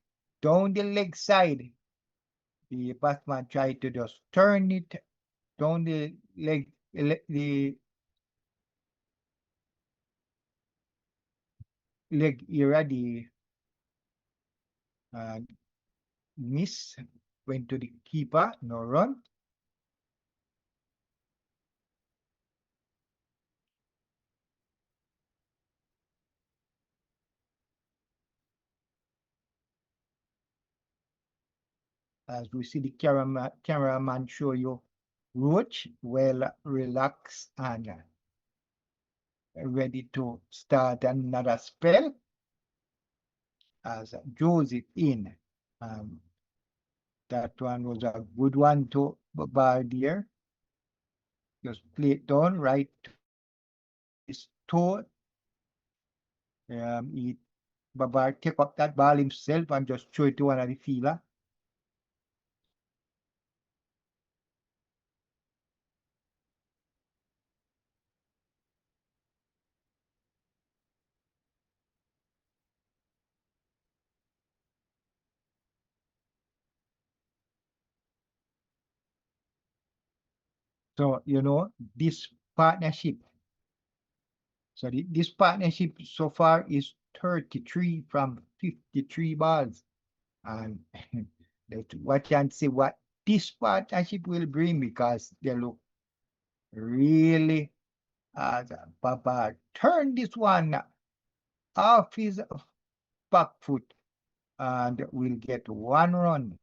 B: down the leg side. The batsman tried to just turn it down the leg, the leg area. The miss went to the keeper, no run. As we see the cameraman show you Roach well relaxed and ready to start another spell as Joseph in. That one was a good one to Bardier. Just play it down right to his toe. Babar take up that ball himself and just throw it to one of the fielder. So, you know, this partnership. So this partnership so far is 33 from 53 balls. And let's watch and see what this partnership will bring because they look really Babar turn this one off his back foot and will get one run.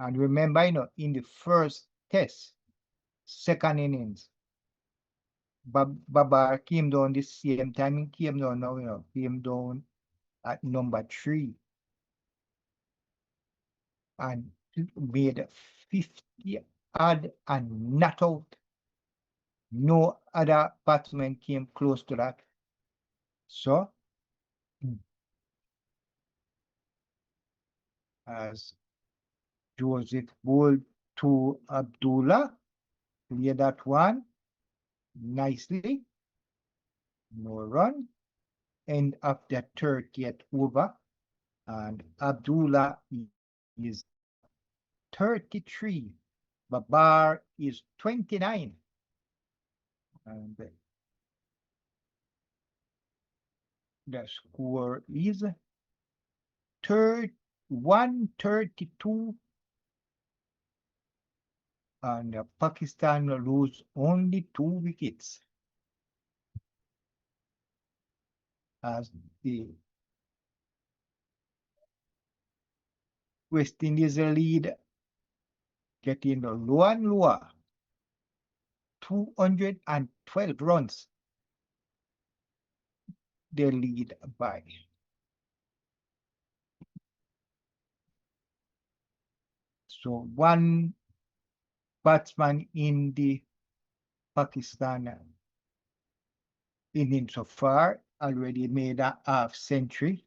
B: And remember, you know, in the first test, second innings, Babar came down the same time he came down now, you know, came down at number 3 and made 50 odd and not out. No other batsman came close to that. So, as Joseph bowled to Abdullah, clear that one nicely. No run. End of the 30th over. And Abdullah is 33. Babar is 29. And The score is 132, and Pakistan lose only 2 wickets as the West Indies lead getting lower and lower, 212 runs they lead by. So one batsman in the Pakistan inning so far already made a half century,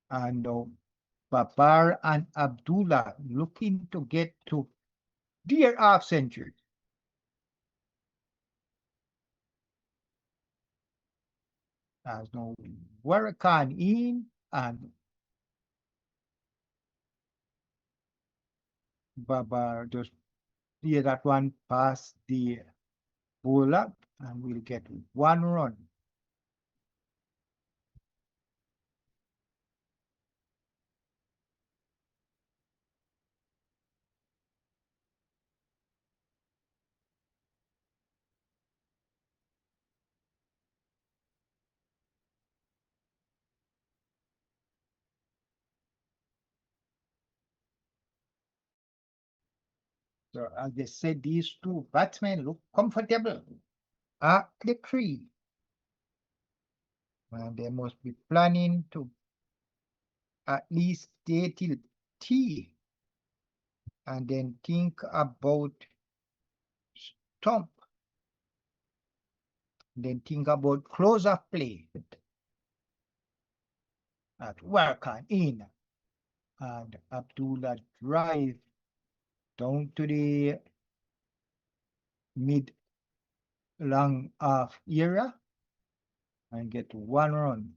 B: and Babar and Abdullah looking to get to their half century. As no Warrican in, and Babar just clear that one past the bowler and will get 1 run. So as they said, these two batsmen look comfortable at the crease. And they must be planning to at least stay till tea and then think about stump. Then think about close-up play at Warrican in, and Abdullah drive down to the mid long off area and get 1 run.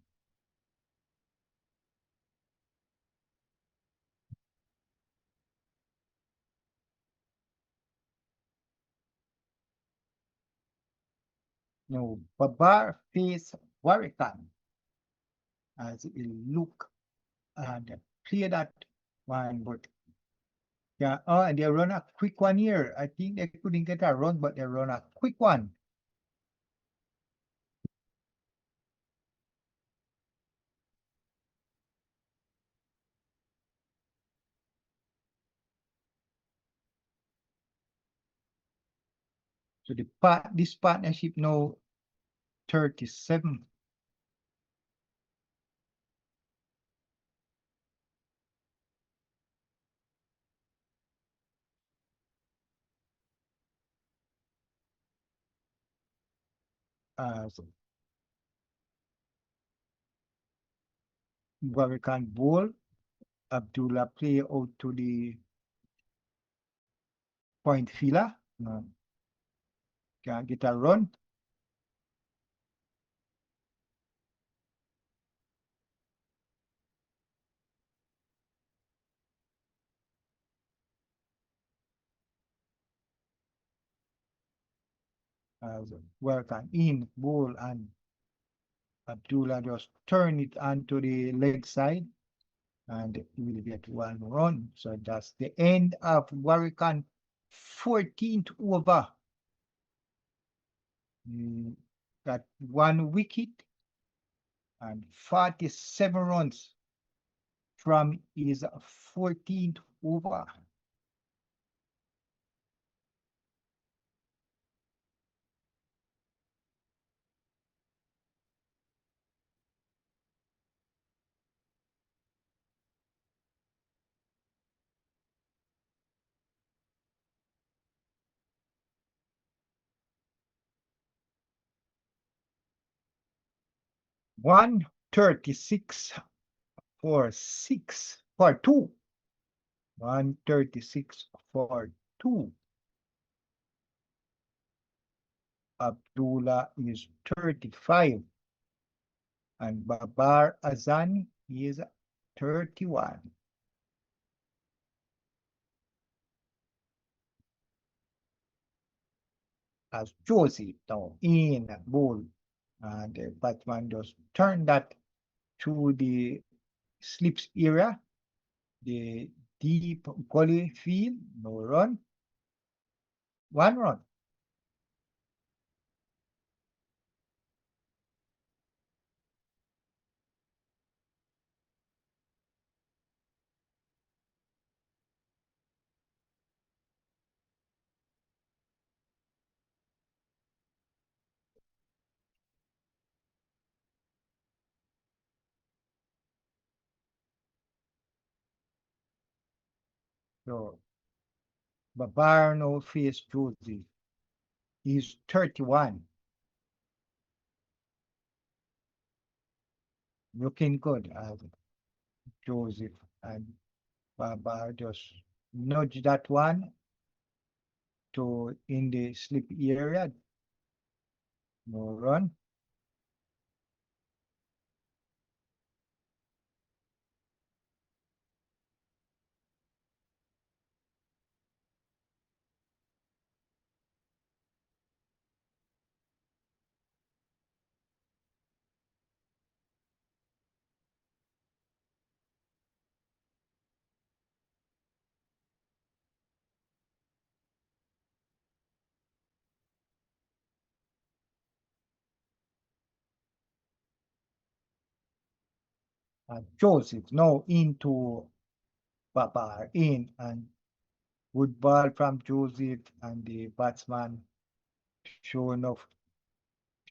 B: Now Babar face Warrican as he look and play that one, but yeah, and they run a quick one here. I think they couldn't get a run, but they run a quick one. So this partnership now 37. So Warrican ball, Abdullah play out to the point fielder. Can get a run. As Warrican in ball, and Abdullah just turn it onto the leg side and will get 1 run. So that's the end of Warrican 14th over. Got 1 wicket and 47 runs from his 14th over. One 36 for 6 for 2. 136 for 2. Abdullah is 35 and Babar Azani is 31. As Josie now in ball, and the batsman just turned that to the slips area, the deep gully field, no run. 1 run. So Babar now face Joseph. He's 31. Looking good as Joseph, and Babar just nudge that one to in the slip area. No run. And Joseph now into Babar in, and good ball from Joseph, and the batsman show enough,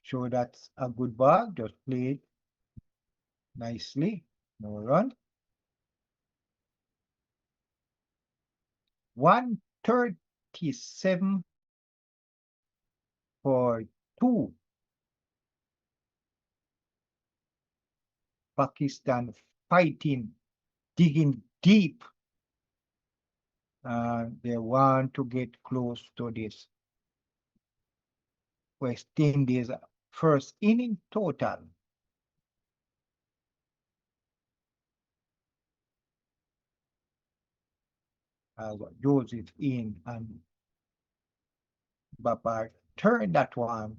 B: show that's a good ball, just played nicely. No run. 137 for 2. Pakistan fighting, digging deep. They want to get close to this West Indies first inning total. Joseph in, and Babar turn that one,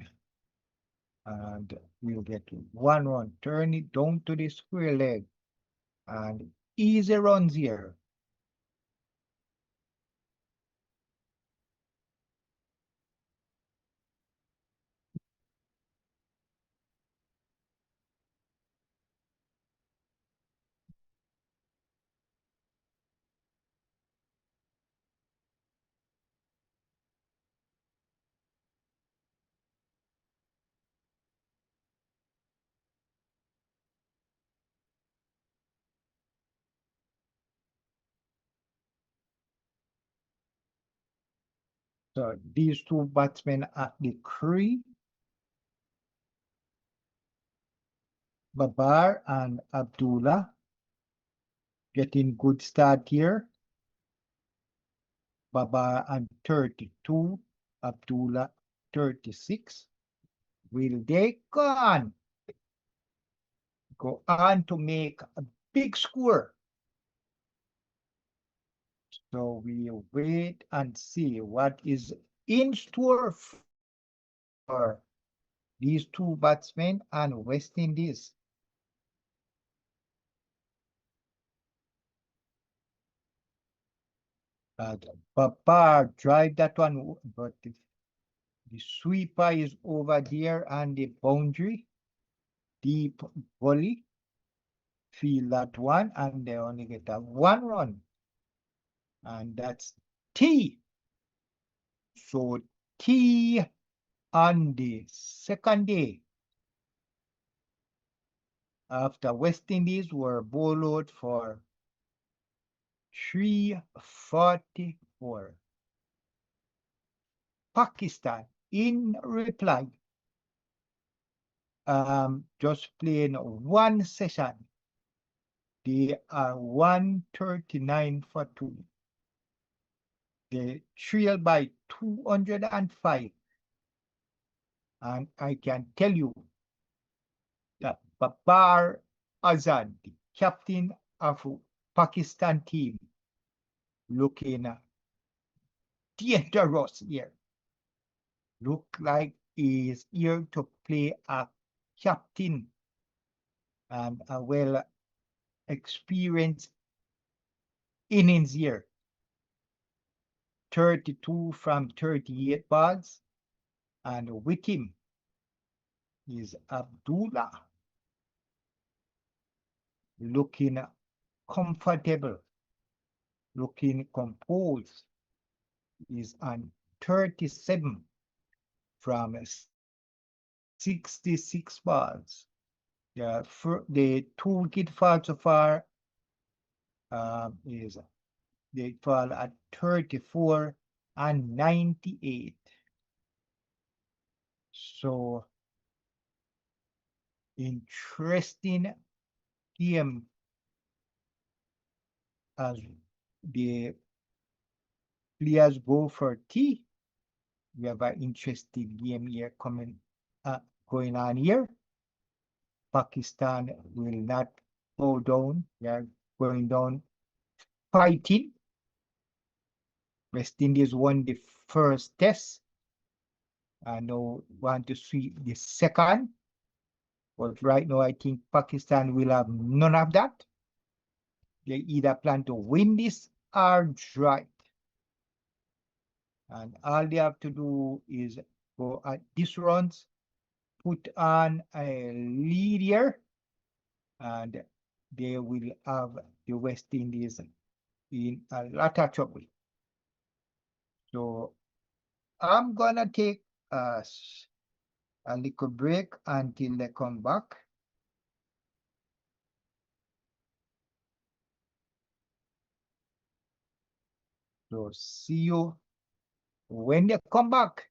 B: and we'll get 1 run. Turn it down to the square leg, and easy runs here. So these two batsmen at the crease, Babar and Abdullah, getting good start here. Babar and 32, Abdullah 36. Will they go on to make a big score? So we wait and see what is in store for these two batsmen and West Indies. Babar drive that one, but the sweeper is over there and the boundary. Deep volley. Feel that one, and they only get a 1 run. And that's T. So T on the second day after West Indies were bowled out for 344. Pakistan in reply, just playing 1 session. They are 139 for 2. They trail by 205. And I can tell you that Babar Azad, the captain of Pakistan team, looking dangerous here. Look like he is here to play a captain and a well experienced innings here. 32 from 38 balls, and with him is Abdullah, looking comfortable, looking composed. Is on 37 from 66 balls. The two wicket fall so far is they fall at 34 and 98. So interesting game as the players go for tea. We have an interesting game here going on here. Pakistan will not go down. They are going down fighting. West Indies won the first test. I now want to see the second. But right now, I think Pakistan will have none of that. They either plan to win this or draw it. And all they have to do is go at this runs, put on a lead here, and they will have the West Indies in a lot of trouble. So I'm gonna take a little break until they come back. So see you when they come back.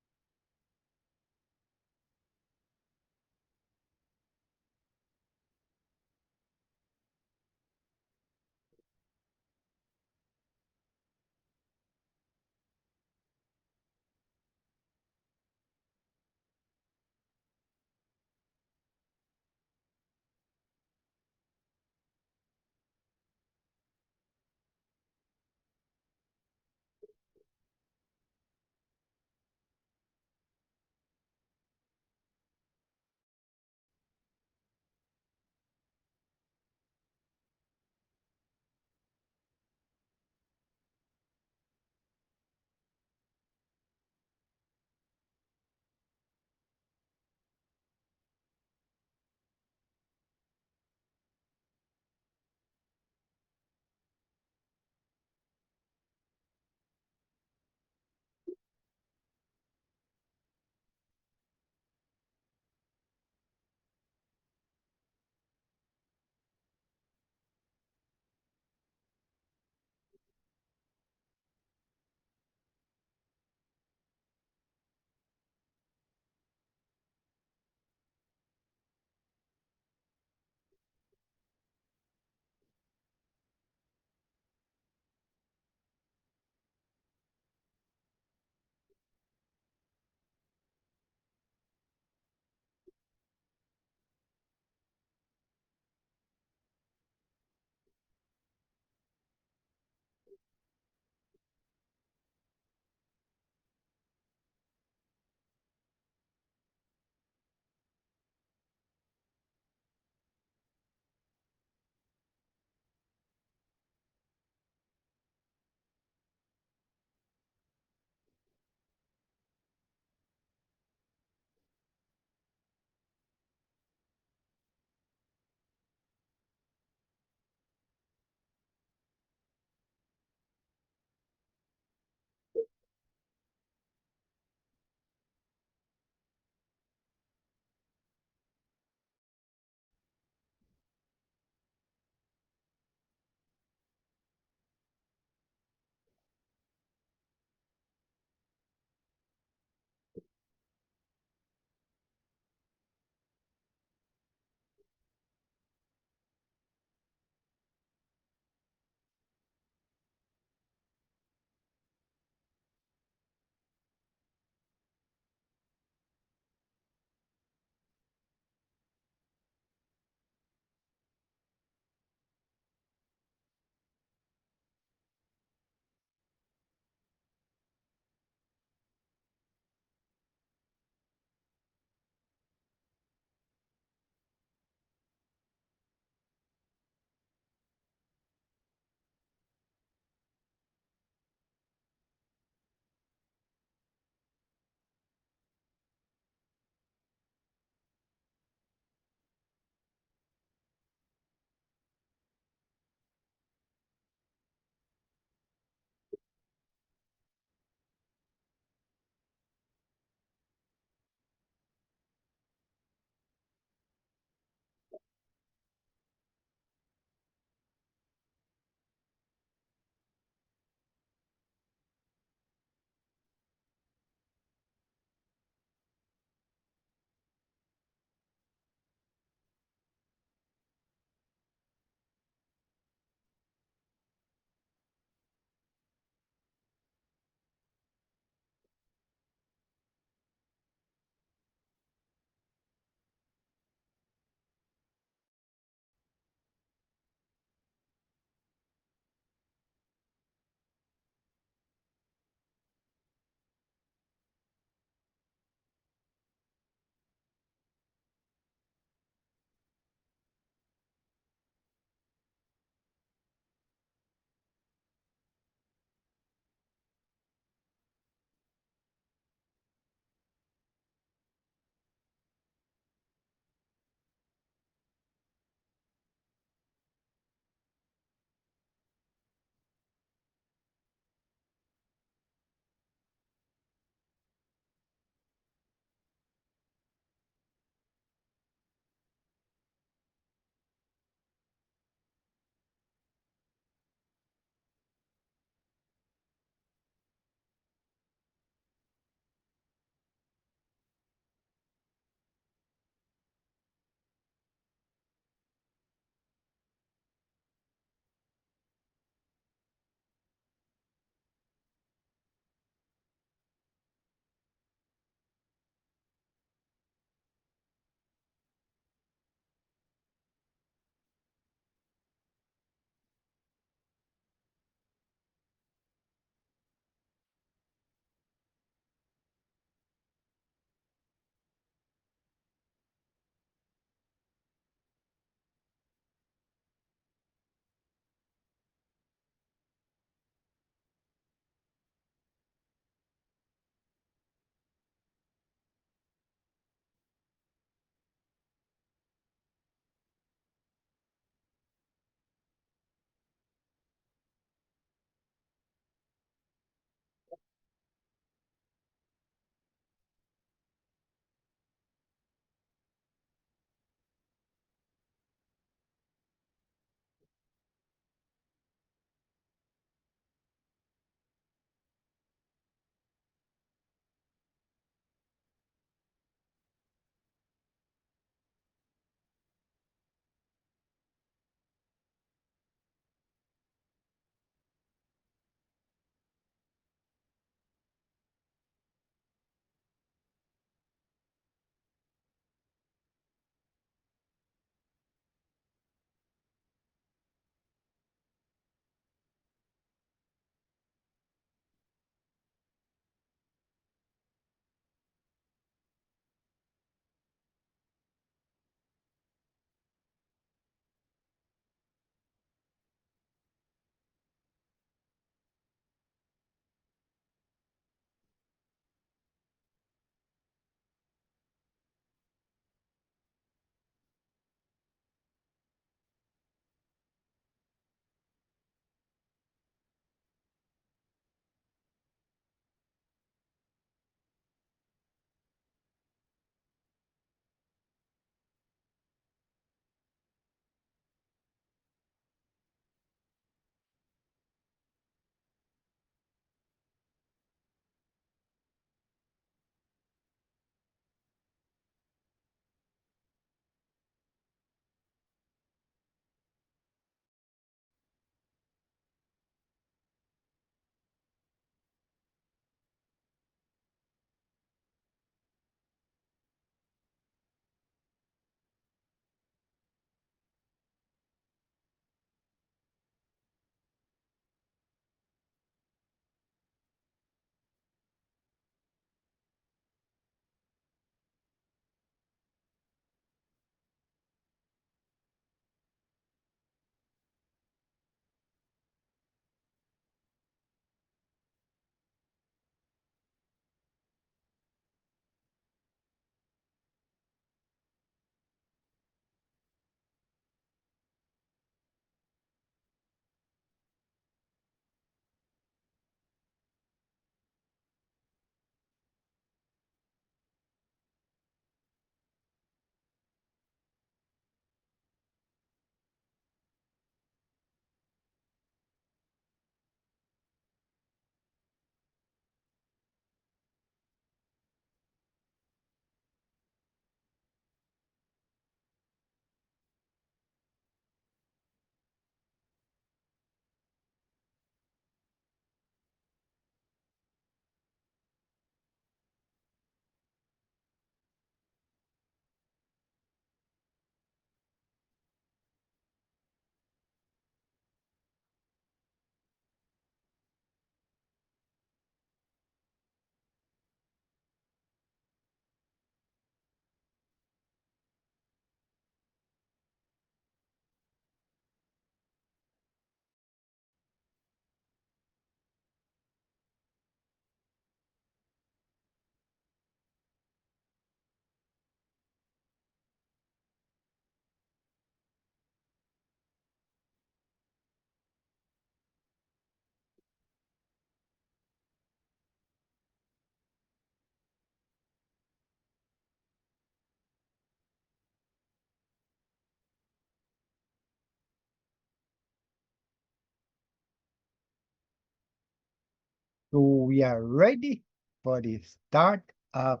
B: So we are ready for the start of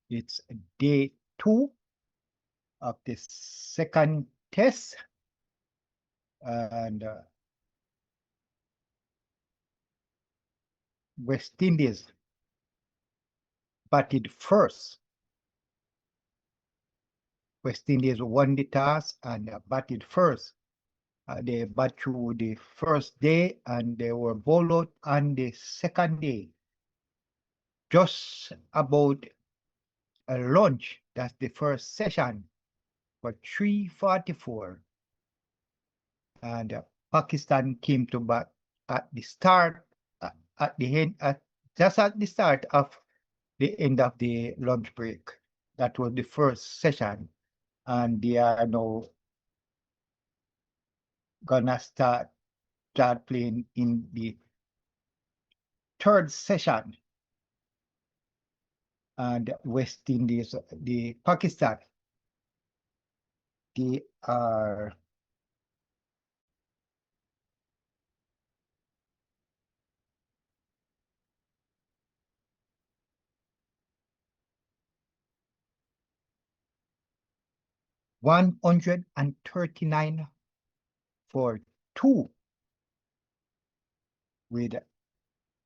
B: it's day 2 of the second test. And West Indies batted first. West Indies won the toss and batted first. They bat through the first day and they were bowled out on the second day. Just about a lunch, that's the first session, for 3:44. And Pakistan came to bat at the start, at the end, just at the start of the end of the lunch break. That was the first session. And they are now gonna start playing in the third session. And West Indies, the Pakistan, they are (139 for 2) with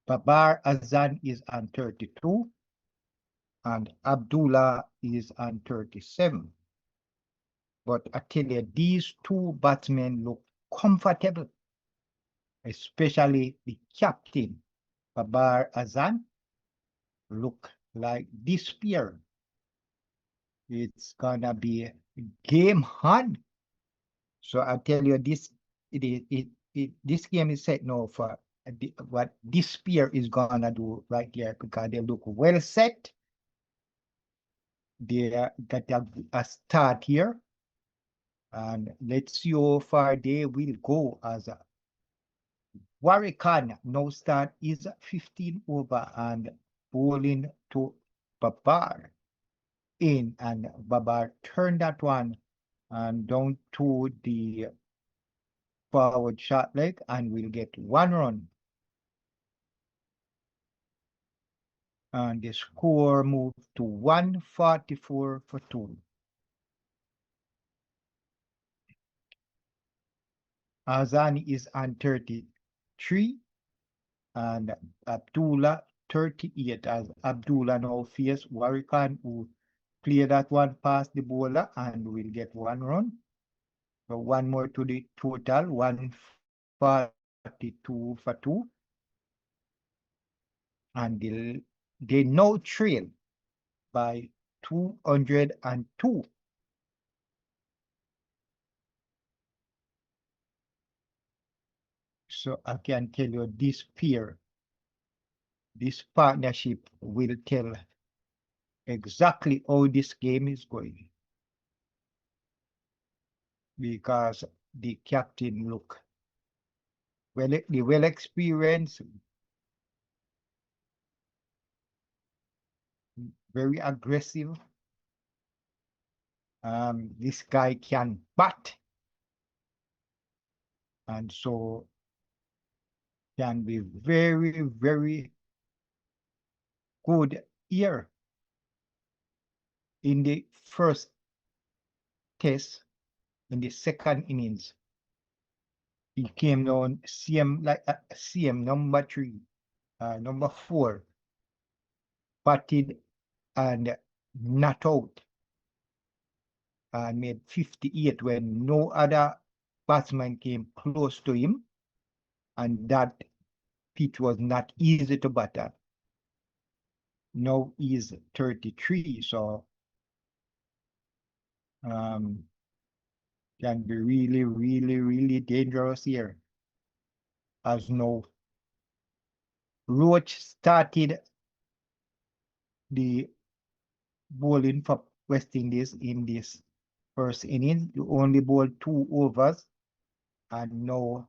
B: Babar Azan is on 32 and Abdullah is on 37. But I tell you, these two batsmen look comfortable, especially the captain, Babar Azan, look like this pair. It's gonna be game on. So I tell you, this game is set now for what this pair is gonna do right here, because they look well set. They got a start here, and let's see how far they will go. As Warrican now start is 15 over and bowling to Babar in, and Babar turned that one and down to the forward short leg and will get 1 run. And the score moved to 144 for 2. Azani is on 33 and Abdullah 38, as Abdullah now faces Warrican, who clear that one past the bowler and will get 1 run. So 1 more to the total, 142 for 2. And they now trail by 202. So I can tell you, this pair, this partnership will tell exactly how this game is going, because the captain look well experienced, very aggressive. This guy can bat, and so can be very, very good here. In the first test, in the second innings, he came down CM number 3, number 4, batted and not out, and made 58 when no other batsman came close to him, and that pitch was not easy to batter. Now he's 33, so can be really, really, really dangerous here. As no Roach started the bowling for West Indies in this first inning. You only bowled 2 overs, and now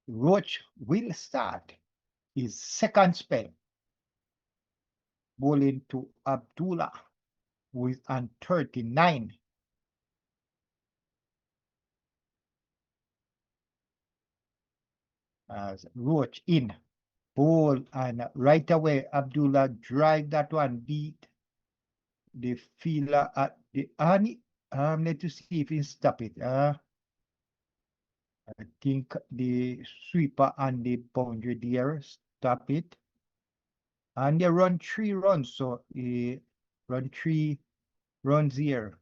B: Roach will start his second spell, bowling to Abdullah, who is on 39. as Roach in, ball, and right away Abdullah drive that one, beat the fielder at the let us see if he stop it. I think the sweeper and the boundary there stop it. And they run 3 runs, so he run 3 runs here.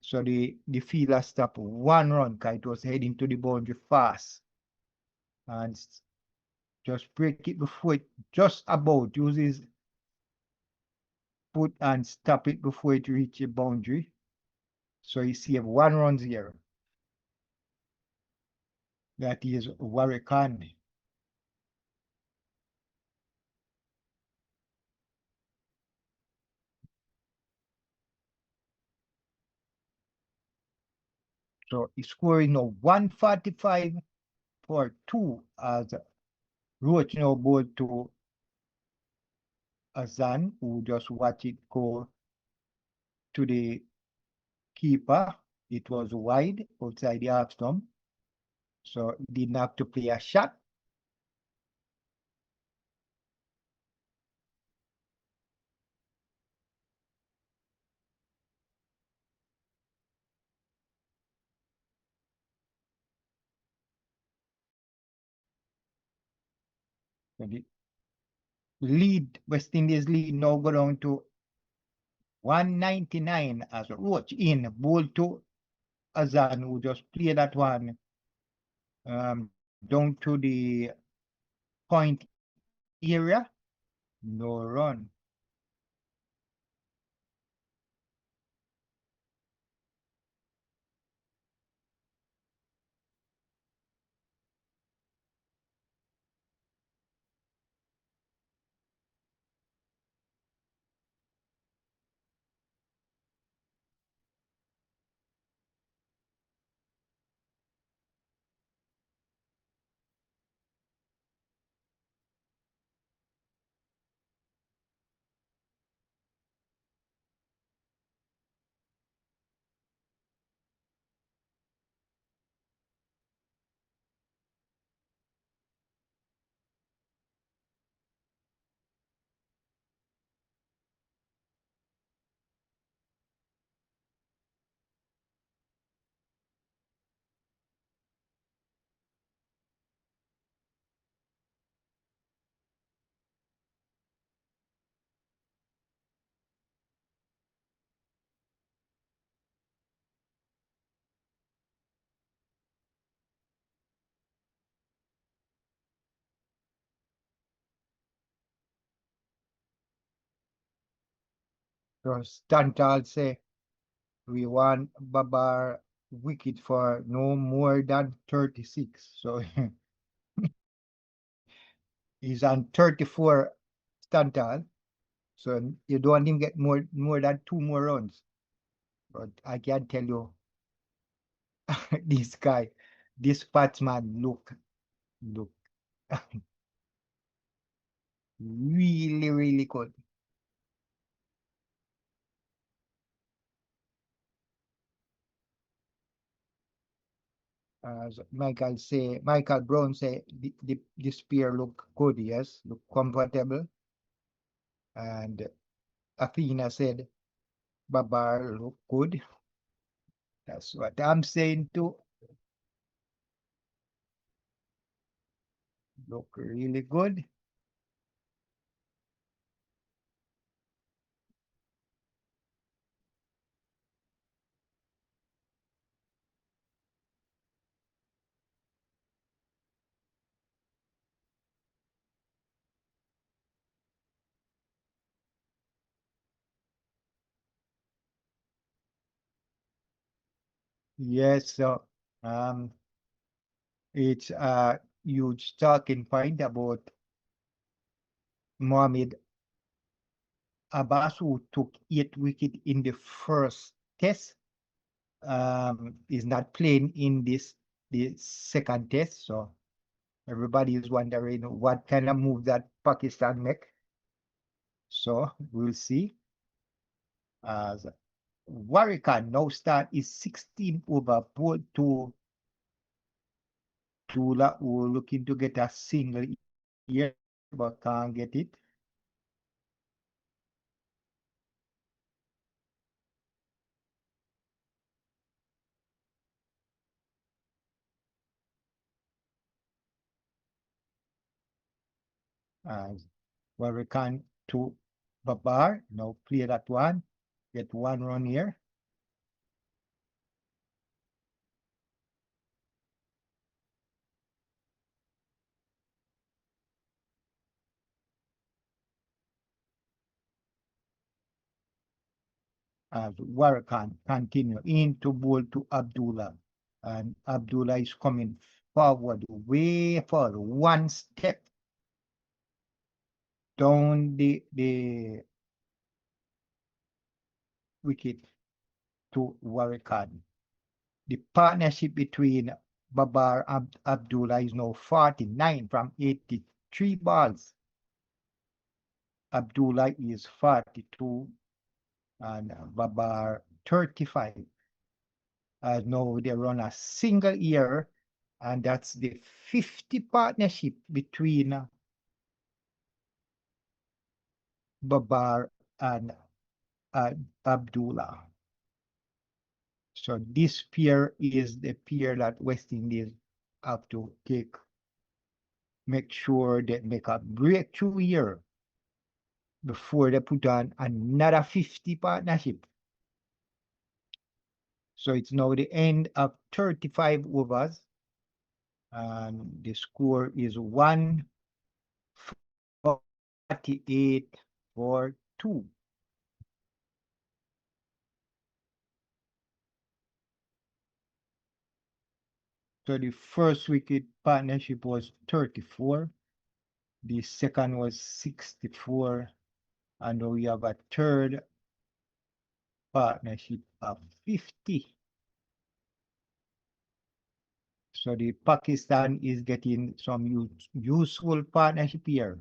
B: So the fielder stopped 1 run because it was heading to the boundary fast. And just break it before it just about uses foot and stop it before it reaches the boundary. So you see 1 run here. That is Warrican. So he's scoring now 145 for 2 as Roach now ball to Azan, who just watch it go to the keeper. It was wide outside the half stump. So he didn't have to play a shot. So the lead, West Indies lead now go down to 199 as Roach in, ball to Azan, who just played that one down to the point area. No run. So Stantal say we want Babar wicket for no more than 36. So he's on 34 Stantal. So you don't want him get more than 2 more runs. But I can tell you, this guy, this batsman look really, really good. As Michael Brown say, the spear look good, yes, look comfortable. And Athena said, Babar look good. That's what I'm saying too. Look really good. Yes, so it's a huge talking point about Mohamed Abbas, who took 8 wickets in the first test. Is not playing in the second test, so everybody is wondering what kind of move that Pakistan make. So we'll see. As Warrican now start is 16 over ball to Abdullah who looking to get a single here, but can't get it. Warrican to Babar. Now play that one. Get one run here. As Warrican continue into ball to Abdullah. And Abdullah is coming forward, way forward, one step down the wicket to Warrican. The partnership between Babar and Abdullah is now 49 from 83 balls. Abdullah is 42 and Babar 35. Now they run a single year, and that's the 50 partnership between Babar and Abdullah. So this pair is the pair that West Indies have to make sure they make a breakthrough year before they put on another 50 partnership. So it's now the end of 35 overs, and the score is 148 for 2. So the first wicket partnership was 34. The second was 64. And now we have a third partnership of 50. So the Pakistan is getting some useful partnership here.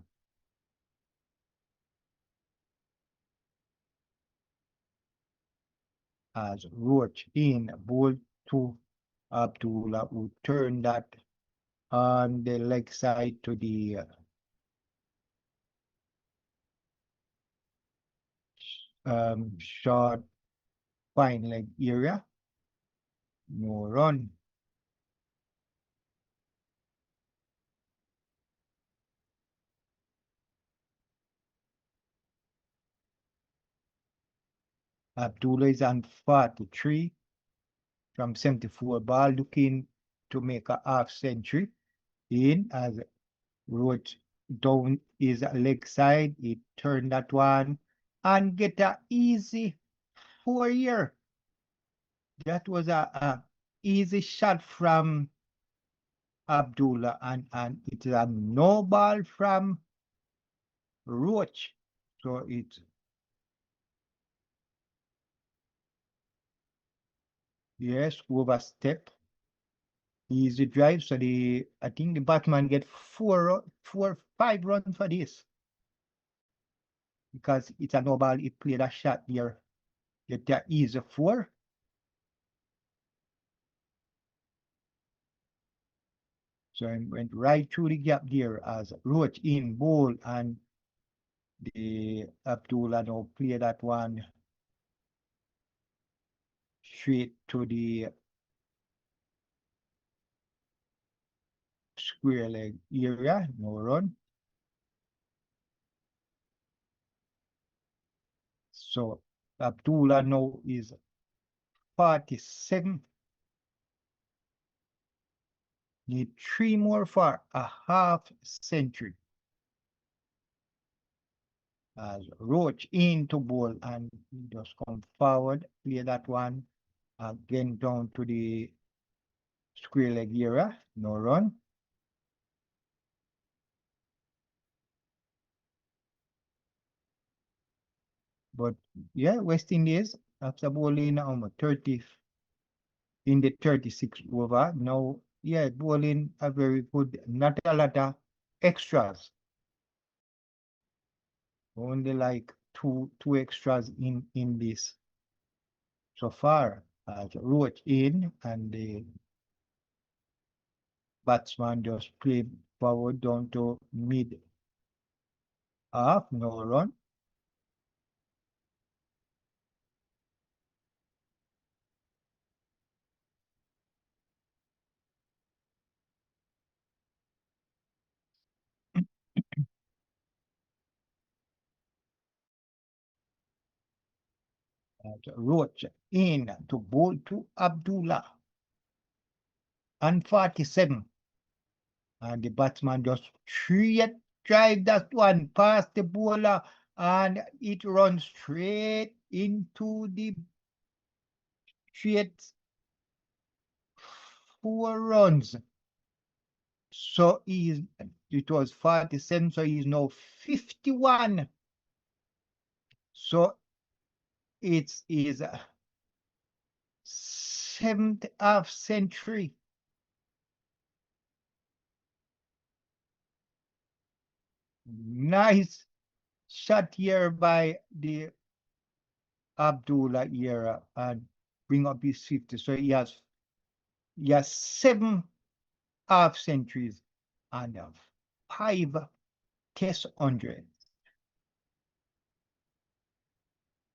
B: As Roach in ball to Abdullah, who turned that on the leg side to the short fine leg area. No run. Abdullah is on 43 from 74 ball, looking to make a half century in as Roach down his leg side. He turned that one and get a easy 4 here. That was a easy shot from Abdullah, and it is a no ball from Roach. So it's yes, overstep. Easy drive. So I think the batsman get 5 runs for this. Because it's a no ball, he played a shot here. Get that easy 4. So I went right through the gap there as Roach in bowl, and the Abdullah now play that one straight to the square leg area. No run. So Abdullah now is 47. Need 3 more for a half century. As Roach into ball, and just come forward, play that one again down to the square leg area. No run. But yeah, West Indies after bowling 30 in the 36th over. Now, yeah, bowling a very good, not a lot of extras. Only like two extras in this so far. Roach in, and the batsman just play forward down to mid half, no run. Roach in to bowl to Abdullah. And 47. And the batsman just straight drive that one past the bowler and it runs straight into the straight 4 runs. So it was 47, so he's now 51. So it's his 7th half century. Nice shot here by the Abdullah here and bring up his 50. So he has 7 half centuries and 5 test hundreds.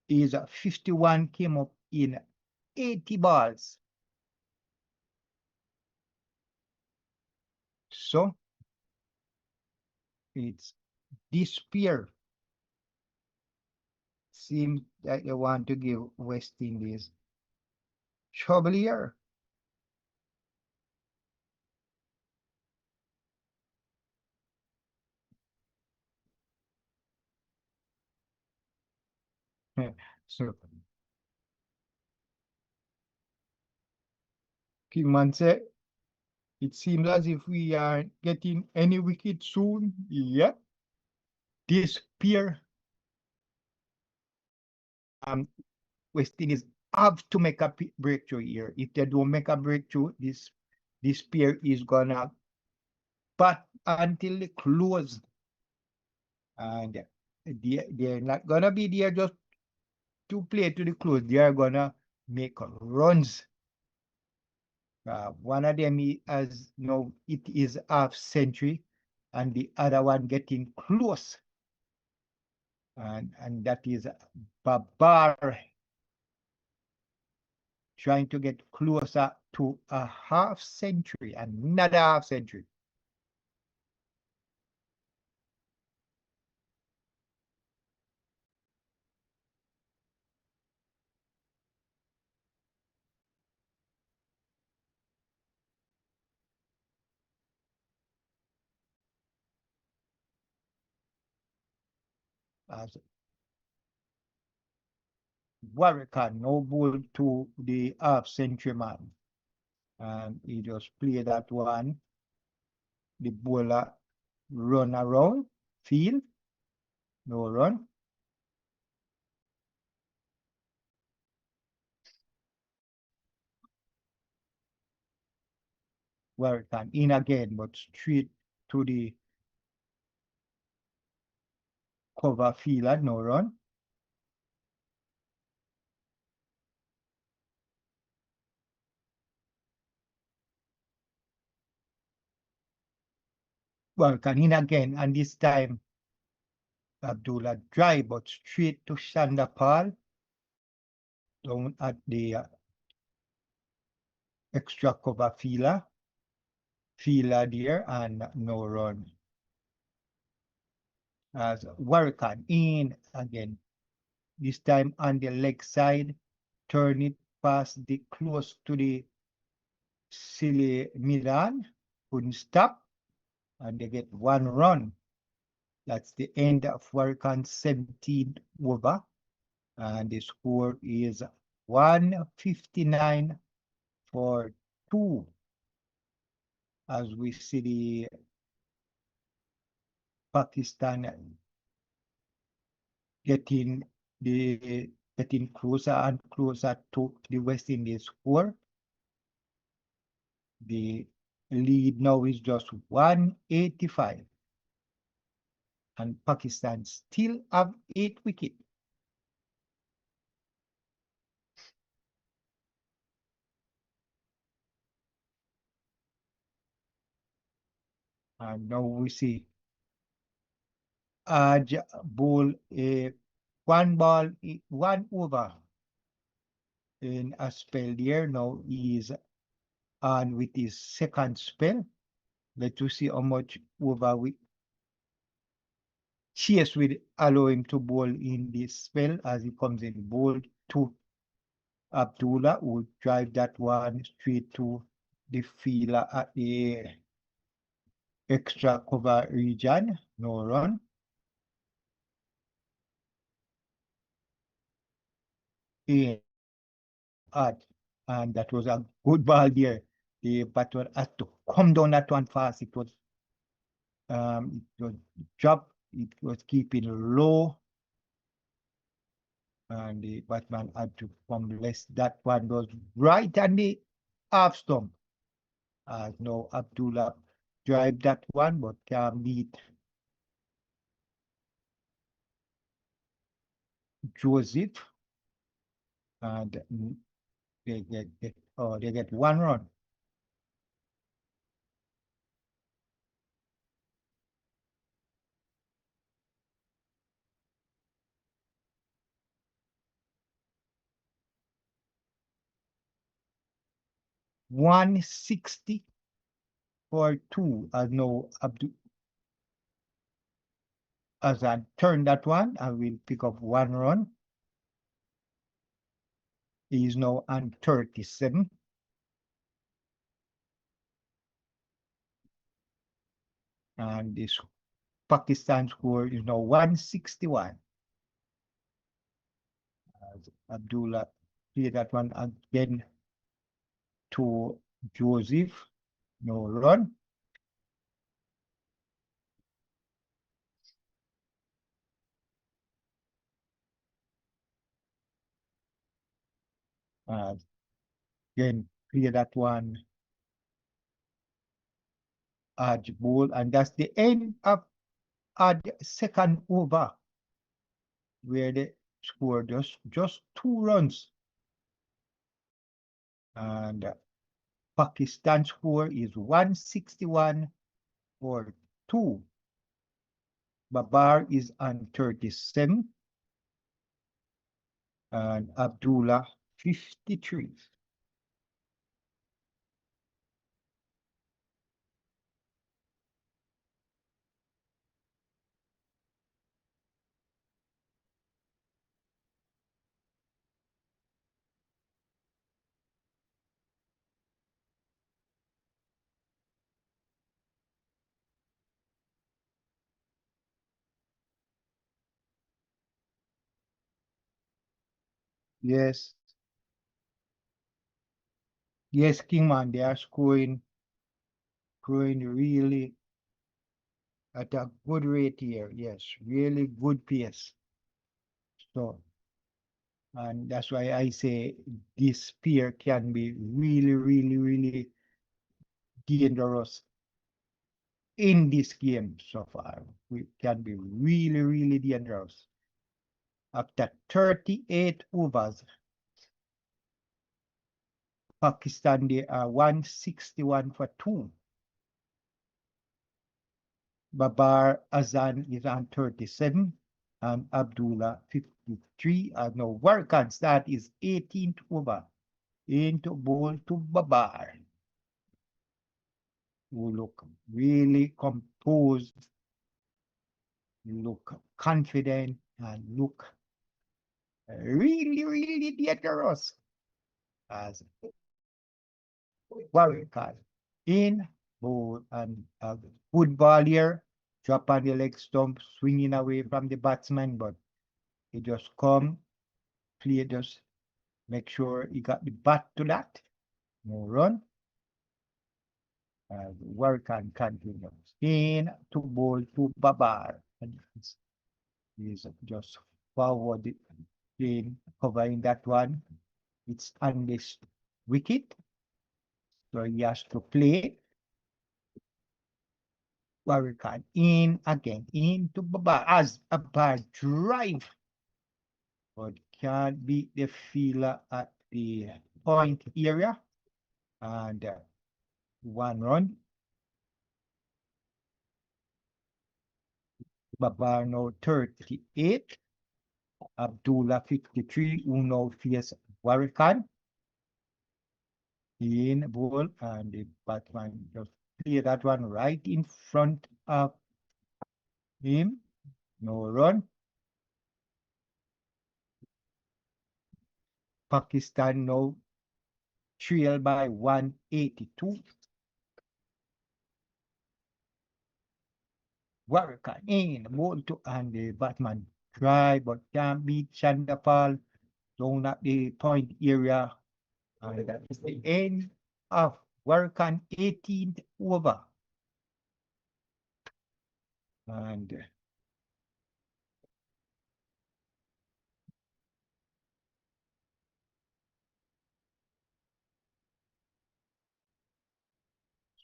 B: His 51 came up in 80 balls. So it's this pair. Seems that they want to give West Indies trouble here. So Kingman said, it seems as if we are getting any wicket soon. Yeah. This pair, West Indies have to make a breakthrough here. If they don't make a breakthrough, this pair is gonna bat until they close. And they're not gonna be there just to play to the close. They are gonna make runs. One of them has it is half century, and the other one getting close. And that is Babar trying to get closer to a half century, another half century. As Warrican no ball to the half century man. And he just play that one. The bowler run around, field, no run. Warrican in again, but straight to the cover fielder, no run. Warrican in again, and this time Abdullah dry, but straight to Chanderpaul down at the extra cover fielder there, and no run. As Warrican in again, this time on the leg side, turn it past the close to the silly Milan, couldn't stop, and they get 1 run. That's the end of Warrican's 17th over, and the score is 159 for 2. As we see the Pakistan getting closer and closer to the West Indies score. The lead now is just 185. And Pakistan still have 8 wickets. And now we see Hodge bowl a one ball, 1 over in a spell there. Now he's on with his second spell. Let us see how much over we Chase will allow him to bowl in this spell as he comes in bowl to Abdullah, who will drive that one straight to the fielder at the extra cover region. No run. In and that was a good ball there. The batter had to come down that one fast. It was dropped. It was keeping low, and the batsman had to come less. That one was right on the half stump. Now Abdullah drive that one, but can't beat Joseph, and they get 1 run. $160 for 2. As now as I turn that one, I will pick up 1 run. He is now on 37. And this Pakistan score is now 161. As Abdullah play that one again to Joseph. No run. Again clear that one. Hodge ball, and that's the end of the second over, where they scored just 2 runs. And Pakistan score is 161 for 2. Babar is on 37. And Abdullah 53. Yes. Yes, Kingman, they are scoring really at a good rate here. Yes, really good pace. So, and that's why I say this pair can be really dangerous in this game so far. We can be really dangerous. After 38 overs, Pakistan, they are 161 for 2. Babar Azan is on 37 and Abdullah 53. And now Warrican start is 18th over into ball to Babar, who look really composed, look confident, and look really dangerous as Warrican in ball, and a good ball here, drop on the leg stump, swinging away from the batsman, but he just come, play, just make sure he got the bat to that. No run. Warrican continues in to ball to Babar, and he's just forward in covering that one. It's on this wicket, so he has to play. Warrican in again into Babar as a bad drive, but can't beat the fielder at the point area, and 1 run. Babar now 38. Abdullah 53, who now face Warrican in ball, and the batsman just play that one right in front of him. No run. Pakistan now trail by 182. Warrican in ball to, and the batsman try but can't beat Chanderpaul down at the point area. And that is the end of Warrican 18th over. And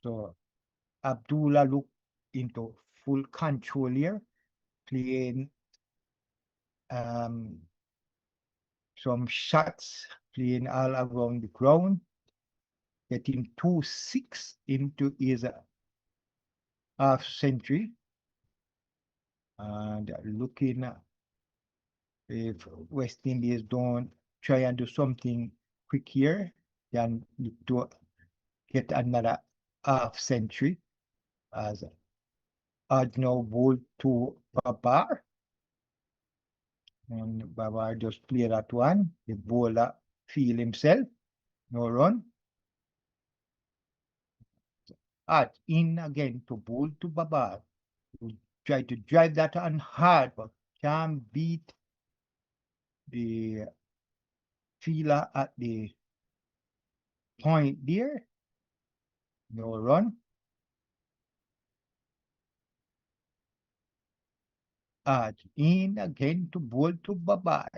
B: so Abdullah look into full control here, playing some shots, playing all around the ground, getting 2-6 into his half century, and looking if West Indies don't try and do something quick here, then look to get another half century as Hodge now bowled to Babar. And Babar just play that one. The bowler feel himself. No run. Hodge in again to bowl to Babar. Try to drive that on hard, but can't beat the fielder at the point there. No run. Hodge in again to bowl to Babar.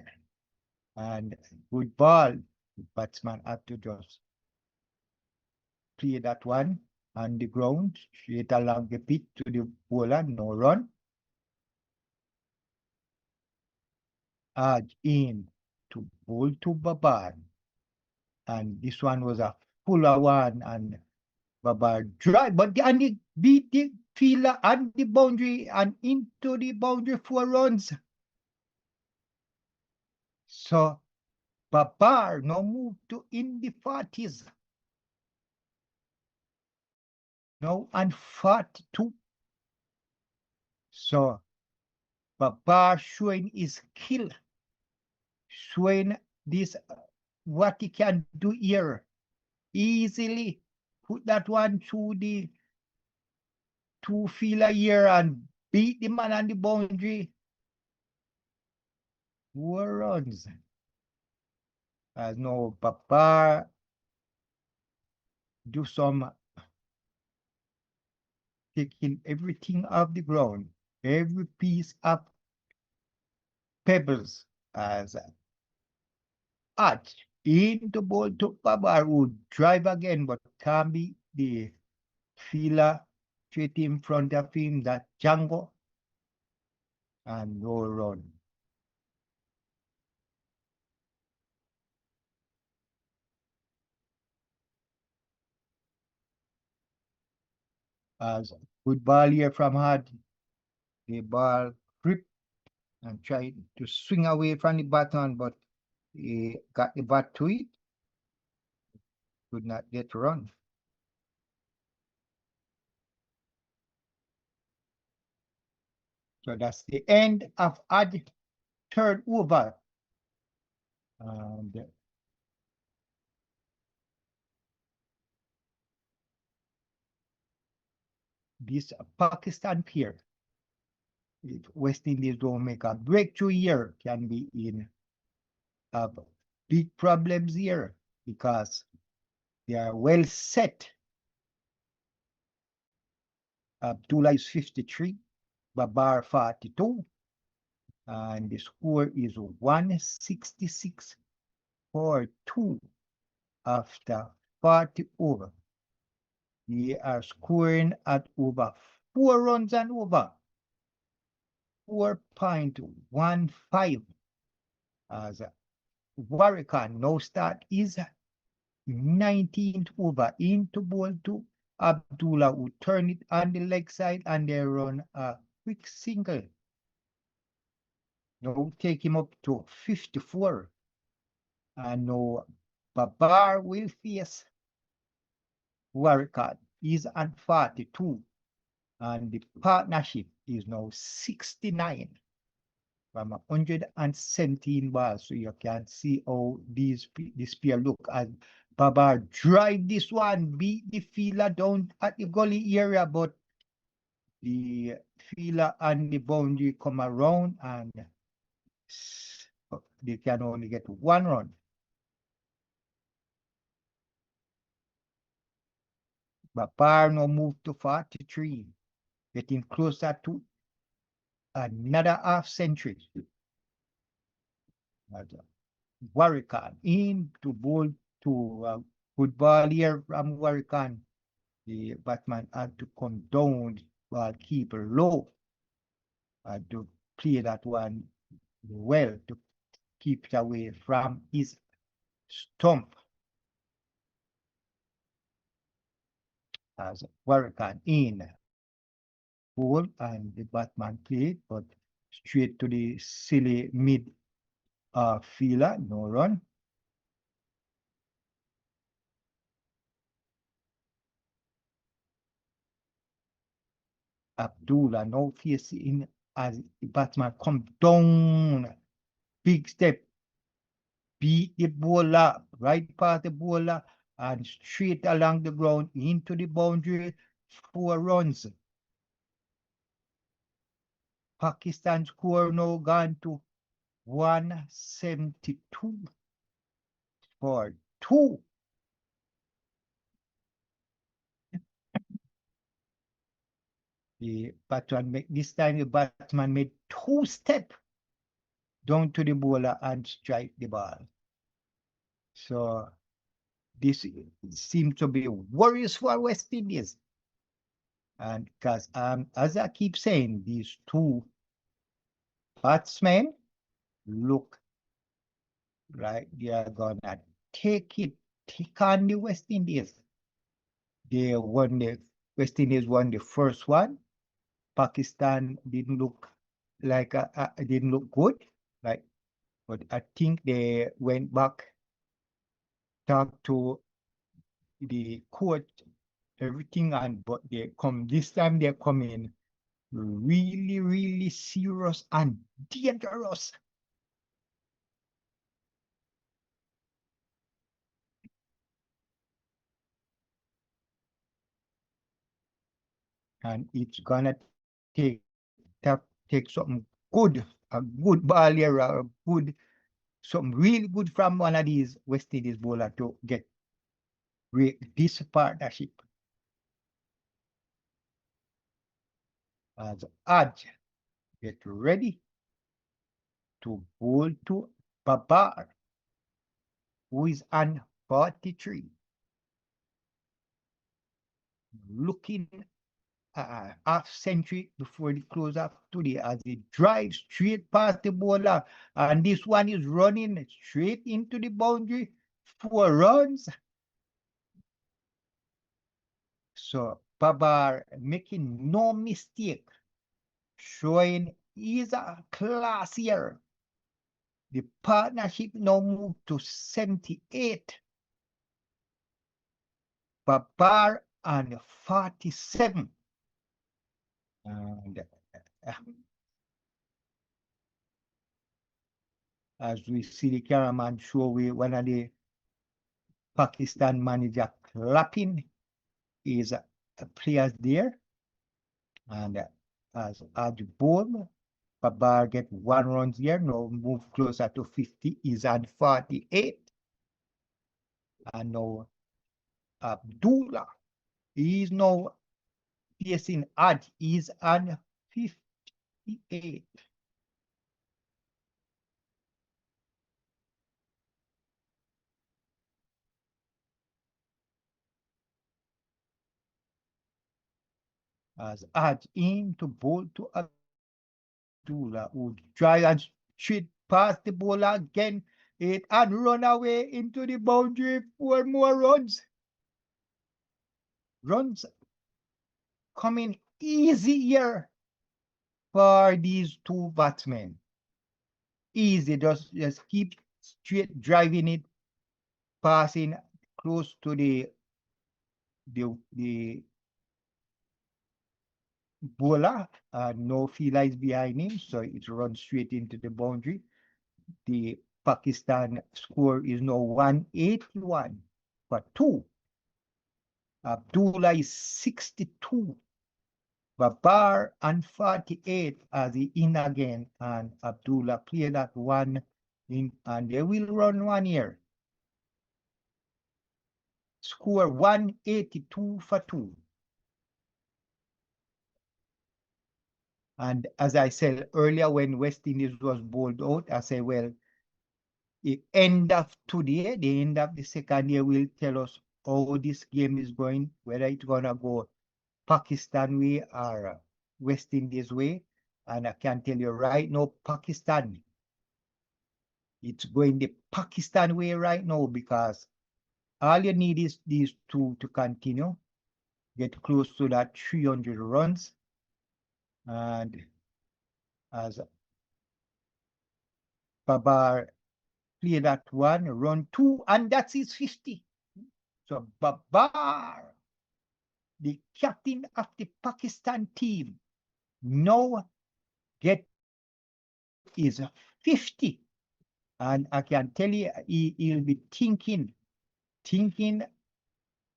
B: And good ball. The batsman had to just play that one on the ground, straight along the pitch to the bowler, no run. Hodge in to bowl to Babar. And this one was a fuller one, and Babar drive, but and beat the fielder on the boundary and into the boundary 4 runs. So Babar now moved to in the 40s. Now and 42. So Babar showing his skill, showing this what he can do here. Easily put that one through the 2-fielder here and beat the man on the boundary. 4 runs. As no Babar do some taking everything off the ground, every piece of pebbles, as Hodge in the ball to Babar, who drive again, but can't be the fielder straight in front of him, that Jangoo, and no run. As good ball here from Hodge, the ball grip and tried to swing away from the baton, but he got the bat to it, could not get run. So that's the end of Hodge third over. And this Pakistan pair, if West Indies don't make a breakthrough here, can be in big problems here, because they are well set. Abdullah is 53, Babar 42, and the score is 166 for 2 after 40 over. They are scoring at over 4 runs and over. 4.15 as Warrican now start is 19th over into ball to Abdullah, who turn it on the leg side, and they run a quick single Now take him up to 54. And now Babar will face Warrican. He's on 42. And the partnership is now 69 from 117 balls. So you can see how this pair look as Babar drive this one, beat the fielder down at the gully area, but the fielder and the boundary come around and they can only get one run. Babar now move to 43, getting closer to another half century. Warrican in to bowl to good ball here from Warrican. The batsman had to come down, ball keeper low, and to play that one well to keep it away from his stump. As Warrican in bowl and the batsman played, but straight to the silly mid fielder, no run. Abdullah now facing as the batsman come down, big step, beat the bowler, right past the bowler, and straight along the ground into the boundary, 4 runs. Pakistan score now gone to 172 for 2. The batsman this time the batsman made 2 steps down to the bowler and strike the ball. So this seems to be worries for West Indies. And because as I keep saying, these 2 batsmen look like they are gonna take on the West Indies. They won the West Indies won the first one. Pakistan didn't look like didn't look good, right? But I think they went back, talked to the coach, everything, and but they come this time. They come in really, really serious and dangerous. And it's gonna take something good, a good ball here, something really good from one of these West Indies bowler to get this partnership. As Hodge get ready to bowl to Babar, who is on 43. Looking half century before the close up today as he drives straight past the bowler, and this one is running straight into the boundary, 4 runs. So Babar making no mistake, showing he's a class here. The partnership now moved to 78. Babar and 47. And as we see the cameraman show one of the Pakistan manager clapping is players there. And as the ball, Babar get 1 run here, now move closer to 50, is at 48. And now Abdullah is now facing Hodge, is on 58. As Hodge in to bowl to Abdullah, who try and shoot past the bowler again, and run away into the boundary, 4 more runs. Runs coming easy here for these 2 batsmen. easy. Just keep straight driving it, passing close to the bowler. No fielder is behind him, so it runs straight into the boundary. The Pakistan score is now 181 for 2. Abdullah is 62. Babar and 48 as he in again, and Abdullah play that one in, and they will run 1 here. Score 182 for 2. And as I said earlier, when West Indies was bowled out, I said, well, the end of today, the end of the second year will tell us how this game is going, whether it's gonna go Pakistan way or West Indies way. And I can tell you right now, Pakistan, it's going the Pakistan way right now, because all you need is these two to continue, get close to that 300 runs. And as Babar play that one, run 2, and that's his 50. So Babar, the captain of the Pakistan team, now get his 50. And I can tell you, he'll be thinking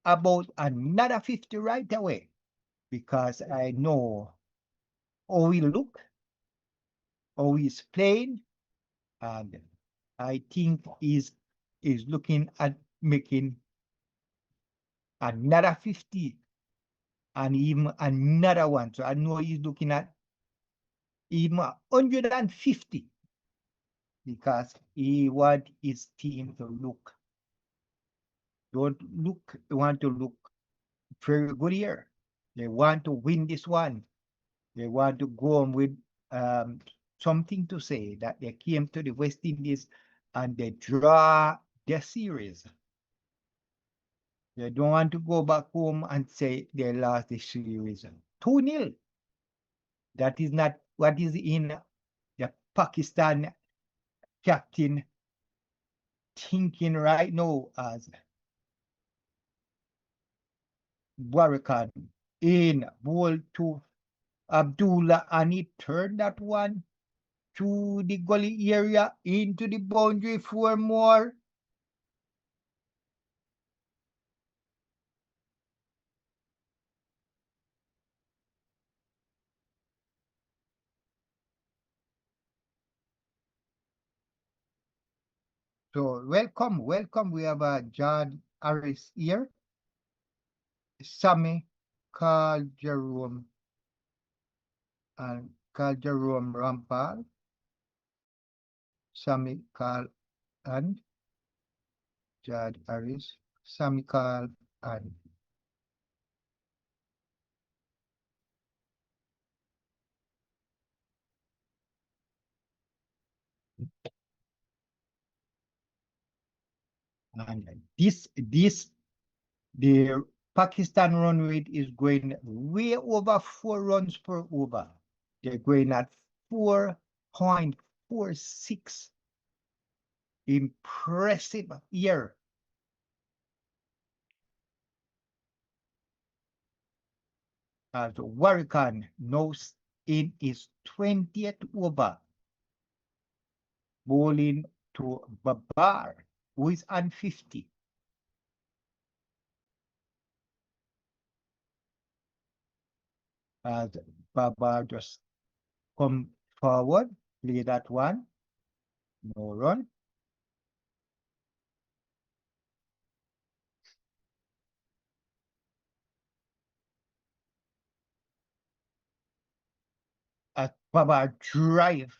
B: about another 50 right away, because I know how he look, how he's playing, and I think he's looking at making another 50 and even another one. So I know he's looking at even 150, because he want his team to look. They want to look very good here. They want to win this one. They want to go on with something to say that they came to the West Indies and they draw their series. They don't want to go back home and say they lost the series 2-0. That is not what is in the Pakistan captain thinking right now, as Warrican in ball to Abdullah, and he turned that one to the gully area into the boundary for more. So welcome. We have John Harris here, Sammy, Carl Jerome, and Carl Jerome Rampal, Sammy, Carl, and Jad Harris, Sammy, Carl, and the Pakistan run rate is going way over 4 runs per over. They're going at 4.46. Impressive here. As Warrican now in his 20th over, bowling to Babar, who is on 50. As Babar just come forward, play that one, no run. As Babar drive,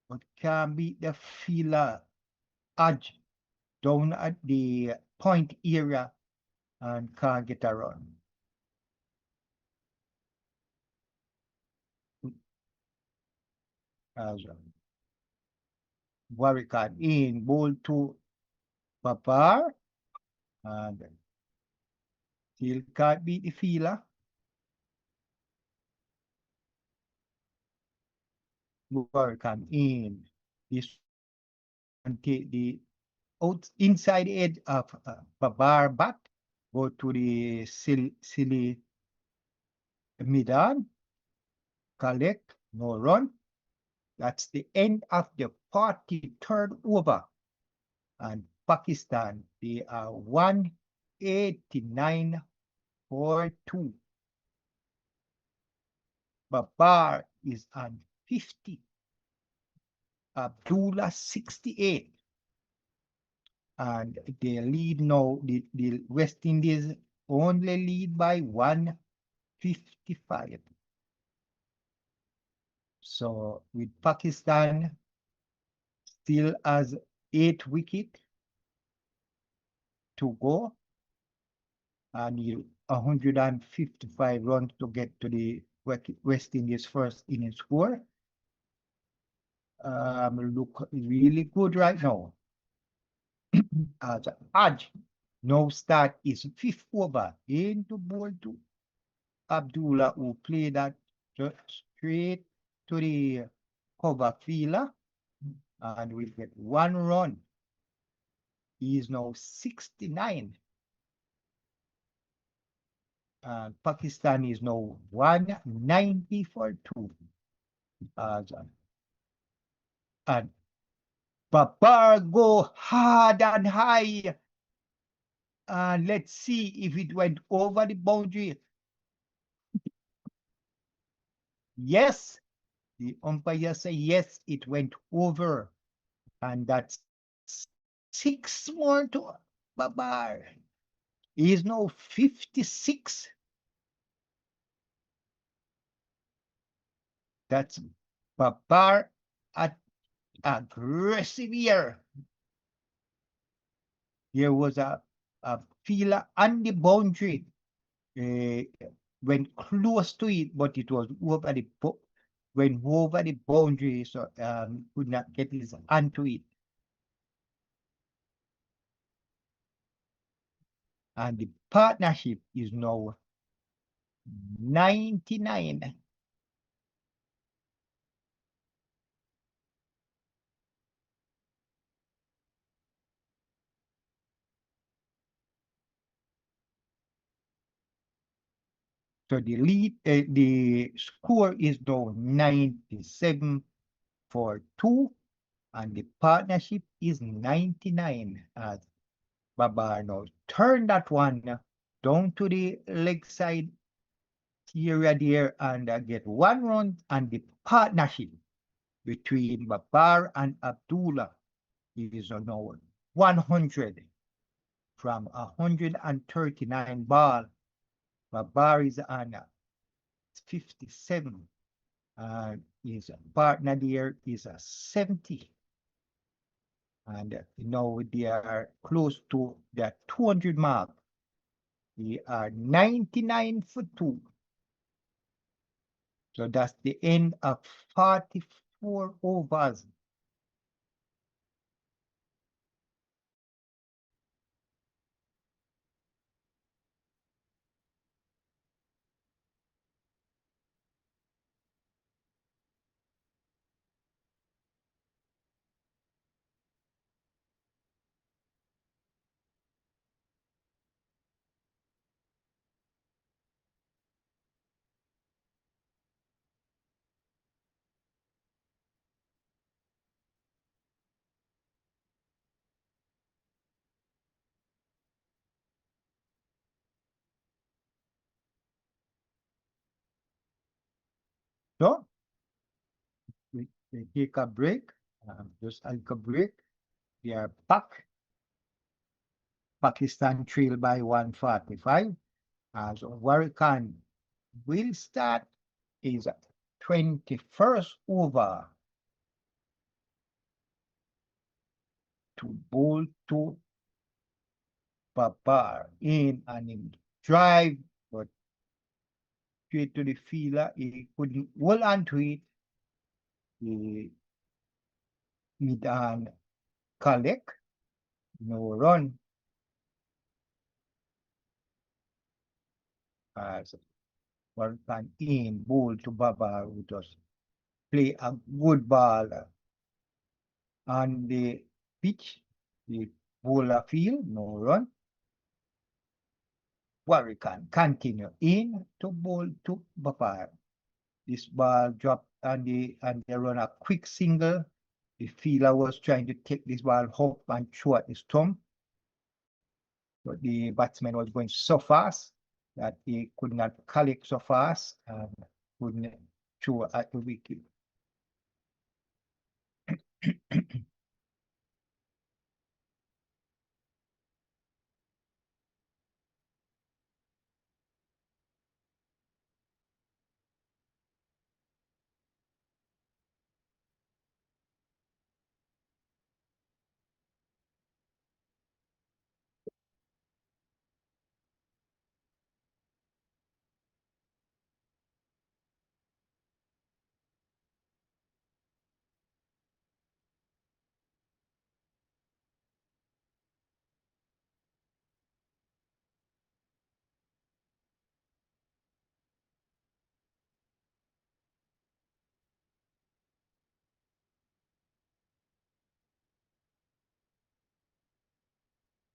B: but can't beat the fielder Hodge down at the point area and can't get a run. As Warrican in ball to Babar, and still can't beat the fielder. Warrican in. This and take the inside edge of Babar bat, go to the silly mid-on, collect, no run. That's the end of the 43rd over. And Pakistan, they are 189 for 2. Babar is on 50. Abdullah 68. And they lead now, the West Indies only lead by 155. So with Pakistan still has 8 wickets to go, and 155 runs to get to the West Indies first inning score. Look really good right now. As Hodge now start his 5th over into ball to Abdullah, who played that just straight to the cover fielder, and will get 1 run. He is now 69. And Pakistan is now 190 for 2. And Babar go hard and high. And let's see if it went over the boundary. Yes, the umpire say yes, it went over. And that's 6 more to Babar. He is now 56. That's Babar at aggressive here. There was a fielder on the boundary, went close to it, but it was over the boundary, so could not get his hand to it. And the partnership is now 99. So the score is now 97 for 2, and the partnership is 99. As Babar now turn that one down to the leg side area there and get 1 run, and the partnership between Babar and Abdullah is now 100 from 139 ball. Babar is on 57. His partner there is 70. And now they are close to the 200 mark. They are 99 for 2. So that's the end of 44 overs. So we take a break, just a little break. We are back. Pakistan trail by 145. As Warrican will start his 21st over to bowl to Babar in and in drive, but straight to the fielder. He couldn't hold on to it. He done collect, no run. As Warrican in bowl to Babar, who just play a good ball on the pitch. The bowler field, no run. Warrican continue in to bowl to Bapar. This ball dropped and they run a quick single. The fielder was trying to take this ball up and throw at the stump. But the batsman was going so fast that he could not collect so fast and couldn't throw at the wicket.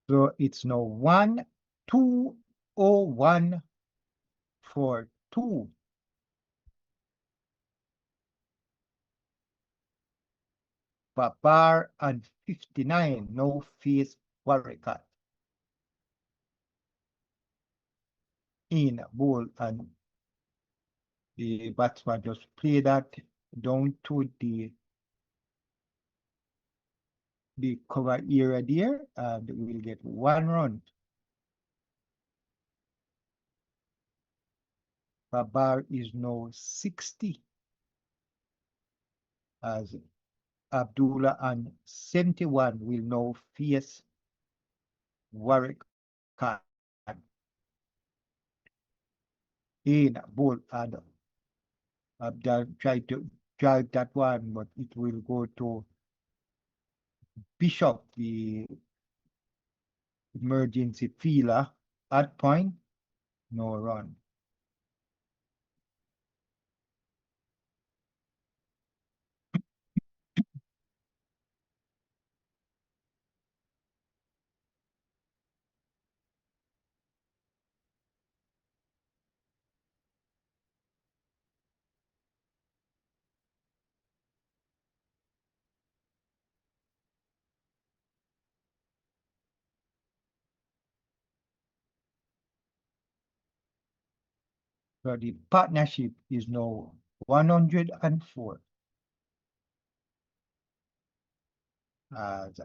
B: So it's now 1-2-0-1 for 2. Bapar and 59 no face Warrican. In bowl, and the batsman just play that down to the cover area there, and we'll get 1 run. Babar is now 60 as Abdullah and 71 will now face Warrican. In bowl, and Abdul tried to drive that one, but it will go to Bishop, the emergency fielder. At point, no run. So the partnership is now 104. As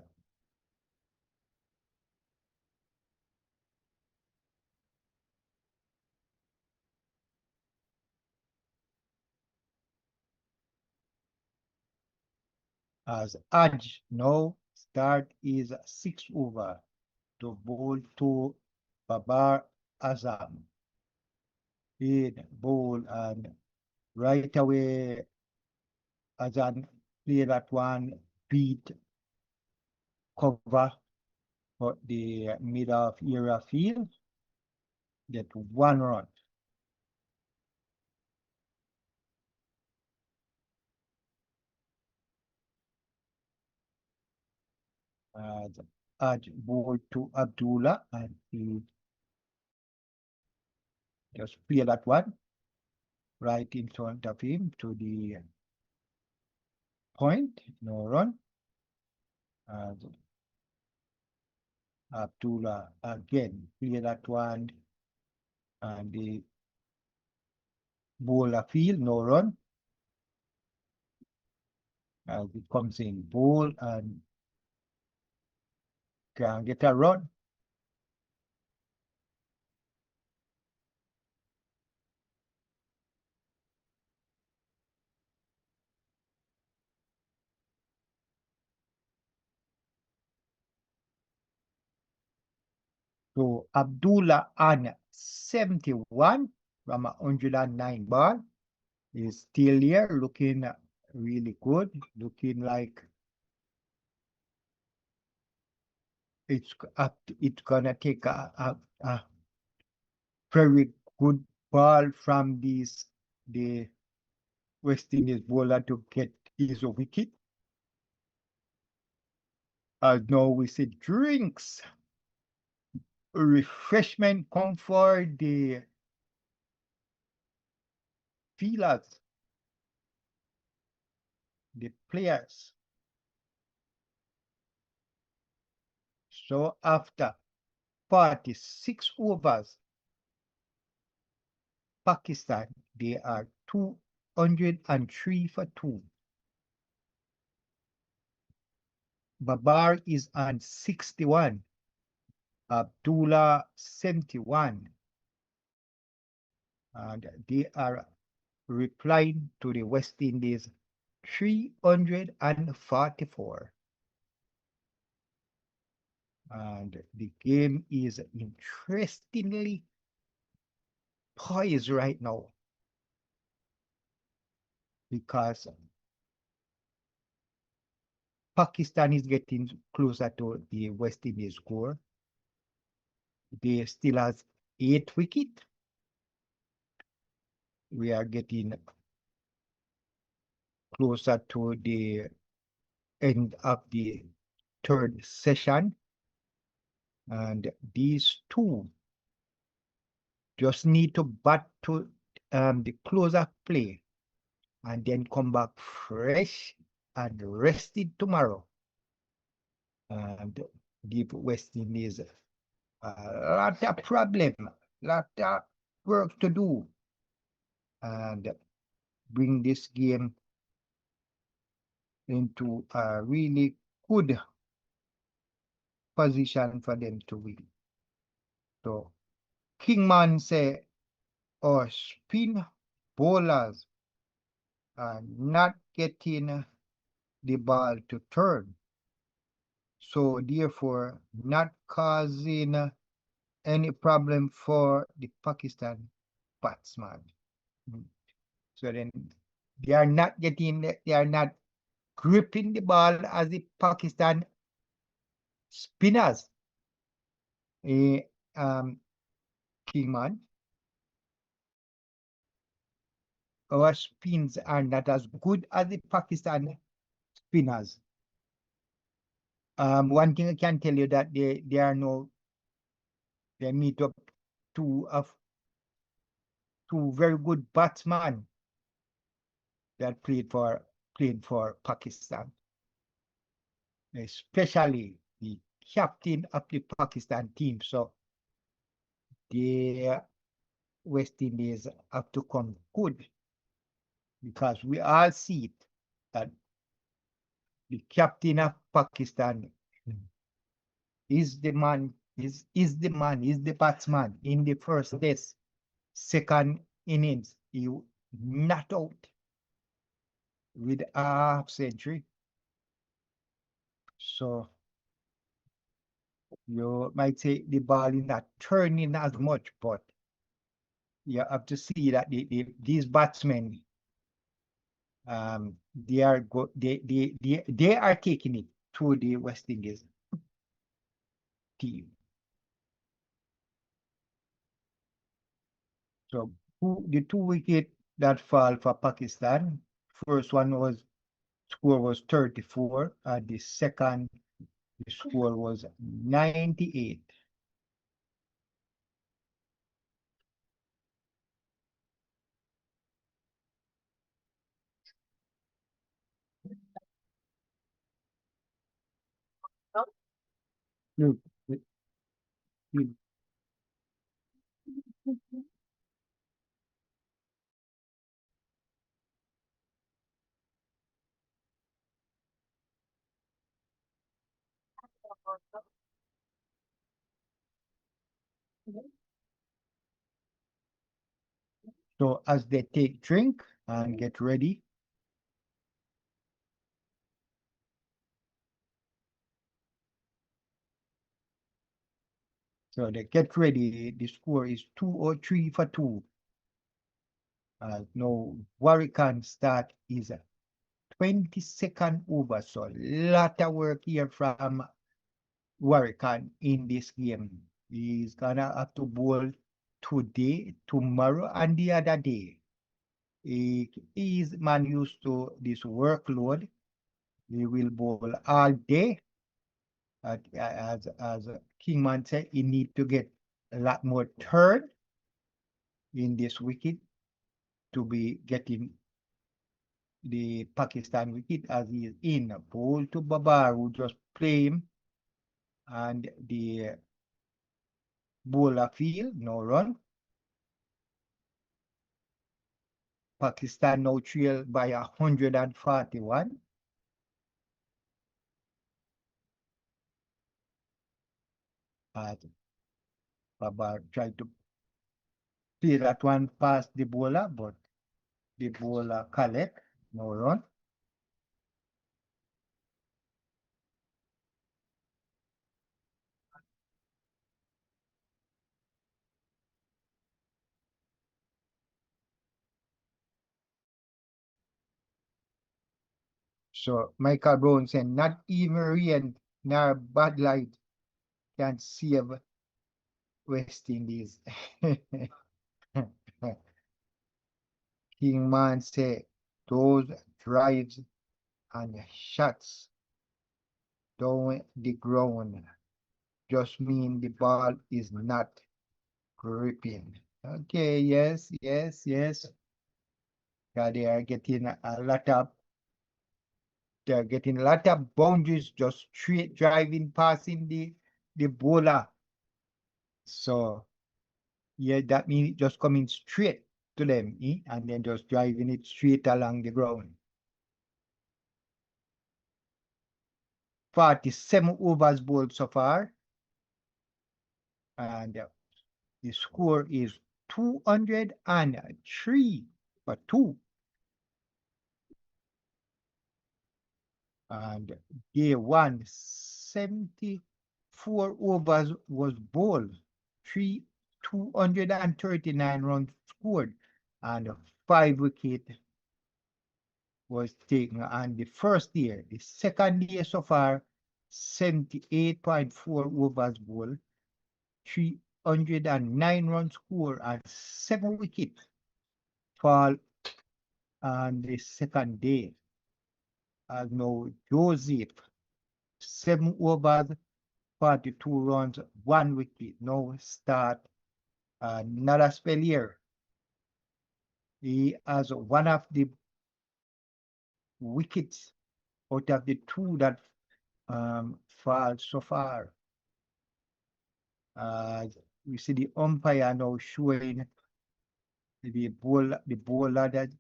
B: Hodge now start is 6 over to bowl to Babar Azam. In bowl, and right away Azam play that one, beat cover for the mid of era field, get 1 run. Hodge bowl to Abdullah, and he just play that one right in front of him to the point, no run. Abdullah again play that one, and the bowler field, no run. As it comes in bowl and can get a run. So Abdullah on 71 from 109 ball is still here, looking really good, looking like it's gonna take a very good ball from the West Indies bowler to get his wicket. Now we see drinks. Refreshment come for the fielders, the players. So after 46 overs, Pakistan, they are 203 for 2. Babar is on 61. Abdullah 71. And they are replying to the West Indies 344. And the game is interestingly poised right now, because Pakistan is getting closer to the West Indies score. They still has 8 wickets. We are getting closer to the end of the 3rd session. And these two just need to bat to the close-up play and then come back fresh and rested tomorrow and give West Indies a lot of problem, lot of work to do, and bring this game into a really good position for them to win. So Kingman say our spin bowlers are not getting the ball to turn, so therefore not causing any problem for the Pakistan batsman. So then they are not gripping the ball as the Pakistan spinners. Kingman, our spins are not as good as the Pakistan spinners. One thing I can tell you that they meet up two very good batsmen that played for Pakistan, especially the captain of the Pakistan team. So the West Indies have to come good, because we all see it that the captain of Pakistan is the man, is the batsman in the first test. Second innings, he not out with a half century. So you might say the ball is not turning as much, but you have to see that these batsmen, they are taking it to the West Indies team. So the 2 wickets that fall for Pakistan, first one score was 34, and the second the score was 98. Look, so as they take drink and get ready, so they get ready. The score is 203 for 2. Now Warrican start is 22nd over, so a lot of work here from Warrican in this game. He's gonna have to bowl today, tomorrow, and the other day. He is man used to this workload. He will bowl all day As Kingman said, he need to get a lot more turn in this wicket to be getting the Pakistan wicket as he is in. Ball to Babar, who just play him, and the bowler field, no run. Pakistan now trail by 141. Babar tried to play that one past the bowler, but the bowler collect, no run. So Michael Brown said, not even rain nor bad light can save West Indies. Kingman said, those drives and shots down the ground just mean the ball is not gripping. Okay, yes. They are getting a lot of boundaries just straight driving passing the bowler. So yeah, that means just coming straight to them, and then just driving it straight along the ground. 47 overs bowled so far, and the score is 203 for 2. And day 1, 74 overs was bowled, 239 runs scored, and 5 wickets was taken on the first year. The second year so far, 78.4 overs bowled, 309 runs scored, and 7 wickets fall on the second day. As now Joseph, 7 overs, 42 runs, 1 wicket. Now start another spell here. He has one of the wickets out of the 2 that fall so far. We see the umpire now showing the bowler that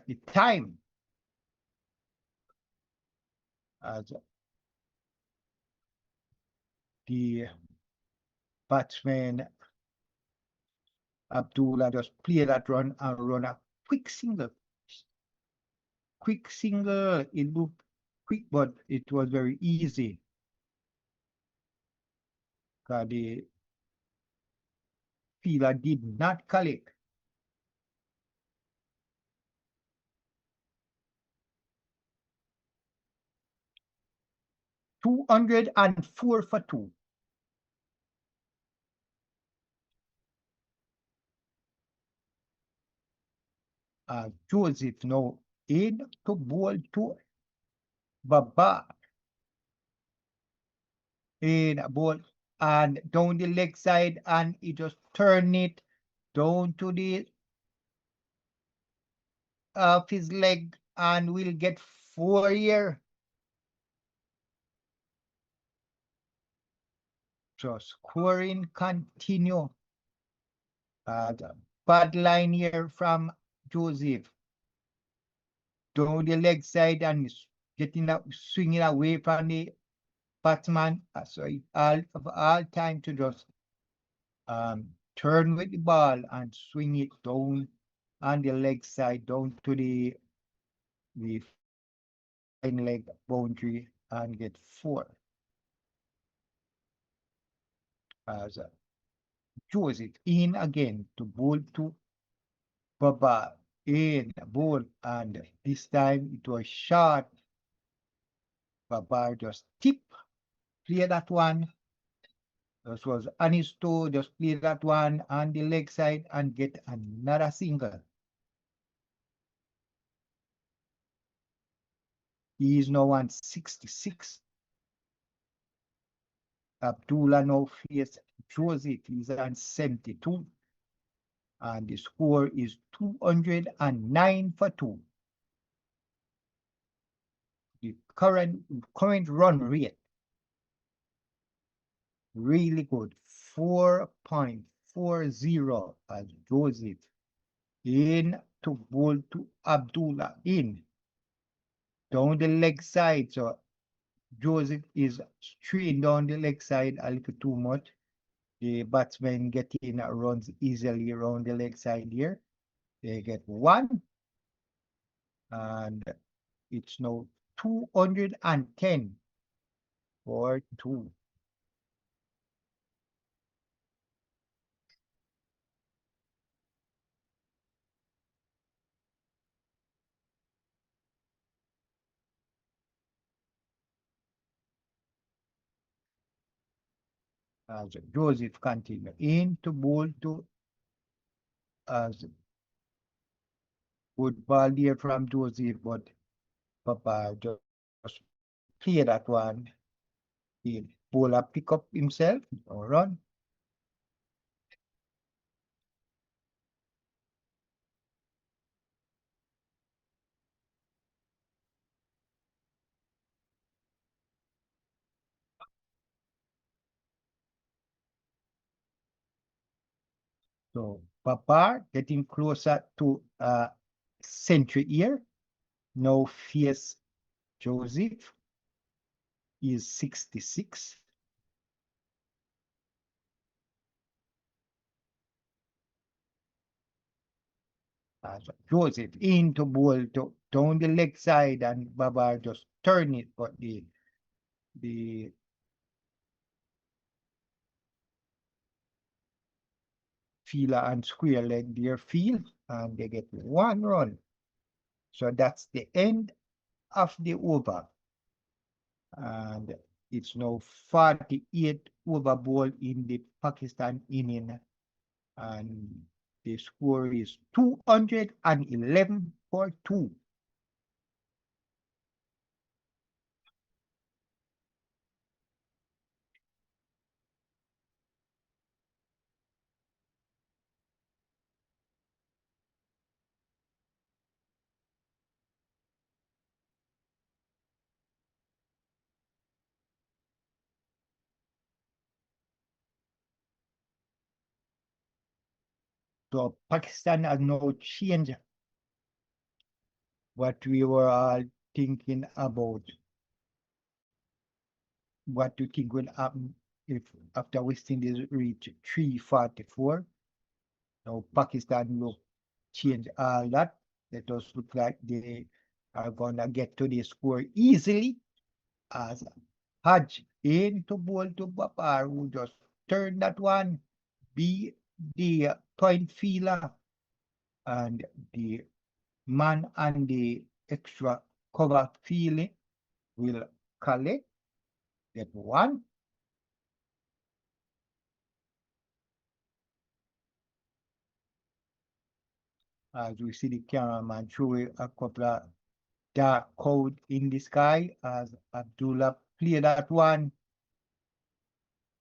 B: the time as the batsman Abdullah just play that run and run a quick single. It looked quick, but it was very easy. Because the fielder did not collect. $204 for 2. Joseph now in to bowl to Baba. In a ball and down the leg side, and he just turn it down to the of his leg, and we'll get 4 here. So scoring continue. The bad line here from Joseph. Down the leg side and getting up, swinging away from the batsman. So all time to just turn with the ball and swing it down on the leg side down to the leg boundary and get 4. As Joseph in again to bowl to Baba in bowl, and this time it was short. Baba just play that one. This was on his toe, just play that one on the leg side and get another single. He is now on 66. Abdullah now face Joseph. He's on 72. And the score is 209 for 2. The current run rate, really good, 4.40 as Joseph in to bowl to Abdullah in. Down the leg side, so Joseph is straight down the leg side a little too much. The batsmen get in runs easily around the leg side here. They get 1. And it's now 210 for 2. As Joseph continue in to bowl to as good ball there from Joseph, but Papa just play that one. The bowler pick up himself or run. So Papa getting closer to century here. Now face Joseph is 66. Joseph into bowl to down the leg side and Baba just turn it, but the fielder and square leg their field and they get 1 run. So that's the end of the over. And it's now 48 over ball in the Pakistan inning. And the score is 211 for 2. So Pakistan has now changed what we were all thinking about. What do you think will happen if after West Indies reach 344? Now Pakistan will change all that. It does look like they are gonna get to the score easily as Hodge into bowl to Bapar, who just turn that one, be the point fielder, and the man and the extra cover feeling will collect that 1. As we see the cameraman showing a couple of dark cloud in the sky as Abdullah played that one.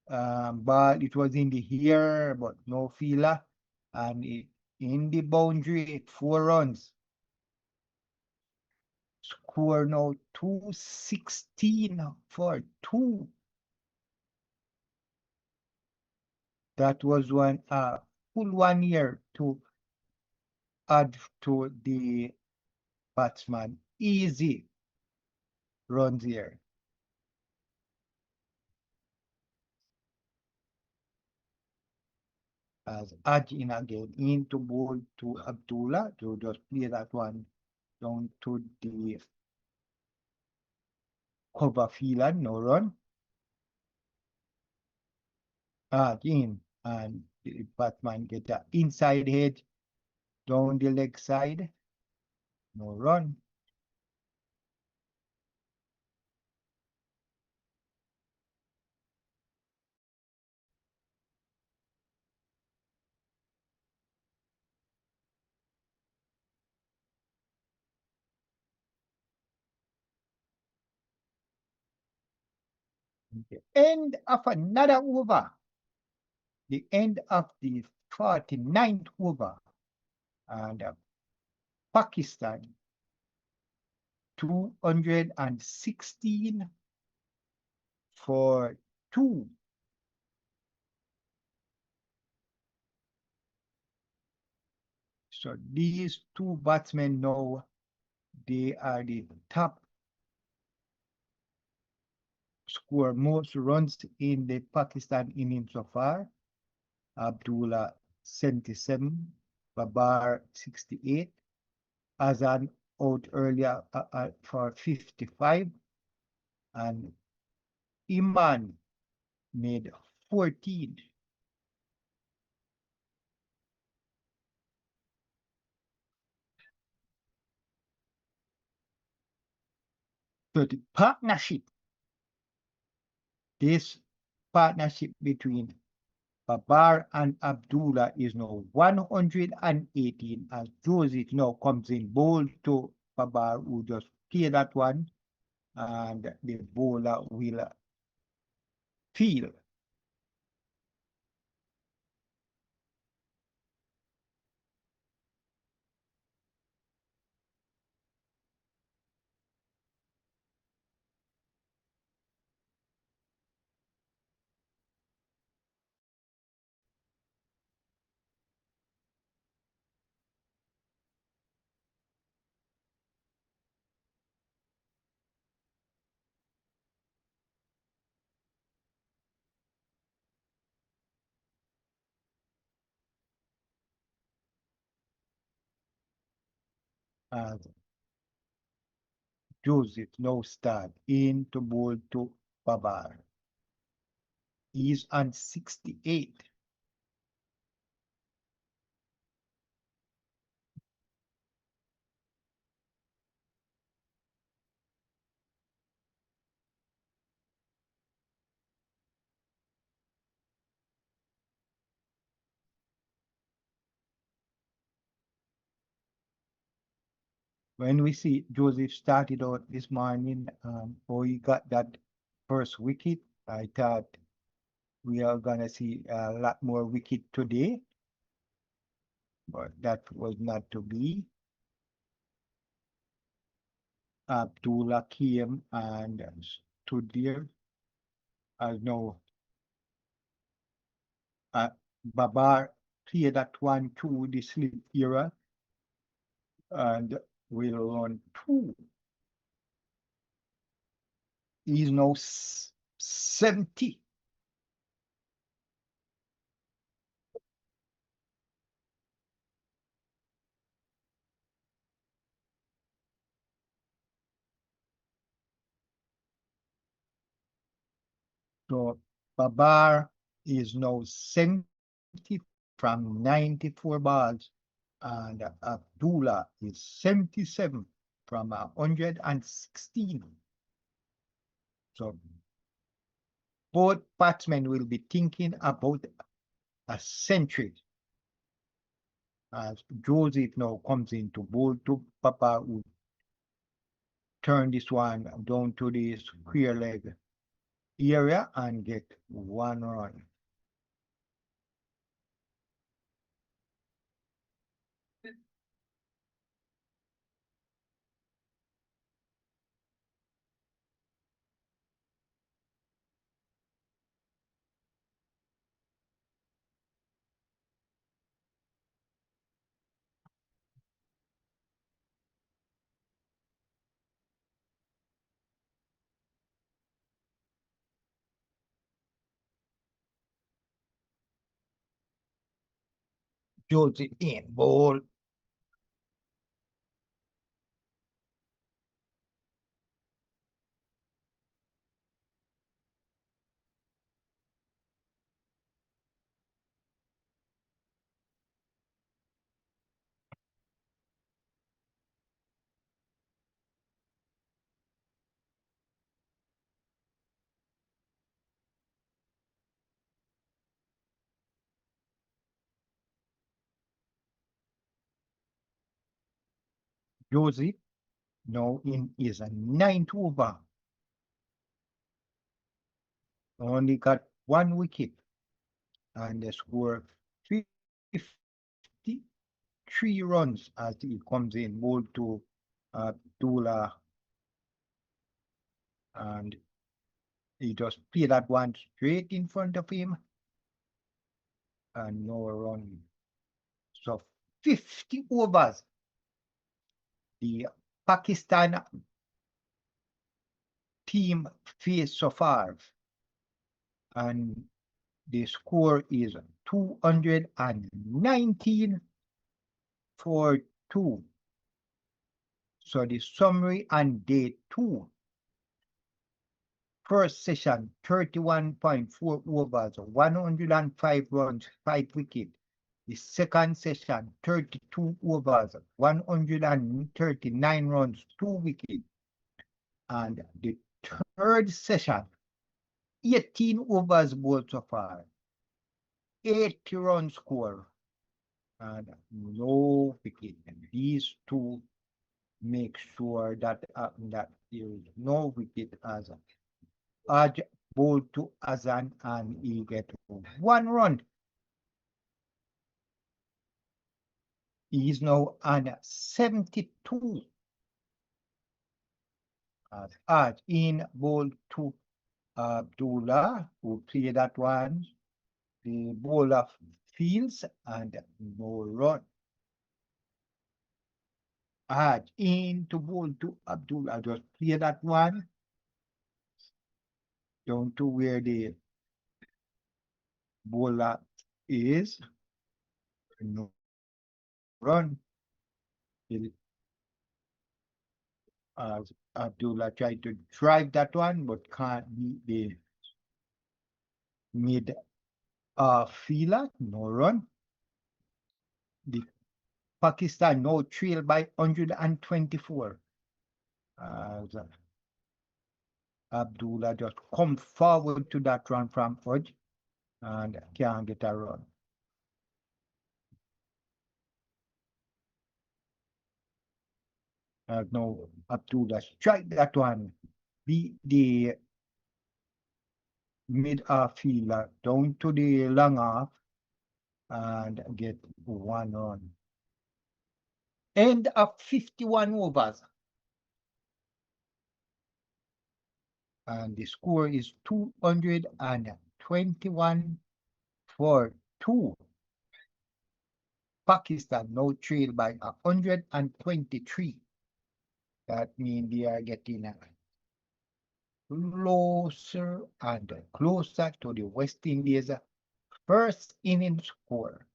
B: But it was in the air, but no feeler. And it in the boundary, 4 runs. Score now 216 for 2. That was one full 1 year to add to the batsman. Easy runs here. As in again into bowl to Abdullah to just play that one down to the cover fielder, no run. Again, and the batsman get the inside head down the leg side, no run. The end of another over. The end of the 49th over. And Pakistan 216 for 2. So these two batsmen now, they are the top score most runs in the Pakistan innings so far. Abdullah 77, Babar 68, Azan out earlier for 55, and Iman made 14. So the partnership, this partnership between Babar and Abdullah is now 118 as Joseph now comes in bold to Babar, who just clear that one, and the bowler will field. As Joseph now start into bowl to Babar. He's on 68. When we see Joseph started out this morning, how he got that first wicket, I thought we are gonna see a lot more wicket today, but that was not to be. Abdullah came and stood there. As now, Babar cleared that one through the slip era and will run 2. He's now 70. So Babar is now 70 from 94 balls, and Abdullah is 77 from 116. So both batsmen will be thinking about a century as Joseph now comes into bowl to Babar, who turn this one down to the square leg area and get 1 run. Joseph in bowl. Joseph now in is a 9th over. only got 1 wicket, and they score 53 runs as he comes in, bowled to Abdullah, and he just played that one straight in front of him, and no run. So 50 overs. The Pakistan team faced so far, and the score is 219 for 2. So the summary on day 2. First session, 31.4 overs, 105 runs, 5 wickets. The second session, 32 overs, 139 runs, 2 wickets. And the third session, 18 overs bowled so far, 80 runs score, and no wicket. And these two make sure that that there is no wicket as Hodge bowled to Azan and he get 1 run. He is now on 72. As Hodge in bowled to Abdullah, who played that one. The bowler fields and no run. Hodge in to bowl to Abdullah, just play that one down to where the bowler is. No run. As Abdullah tried to drive that one, but can't beat the mid fielder. No run. The Pakistan now trail by 124. As Abdullah just come forward to that run from Hodge and can't get a run. Now Abdullah strike that one, beat the mid fielder down to the long off and get 1 run. End of 51 overs. And the score is 221 for 2. Pakistan now trail by 123. That means they are getting closer and closer to the West Indies first inning score.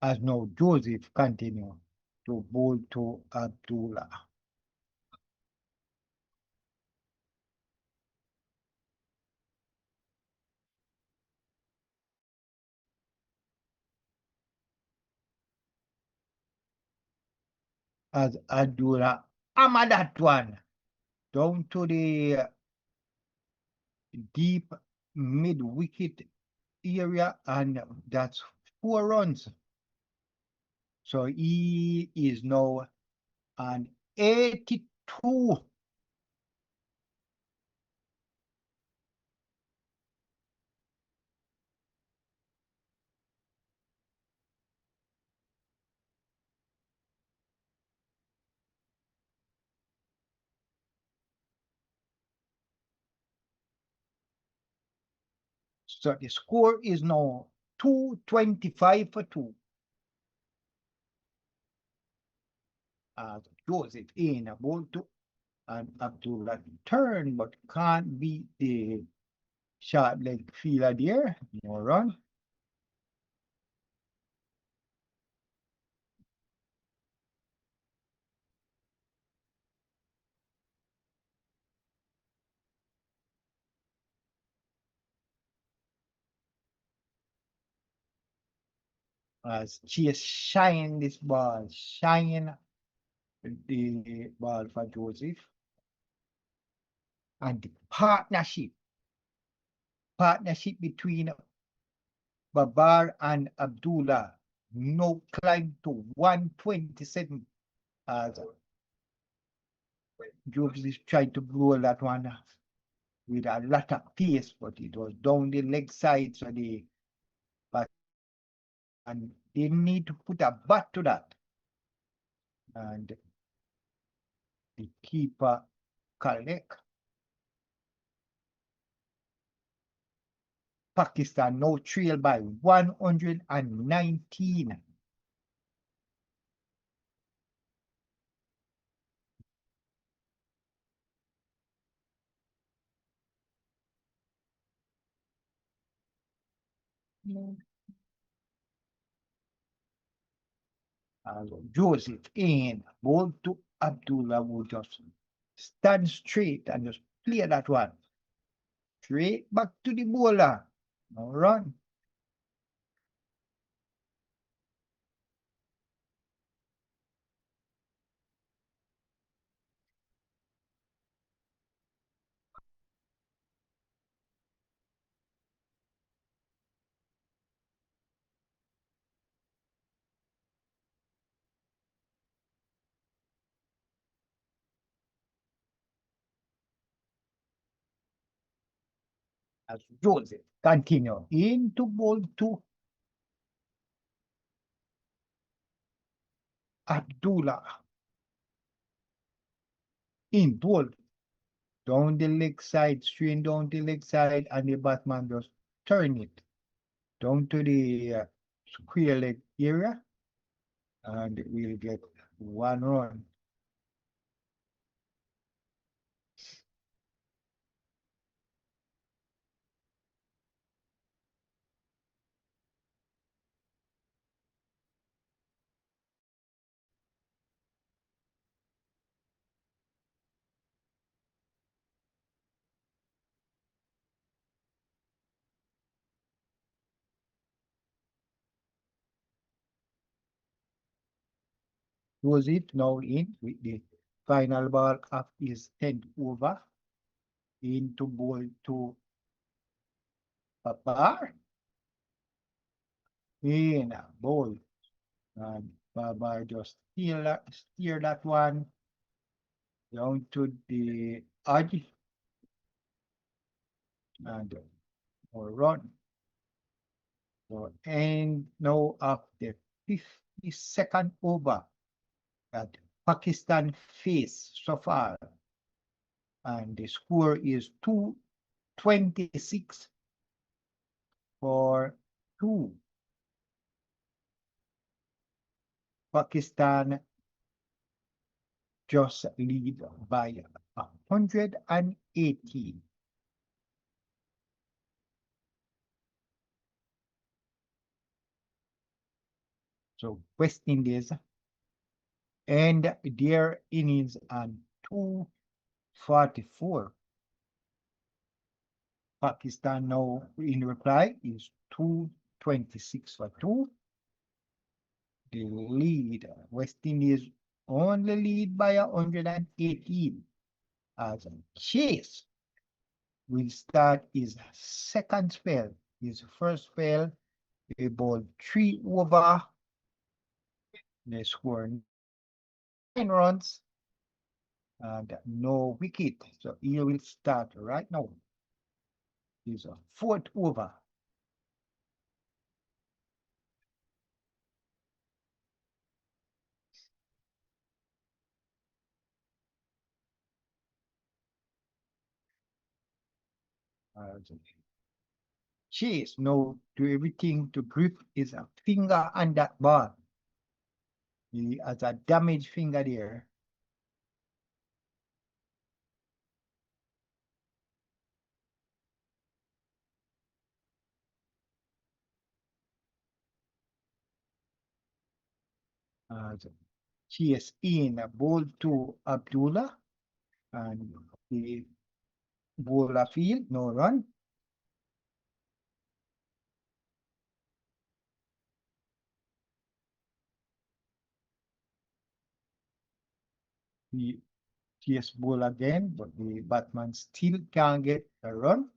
B: As now Joseph continue to bowl to Abdullah. As Abdullah hammer that one down to the deep mid-wicket area, and that's 4 runs. So he is now on 82. So the score is now 225 for 2. As Joseph in a ball to and Abdullah turn, but can't beat the short leg fielder there. No run. As Chase shine this ball, shine the ball for Joseph. And the partnership between Babar and Abdullah now climbed to 127 as Joseph tried to blow that one with a lot of pace, but it was down the leg side, so and they need to put a bat to that. And the keeper collect. Pakistan now trail by 119. Joseph in ball to Abdullah who just stand straight and just play that one. Straight back to the bowler. No run. As Joseph continue into ball to Abdullah. In ball. Down the leg side, straight down the leg side, and the batsman just turn it down to the square leg area, and we'll get one run. Was it now in with the final ball of his 10th over into ball to Babar. In a ball. And Babar just steer that one down to the edge and or run. So and now after 52nd over that Pakistan face so far, and the score is 226 for 2. Pakistan just lead by 118. So West Indies and their innings on 244. Pakistan now in reply is 226 for 2. The lead, West Indies only lead by 118 as Chase will start his second spell. His first spell, they bowled 3 over. They scored 9 runs and no wicket. So he will start right now. He's a 4th over. Chase now do everything to grip his finger on that ball. He has a damaged finger there. Chase in a ball to Abdullah and the bowler field, no run. The chase ball again, but the batsman still can't get a run.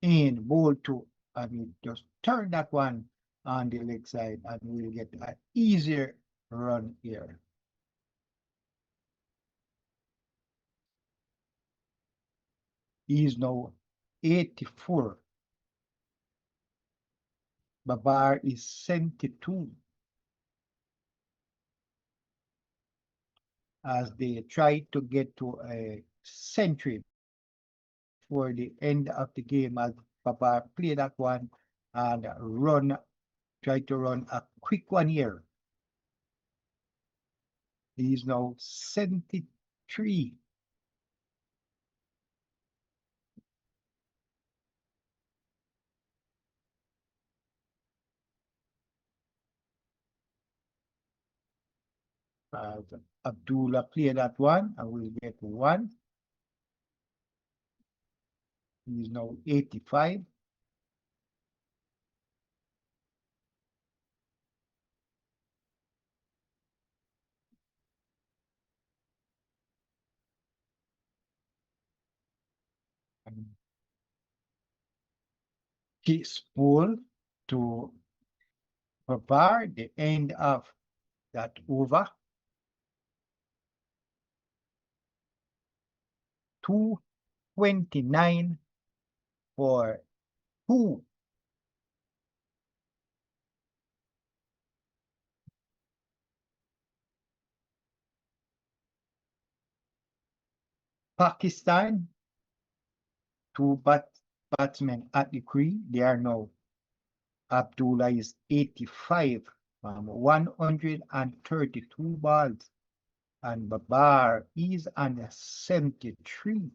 B: And ball two, and we just turn that one on the leg side, and we'll get an easier run here. He's now 84. Babar is 72. As they try to get to a century for the end of the game, as Babar play that one and try to run a quick one here. He's now 73. Abdullah play that one and will get one. He's now 85. His ball to Babar, the end of that over. 229 for 2. Pakistan, two batsmen at the crease. They are now. Abdullah is 85 from 132 balls. And Babar is on 73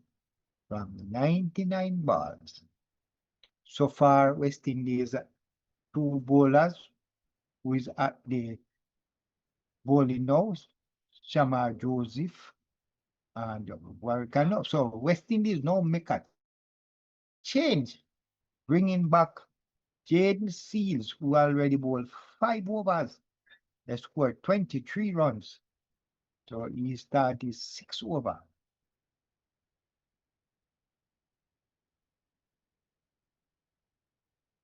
B: from 99 balls. So far, West Indies, two bowlers who is at the bowling nose, Shamar Joseph and Warrican. So West Indies now make a change, bringing back Jayden Seales, who already bowled 5 overs. They scored 23 runs. So he started 6 over.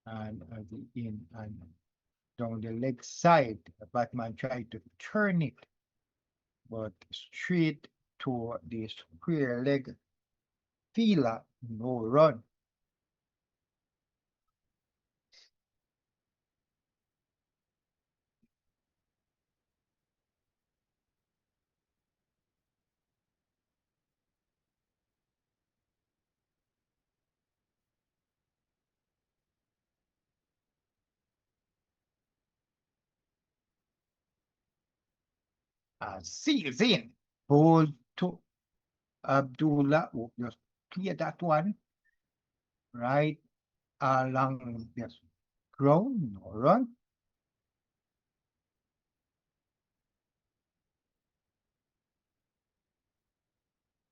B: And at the in and down the leg side, the batsman tried to turn it, but straight to the square leg fielder, no run. Seals in, ball to Abdullah, who just clear that one right along this ground, no run.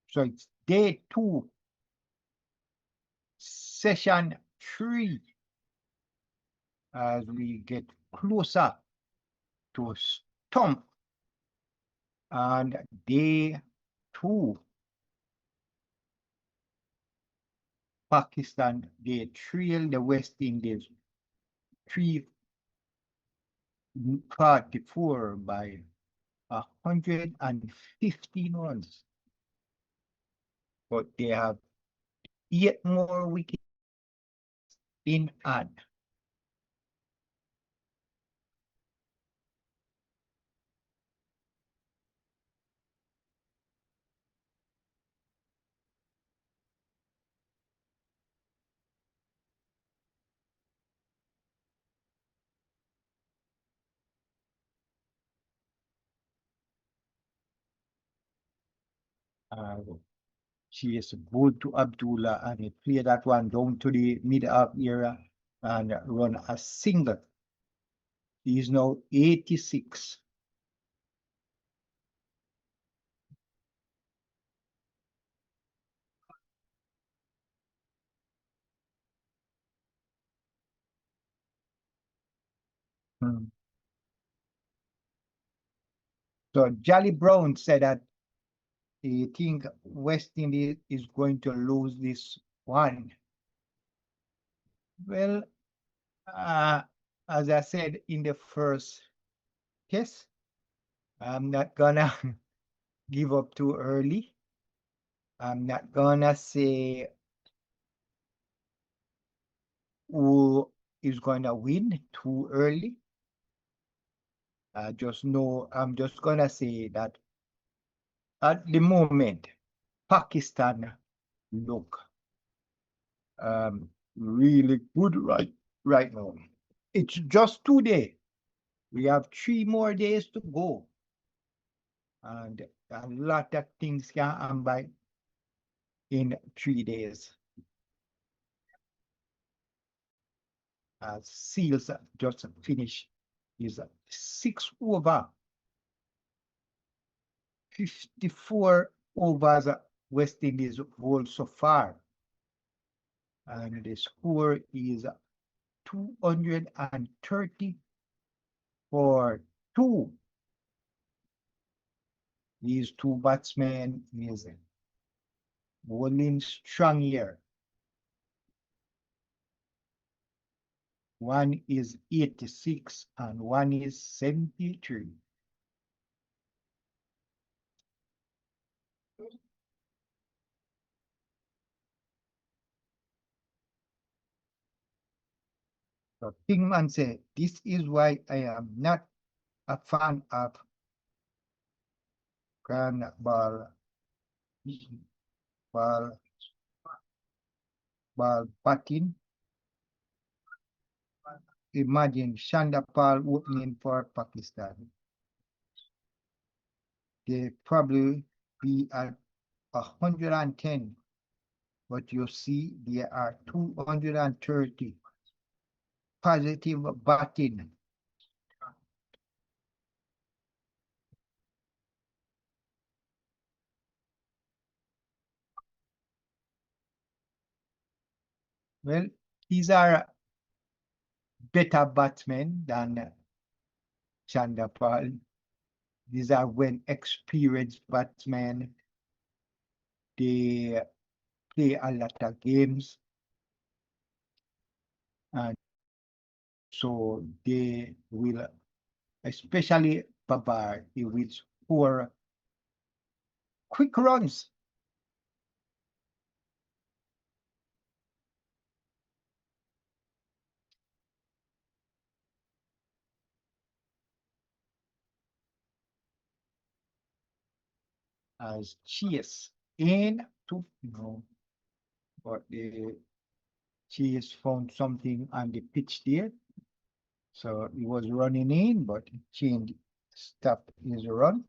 B: So it's day 2, session 3, as we get closer to stump. And day 2, Pakistan, they trail the West Indies 344 by 115 runs. But they have 8 more wickets in hand. She is good to Abdullah, and he play that one down to the mid-up area and run a single. He is now 86. So Jolly Brown said that he think West Indies is going to lose this one. Well, as I said in the first test, I'm not gonna give up too early. I'm not gonna say who is gonna win too early. I just know I'm just gonna say that at the moment, Pakistan look really good right now. It's just today. We have 3 more days to go. And a lot of things can happen by in 3 days. Seales just finished his 6 over 54 overs West Indies bowled so far. And the score is 230 for 2. These 2 batsmen is bowling strong here. One is 86 and one is 73. So Kingman said, this is why I am not a fan of ball batting. Imagine Chanderpaul opening for Pakistan. They probably be at 110, but you see there are 230 positive batting. Well, these are better batsmen than Chanderpaul. These are well experienced batsmen. They play a lot of games. And so they will, especially Babar, he will score quick runs. As Chase in to but the Chase found something on the pitch there. So he was running in, but he changed, stopped his run.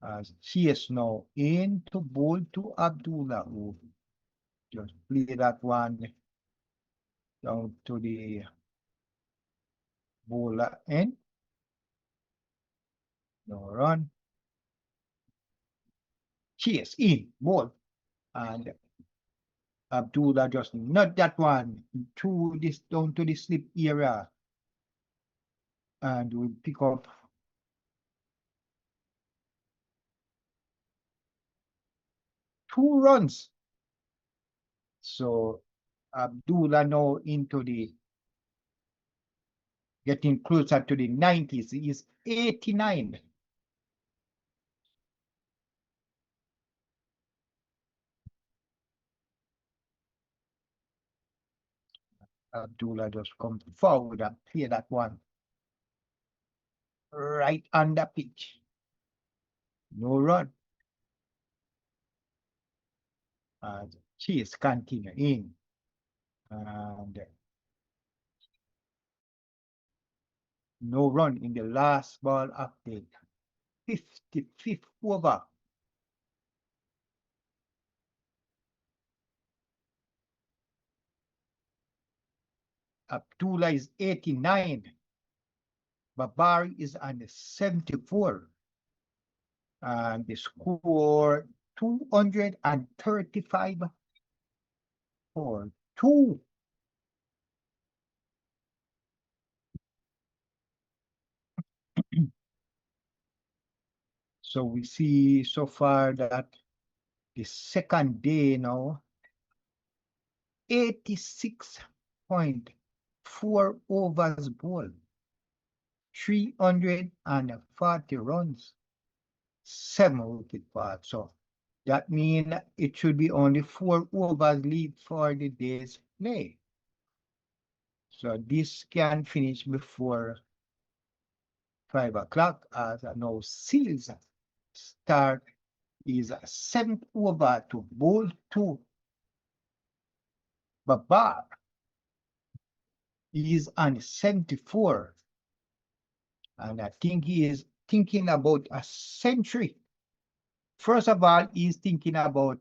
B: As Chase now in to bowl to Abdullah, who just play that one down to the bowler end. No run. Chase in, ball. And Abdullah just not that one to this down to the slip area. And we pick up 2 runs. So Abdullah now into the getting closer to the 90s. He is 89. Abdullah just come forward and play that one right on the pitch. No run. And Chase continue in. And no run in the last ball of the 55th over. Abdullah is 89. Babari is on the 74. And the score 235 for 2. So we see so far that the second day now, 86.4 overs bowled, 340 runs, 7 wicket falls. So that means it should be only 4 overs lead for the day's play. So this can finish before 5 o'clock as now Seales start is a 7th over to bowl to Babar. He is on 74. And I think he is thinking about a century. First of all, he's thinking about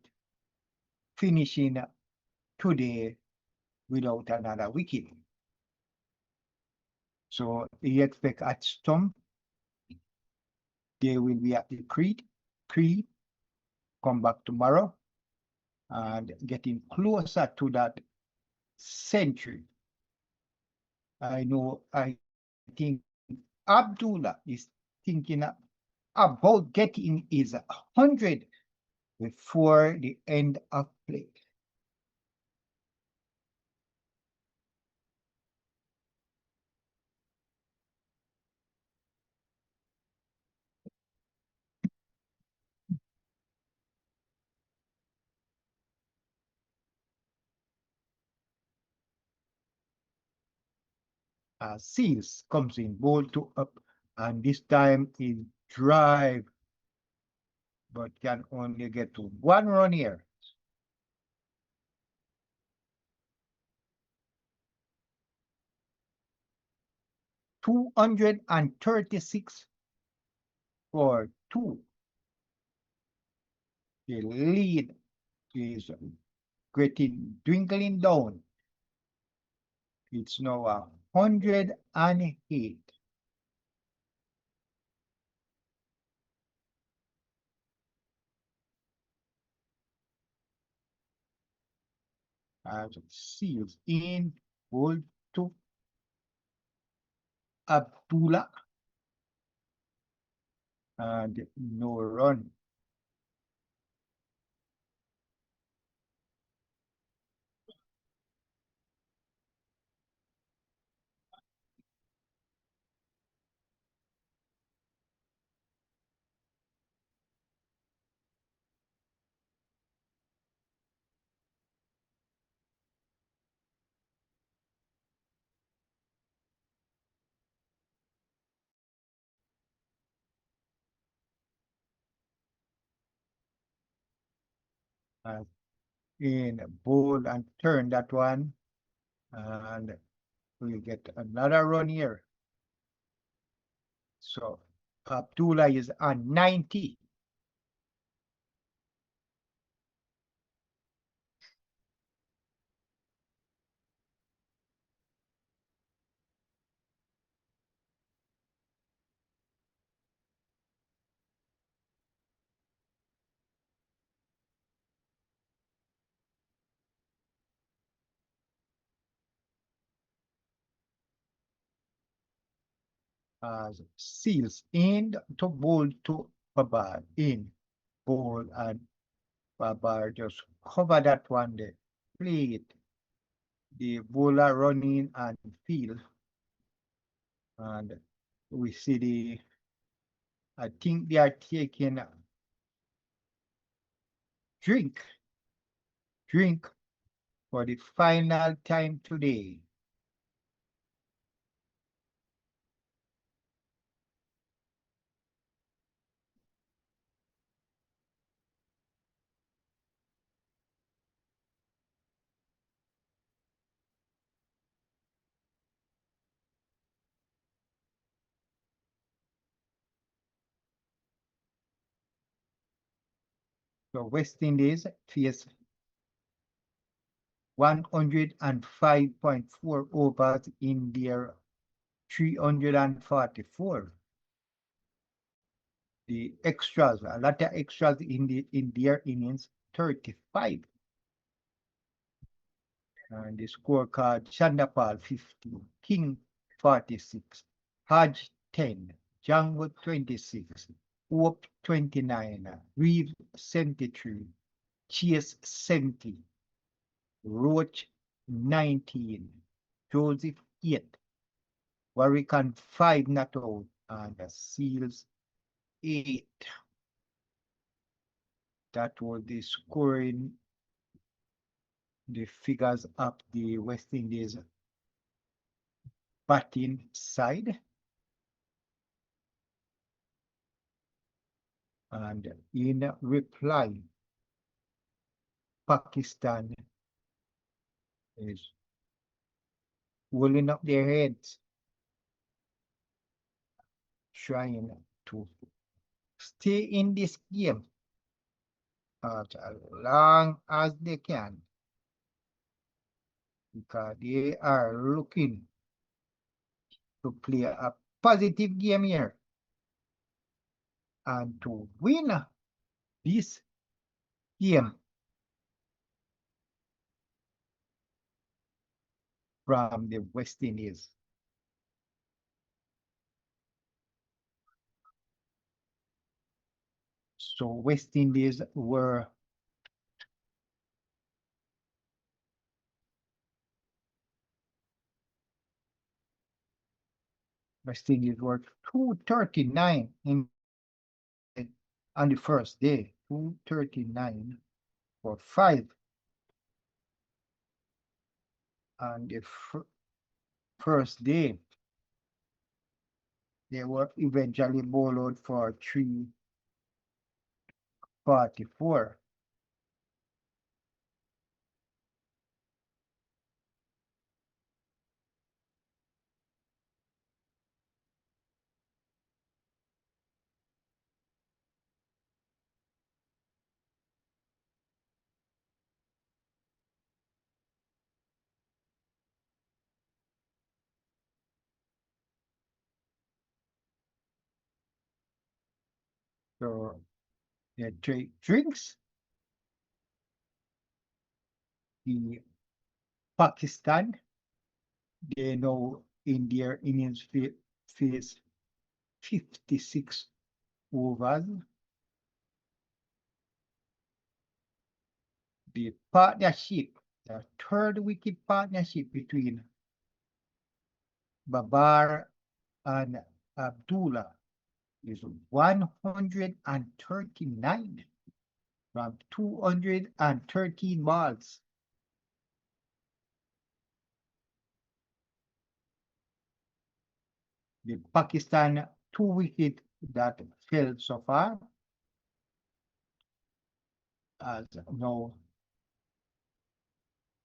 B: finishing today without another wicket. So he expects at stump, they will be at the creed, come back tomorrow, and getting closer to that century. I think Abdullah is thinking about getting his 100 before the end of play. Seales comes in bowl to up, and this time he drive, but can only get to 1 run here. $236 for 2. The lead is dwindling down. It's now 108. As Seales in bowl to Abdullah, and no run. In bowl and turn that one, and we'll get another run here. So Abdullah is on 90. As Seales in to bowl to Babar, in bowl, and Babar just cover that one there. Play it. The bowler running and field. And we see I think they are taking drink for the final time today. So West Indies face 105.4 overs in their 344. The extras, a lot of extras in their innings, 35. And the scorecard: Chanderpaul 15, King 46, Hodge 10, Jangoo 26, Hope 29, Greaves 73, Chase 70, Roach 19, Joseph 8, Warrican 5 not out, and Seales 8. That was the scoring, the figures of the West Indies batting side. And in reply, Pakistan is holding up their heads, trying to stay in this game as long as they can, because they are looking to play a positive game here and to win this game from the West Indies. So West Indies were West Indies were 239 on the first day, 239 for 5. On the first day, they were eventually bowled for 344. So they take drinks. The Pakistan, they know in their innings phase 56 overs. The partnership, the third wicket partnership between Babar and Abdullah is 139 from 213 balls. The Pakistan 2 wicket that fell so far, as now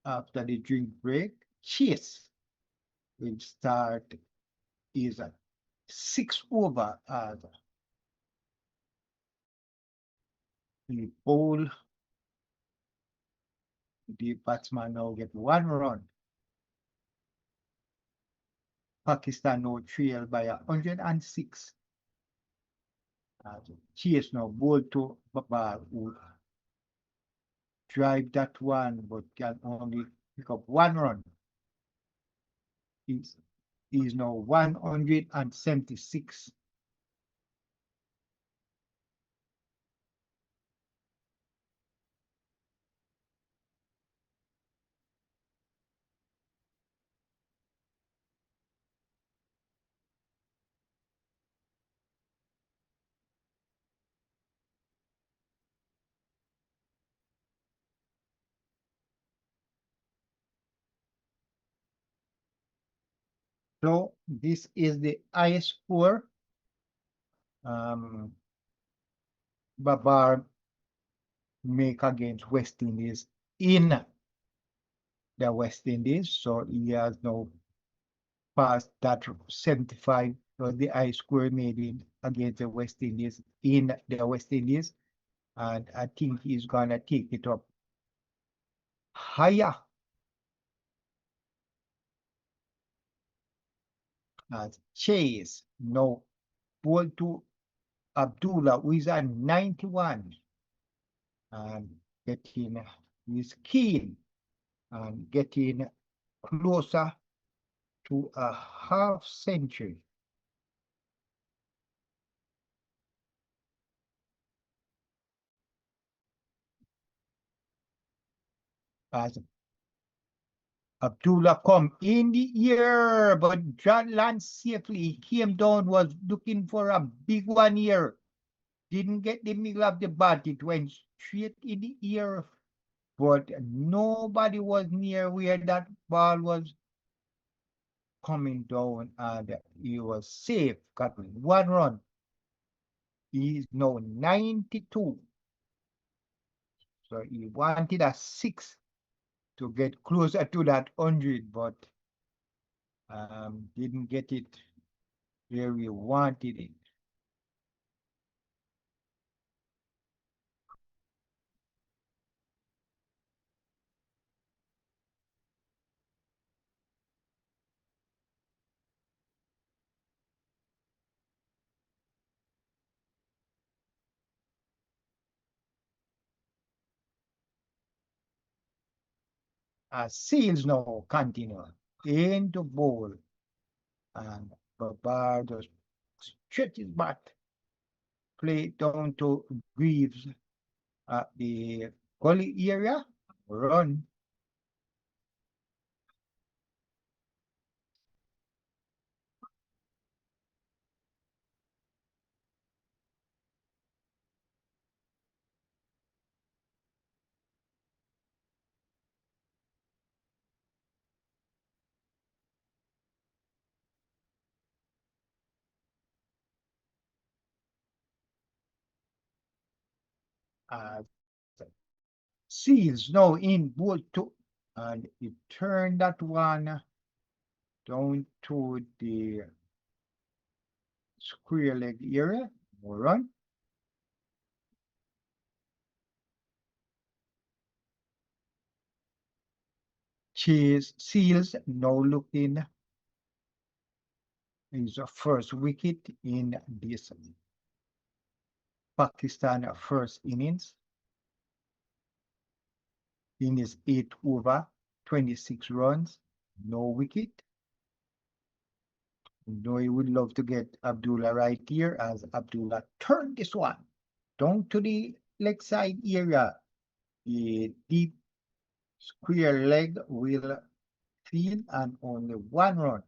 B: after the drink break, Chase will start is 6 over as the bowl. The batsman now get 1 run. Pakistan now trail by 106. Chase now bowl to Babar, who drive that one but can only pick up 1 run. Is now 176. So this is the highest score Babar make against West Indies in the West Indies. So he has now passed that 75 was the high score made in against the West Indies in the West Indies. And I think he's gonna take it up higher. As Chase now ball to Abdullah, who is at 91 and getting his keen and getting closer to a half century. as Abdullah come in the air, but John lands safely. He came down, was looking for a big one here. Didn't get the middle of the bat. It went straight in the air, but nobody was near where that ball was coming down, and he was safe. Got 1 run. He is now 92. So he wanted a 6 to get closer to that 100, but didn't get it where we wanted it. Seales now continue into bowl, and Babar just stretch his bat, play down to Greaves at the gully area, run. Seales now in bowl 2, and he turned that one down to the square leg area, run. Chase Seales now looking his first wicket in this Pakistan first innings. In his 8 over, 26 runs, no wicket. Though he would love to get Abdullah right here, as Abdullah turned this one down to the leg side area. A deep square leg will field, and only 1 run.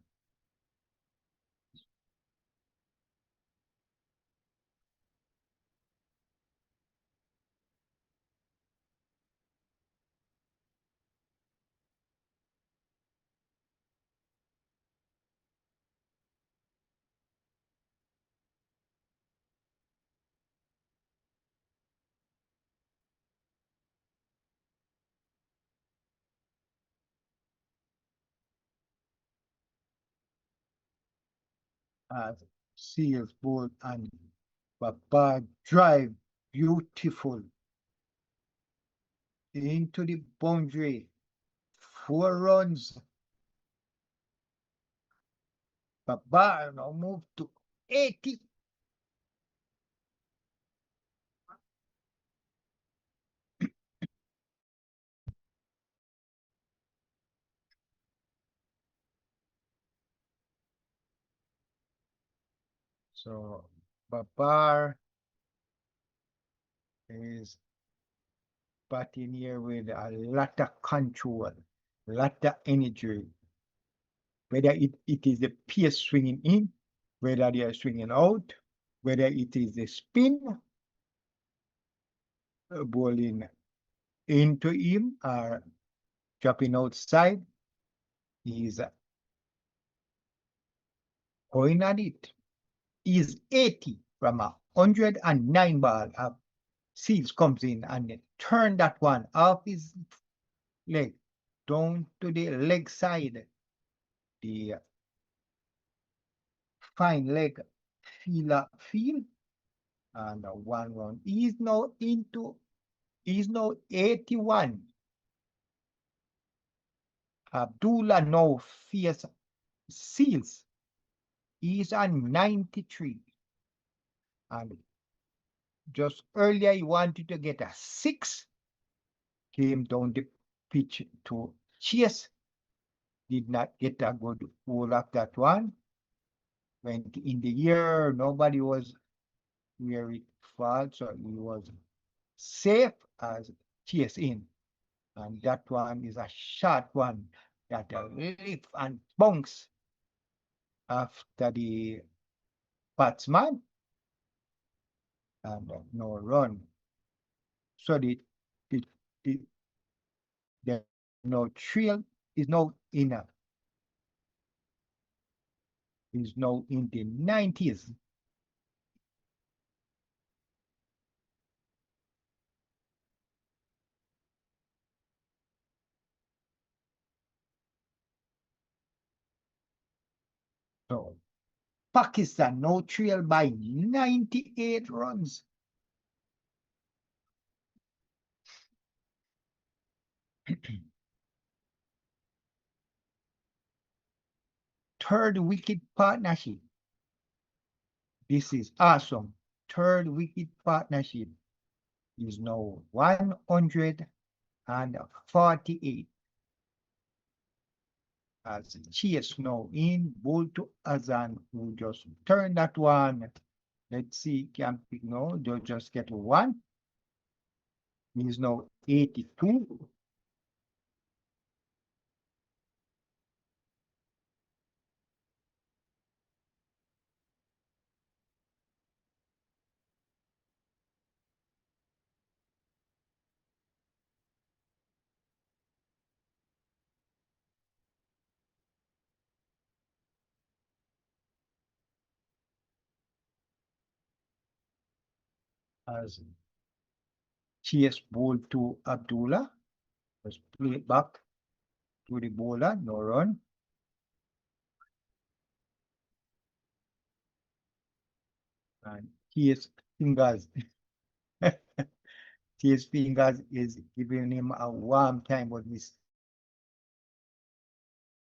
B: As Seales ball and Baba drive beautiful into the boundary. 4 runs. Baba now move to 80. So Babar is batting here with a lot of control, a lot of energy. Whether it is the pace swinging in, whether they are swinging out, whether it is the spin bowling into him or dropping outside, he's going at it. He's 80 from a 109 ball. Seales comes in and turn that one off his leg down to the leg side. The fine leg field, and 1 run. He's now 81. Abdullah now face Seales. He's on 93. And just earlier he wanted to get a 6. Came down the pitch to chase. Did not get a good hold of that one. Went in the air. Nobody was where it fall, so he was safe as chase in. And that one is a short one that lift and bounce after the batsman and no run. So the, the no trail is now in the 90s. So Pakistan no trail by 98 runs. Third wicket partnership. This is awesome. Third wicket partnership is now 148. As Chase now in, ball to Azan, who just turned that one. Let's see, can pick no, they'll just get one. He's now 82. As Chase ball to Abdullah, just play it back to the bowler, no run. And Chase fingers, Chase fingers is giving him a warm time, but this.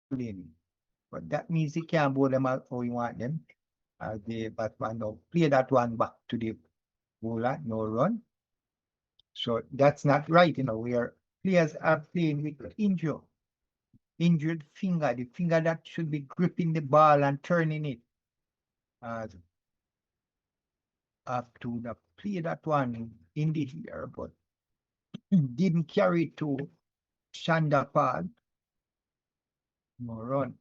B: But that means he can't bowl them out how you want them. As the batsman now play that one back to the bowler, no run. So that's not right, where players are playing with injured finger, the finger that should be gripping the ball and turning it. As up to the play that one in the air, but didn't carry it to Chanderpaul. No run.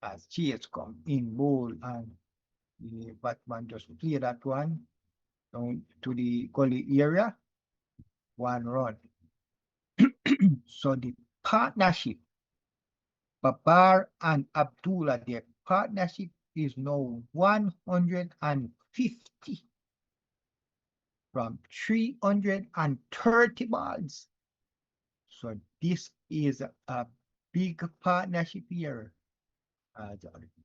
B: As Chase come in bowl and the batsman just play that one down to the gully area, one run. So the partnership, Babar and Abdullah, their partnership is now 150 from 330 balls. So this is a big partnership here.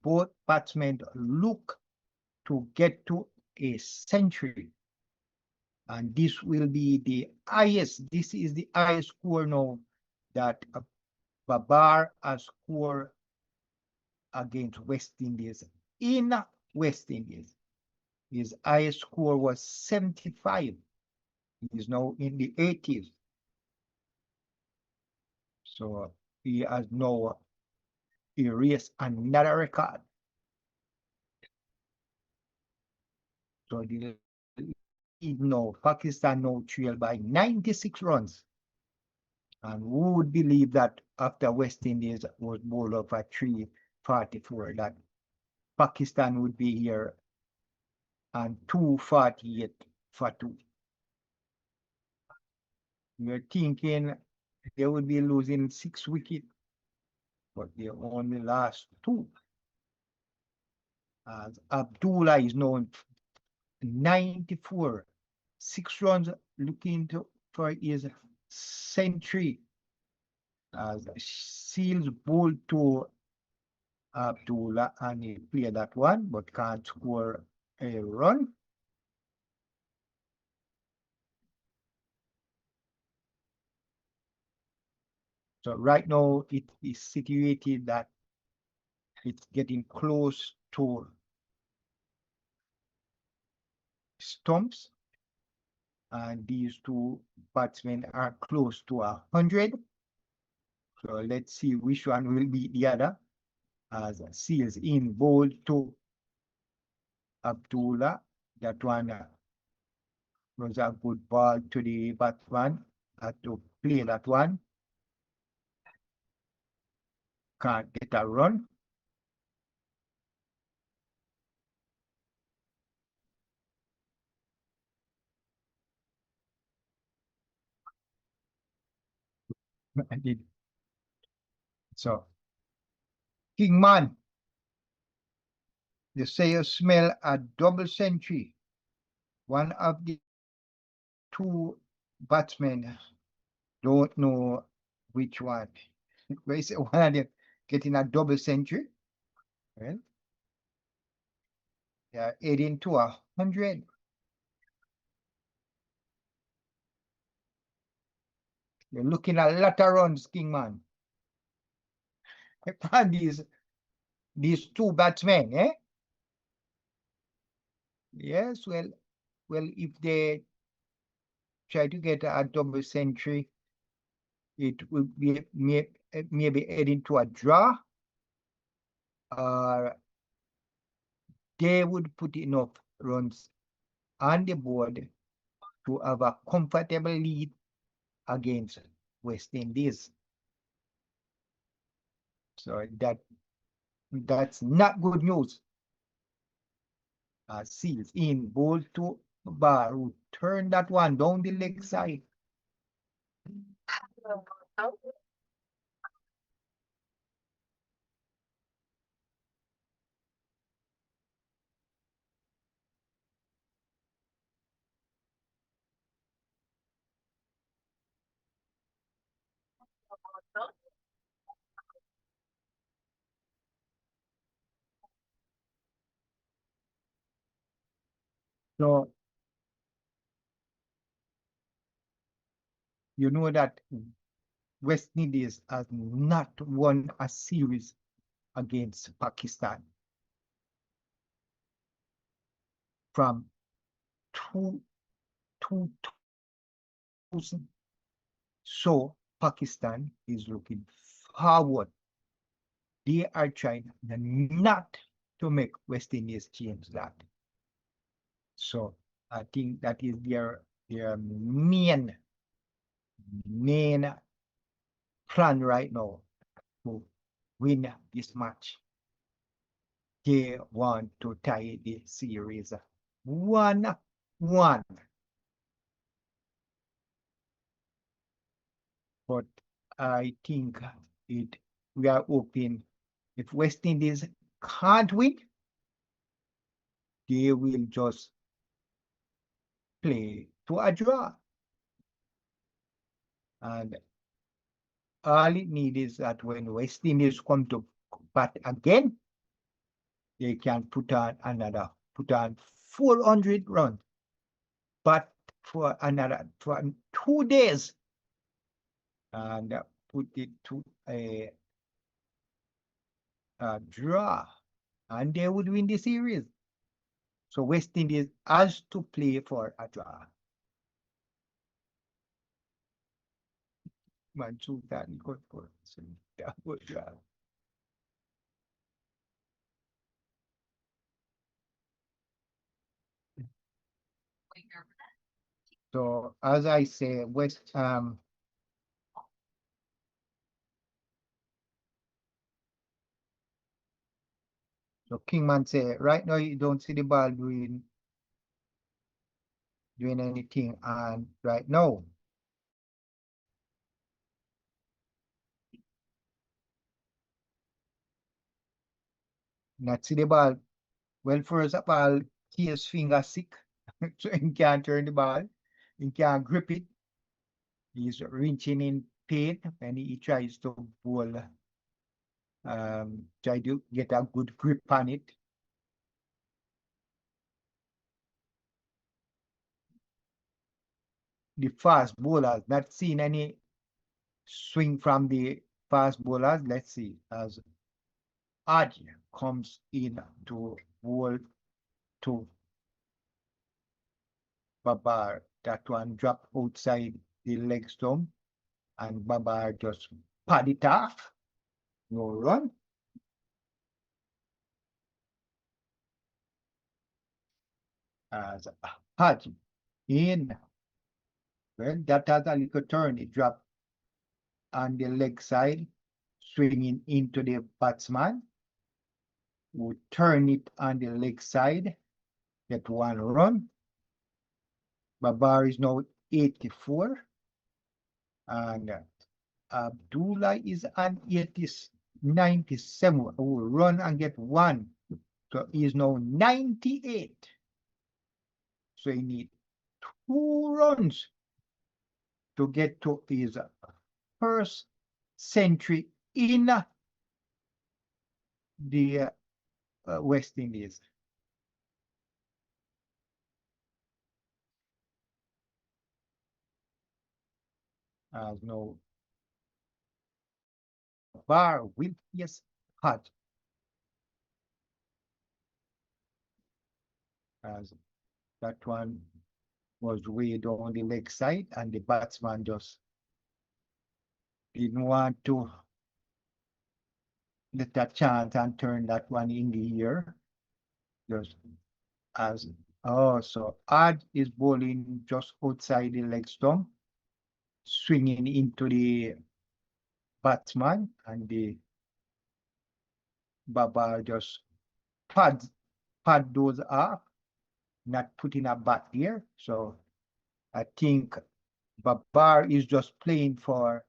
B: Both batsmen look to get to a century. And this will be the highest, this is the highest score now that Babar has scored against West Indies in West Indies. His highest score was 75. He is now in the 80s. So he has now erased another record. So the Pakistan now trail by 96 runs. And who would believe that after West Indies was bowled up at 344, that Pakistan would be here and 248 for 2. We're thinking they would be losing 6 wickets, but they only lost 2. As Abdullah is now 94, 6 runs looking for his century. As Seales bowled to Abdullah and he played that one, but can't score a run. So right now it is situated that it's getting close to stumps, and these two batsmen are close to 100. So let's see which one will be the other. As Seales in bowl to Abdullah. That one was a good ball to the batsman. Had to play that one. Can't get a run. I did. So, Kingman, they say you smell a double century. One of the two batsmen don't know which one. They say one of them getting a double century. Well, they are heading to 100. You're looking at a lot of runs, Kingman. Upon these two batsmen, eh? Yes, well, if they try to get a double century, it will be maybe heading to a draw. They would put enough runs on the board to have a comfortable lead against West Indies. So that's not good news. Seales in ball to Bar, who turned that one down the leg side.
C: Hello, Moto. Moto.
B: So you know that West Indies has not won a series against Pakistan from 2000. So Pakistan is looking forward. They are trying not to make West Indies change that. So I think that is their main plan right now to win this match. They want to tie the series 1-1. But I think we are hoping if West Indies can't win, they will just play to a draw. And all it needs is that when West Indies come to bat again, they can put on 400 runs. But for 2 days, and put it to a draw, and they would win the series. So West Indies has to play for a draw. Good for draw. So as I say, so Kingman say right now you don't see the ball doing anything, and right now not see the ball. Well, first of all, his finger sick, so he can't turn the ball, he can't grip it. He's wrenching in pain when he tries to bowl, try to get a good grip on it. The fast bowlers, not seeing any swing from the fast bowlers. Let's see as Hodge comes in to bowl to Babar. That one dropped outside the leg stump, and Babar just pad it off. No run. as Hodge in. Well, that has a little turn. It dropped on the leg side, swinging into the batsman. Who turn it on the leg side, get one run. Babar is now 84. And Abdullah is on 97. Who will run and get one. So he is now 98. So he needs 2 runs to get to his first century in the West Indies. As no bar with yes Hodge. As that one was way down the leg side, and the batsman just didn't want to let that chance and turn that one in the air. Just as so Hodge is bowling just outside the leg stump, swinging into the batsman, and the Babar just pad those off, not putting a bat there. So I think Babar is just playing for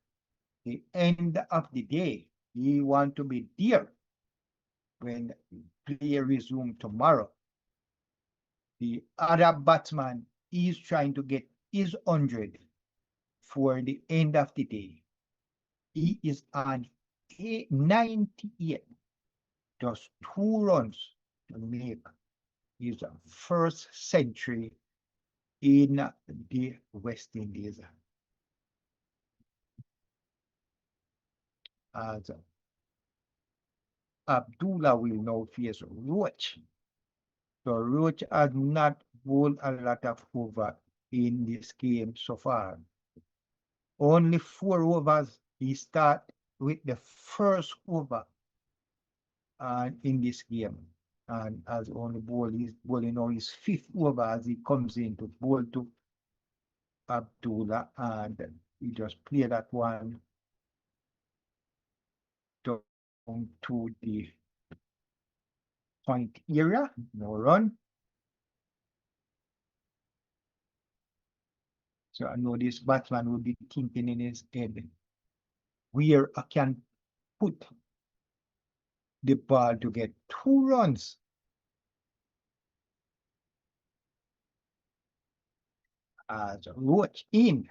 B: the end of the day. He want to be there when play resume tomorrow. The other batsman is trying to get his 100 for the end of the day. He is on 98. Just 2 runs to make his first century in the West Indies. As Abdullah will now face Roach. So Roach has not bowled a lot of over in this game so far. Only 4 overs. He start with the first over in this game. And as only he's bowling now his 5th over as he comes in to bowl to Abdullah, and he just play that one down to the point area, no run. So I know this batsman will be thinking in his head where I can put the ball to get 2 runs. As Roach in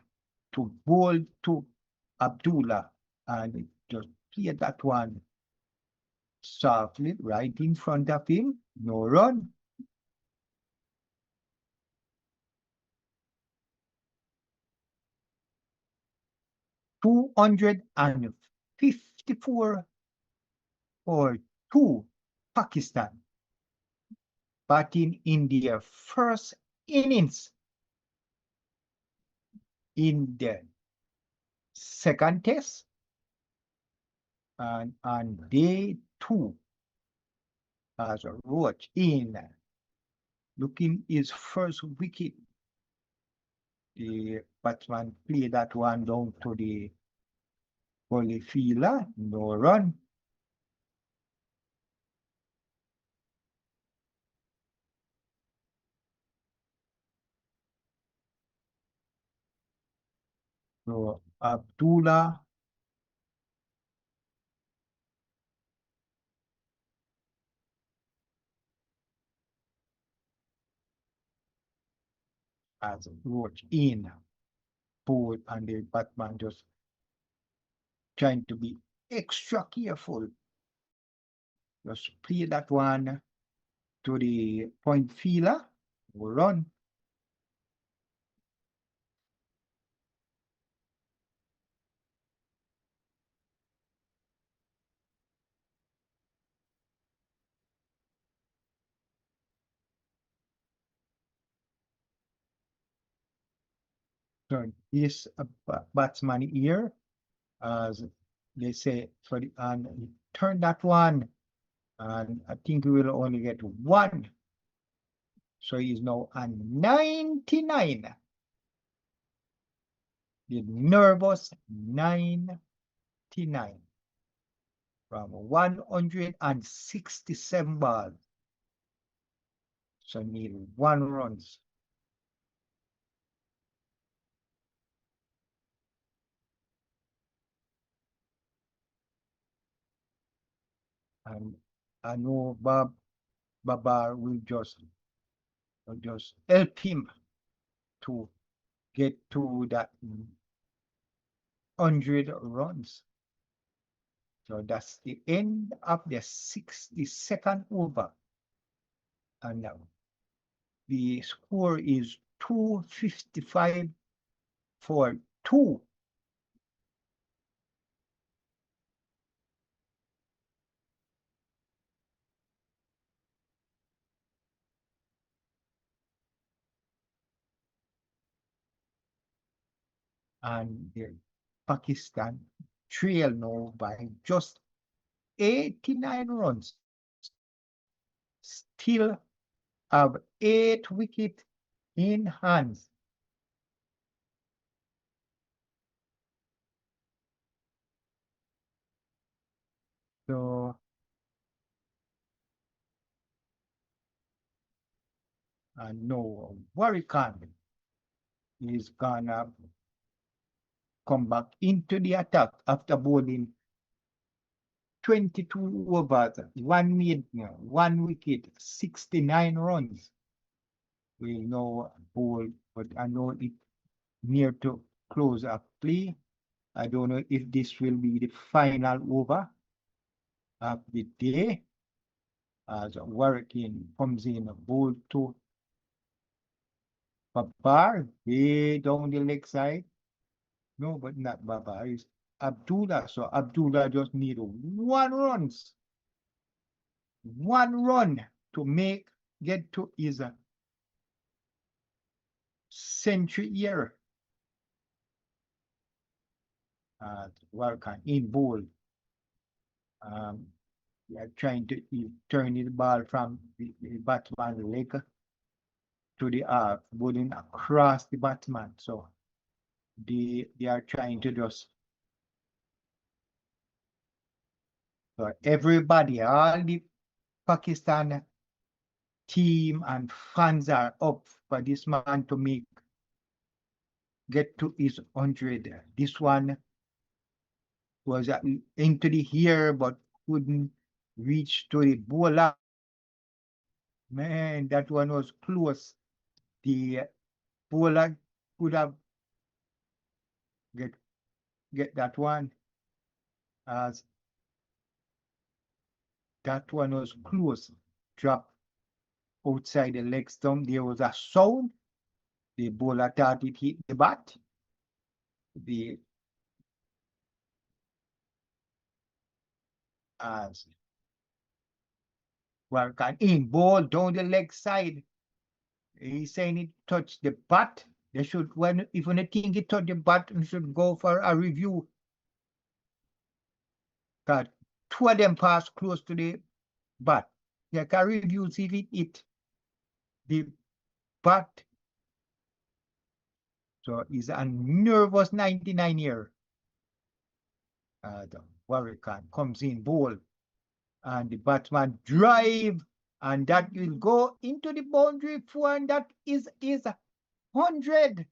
B: to bowl to Abdullah, and just play that one softly right in front of him, no run. $254 for 2 Pakistan, batting in their first innings in the second test, and on day 2, as a Roach in, looking his first wicket. The batsman played that one down to the gully fielder, no run. So Abdullah as Roach in, bowl, and the batsman just trying to be extra careful. Just play that one to the point fielder, run. So this batsman here, as they say, for the, and turn that one, and I think we will only get 1 So he's now on 99. The nervous 99 from 167 balls. So need 1 runs. And I know Babar will just help him to get to that 100 runs. So that's the end of the 62nd over. And now the score is 255 for 2. And the Pakistan trail now by just 89 runs. Still have 8 wickets in hands. So and no Warrican is gonna come back into the attack after bowling 22 overs, 1 wicket, 69 runs. We'll now bowl, but I know it near to close up play. I don't know if this will be the final over of the day as Warrican comes in a bowl to Babar, way down the leg side. No, but not Babar, it's Abdullah. So Abdullah just need 1 runs. 1 run to get to his century year. Warrican in bowl. We are trying to turn the ball from the batsman's leg to the bowling across the batsman. So they are trying to just everybody, all the Pakistan team and fans are up for this man to get to his 100. This one was into the air but couldn't reach to the bowler. Man, that one was close. The bowler could have get that one, as that one was close. Drop outside the leg stump. There was a sound. The bowler thought it hit the bat. As Warrican in ball down the leg side. He's saying it touched the bat. They should, if you think it touched the bat, you should go for a review. Because 2 of them passed close to the bat. They can review, see if it hit the bat. So he's a nervous 99 here. The Warrican comes in bowl. And the batsman drive, and that will go into the boundary 4, and that is 100.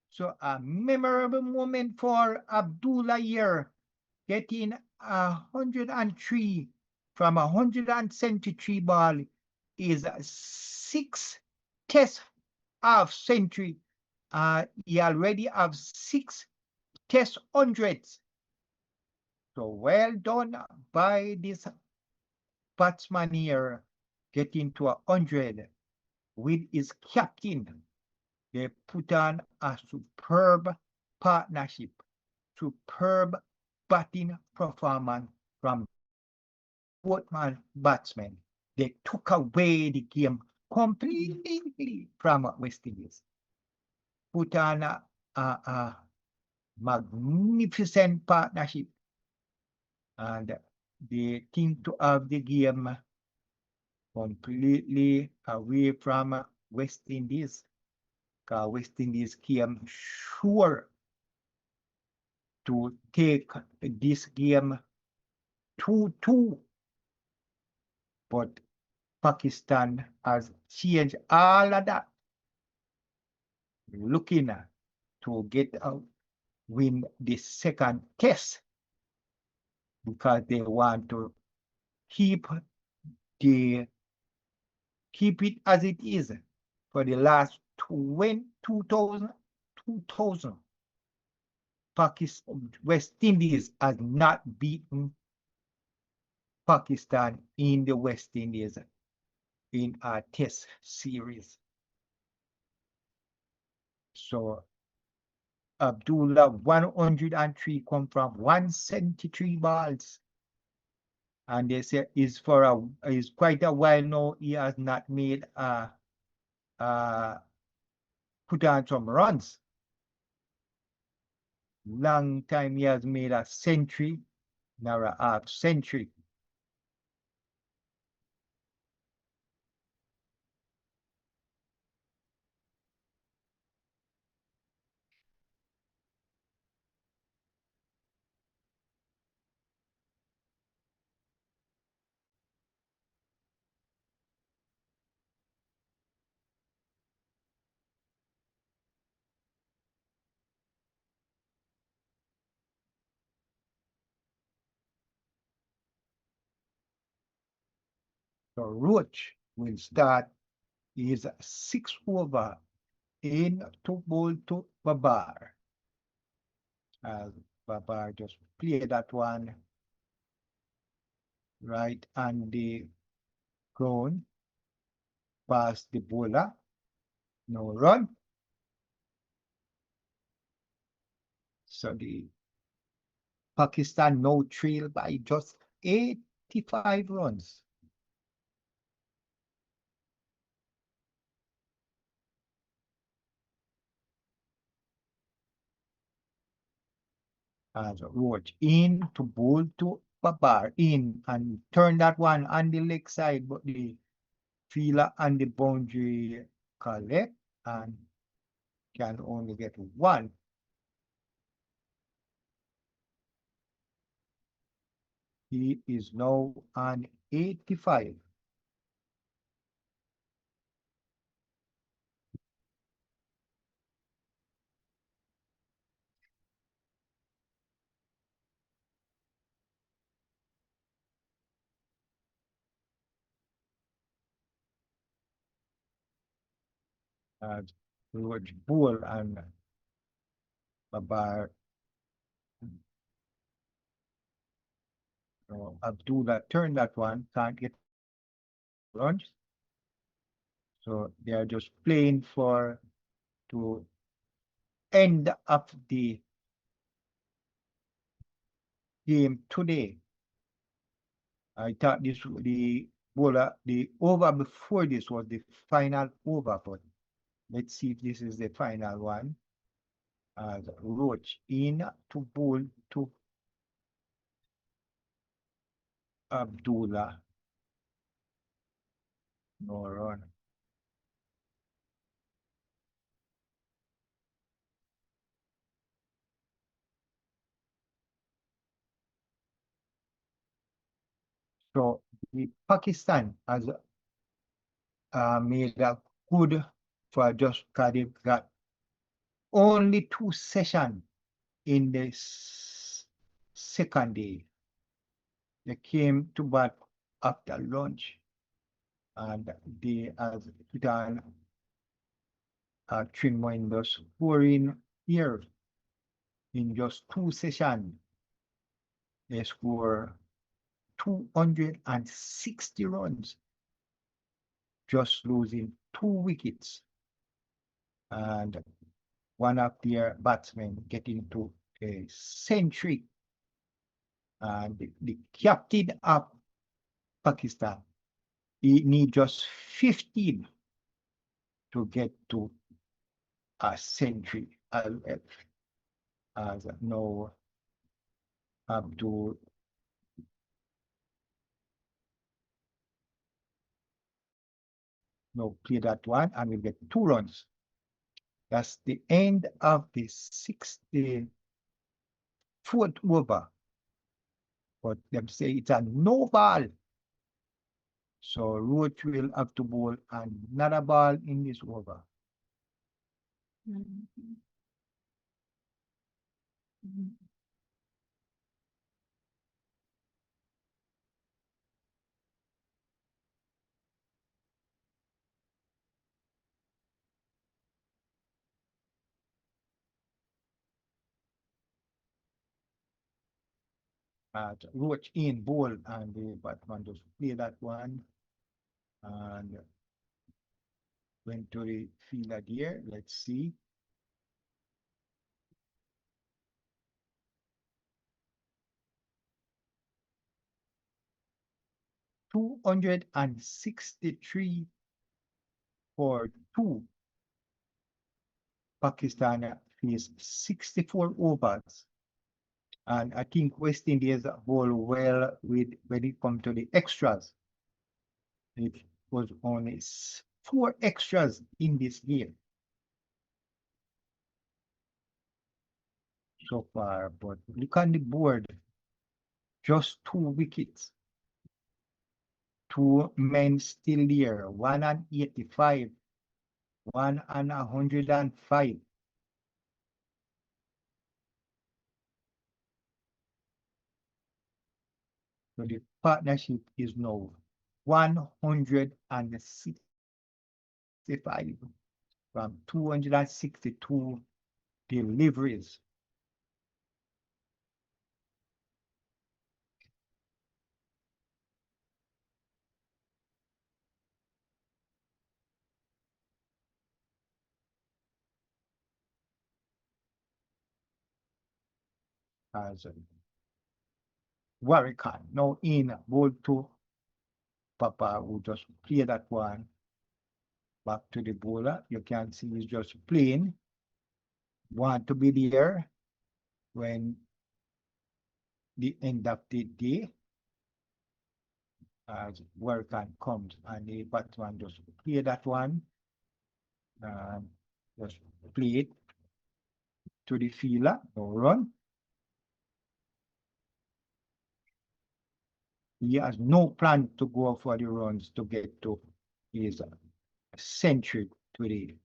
B: So a memorable moment for Abdullah here, getting 103 from 173 ball is 6 test half century. He already have 6 test 100s. So well done by this batsman here, getting to 100 with his captain. They put on a superb partnership, superb batting performance from both batsmen. They took away the game completely from West Indies. Put on a magnificent partnership. And they think to have the game completely away from West Indies. Because West Indies came sure to take this game 2-2. But Pakistan has changed all of that, looking to get out, win the second test, because they want to keep it as it is for the last 2000. Pakistan, West Indies has not beaten Pakistan in the West Indies in a test series. So Abdullah 103 come from 173 balls. And they say is quite a while now he has not made put on some runs. Long time he has made a century, now a half century. So Roach will start his 6 over in to bowl to Babar. As Babar just play that one right on the ground past the bowler. No run. So the Pakistan now trail by just 85 runs. As Roach in to bowl to Babar in and turn that one on the leg side, but the fielder and the boundary collect and can only get one. He is now on 85. As Roach bowl and Babar. Abdullah turn that one, can't get runs. So they are just playing to end up the game today. I thought this the over before this was the final over, but let's see if this is the final one. As Roach in to bowl to Abdullah. No run. So the Pakistan has made a good for just Cardiff got only 2 sessions in the second day. They came to bat after lunch and they has done Trinmoy the scoring here in just 2 sessions. They score 260 runs, just losing 2 wickets. And one of their batsmen getting to a century. And the captain of Pakistan, he need just 15 to get to a century as no Abdul No, play that one and we'll get 2 runs. That's the end of the 64th over. But them say it's a no ball. So Roach will have to bowl another ball in this over. Roach in bowl and the batsman just play that one and went to the fielder here. Let's see. $263 for 2. Pakistan faced 64 overs. And I think West Indies bowl well with when it comes to the extras. It was only 4 extras in this game so far. But look on the board, just 2 wickets. 2 men still there, 1 and 85, 1 and 105. So the partnership is now 165 from 262 deliveries. As Warrican now in ball 2. Papa will just play that one back to the bowler. You can see he's just playing. Want to be there when the end of the day. As Warrican comes and the batsman just play that one. Just play it to the fielder. No run. He has no plan to go for the runs to get to his century today.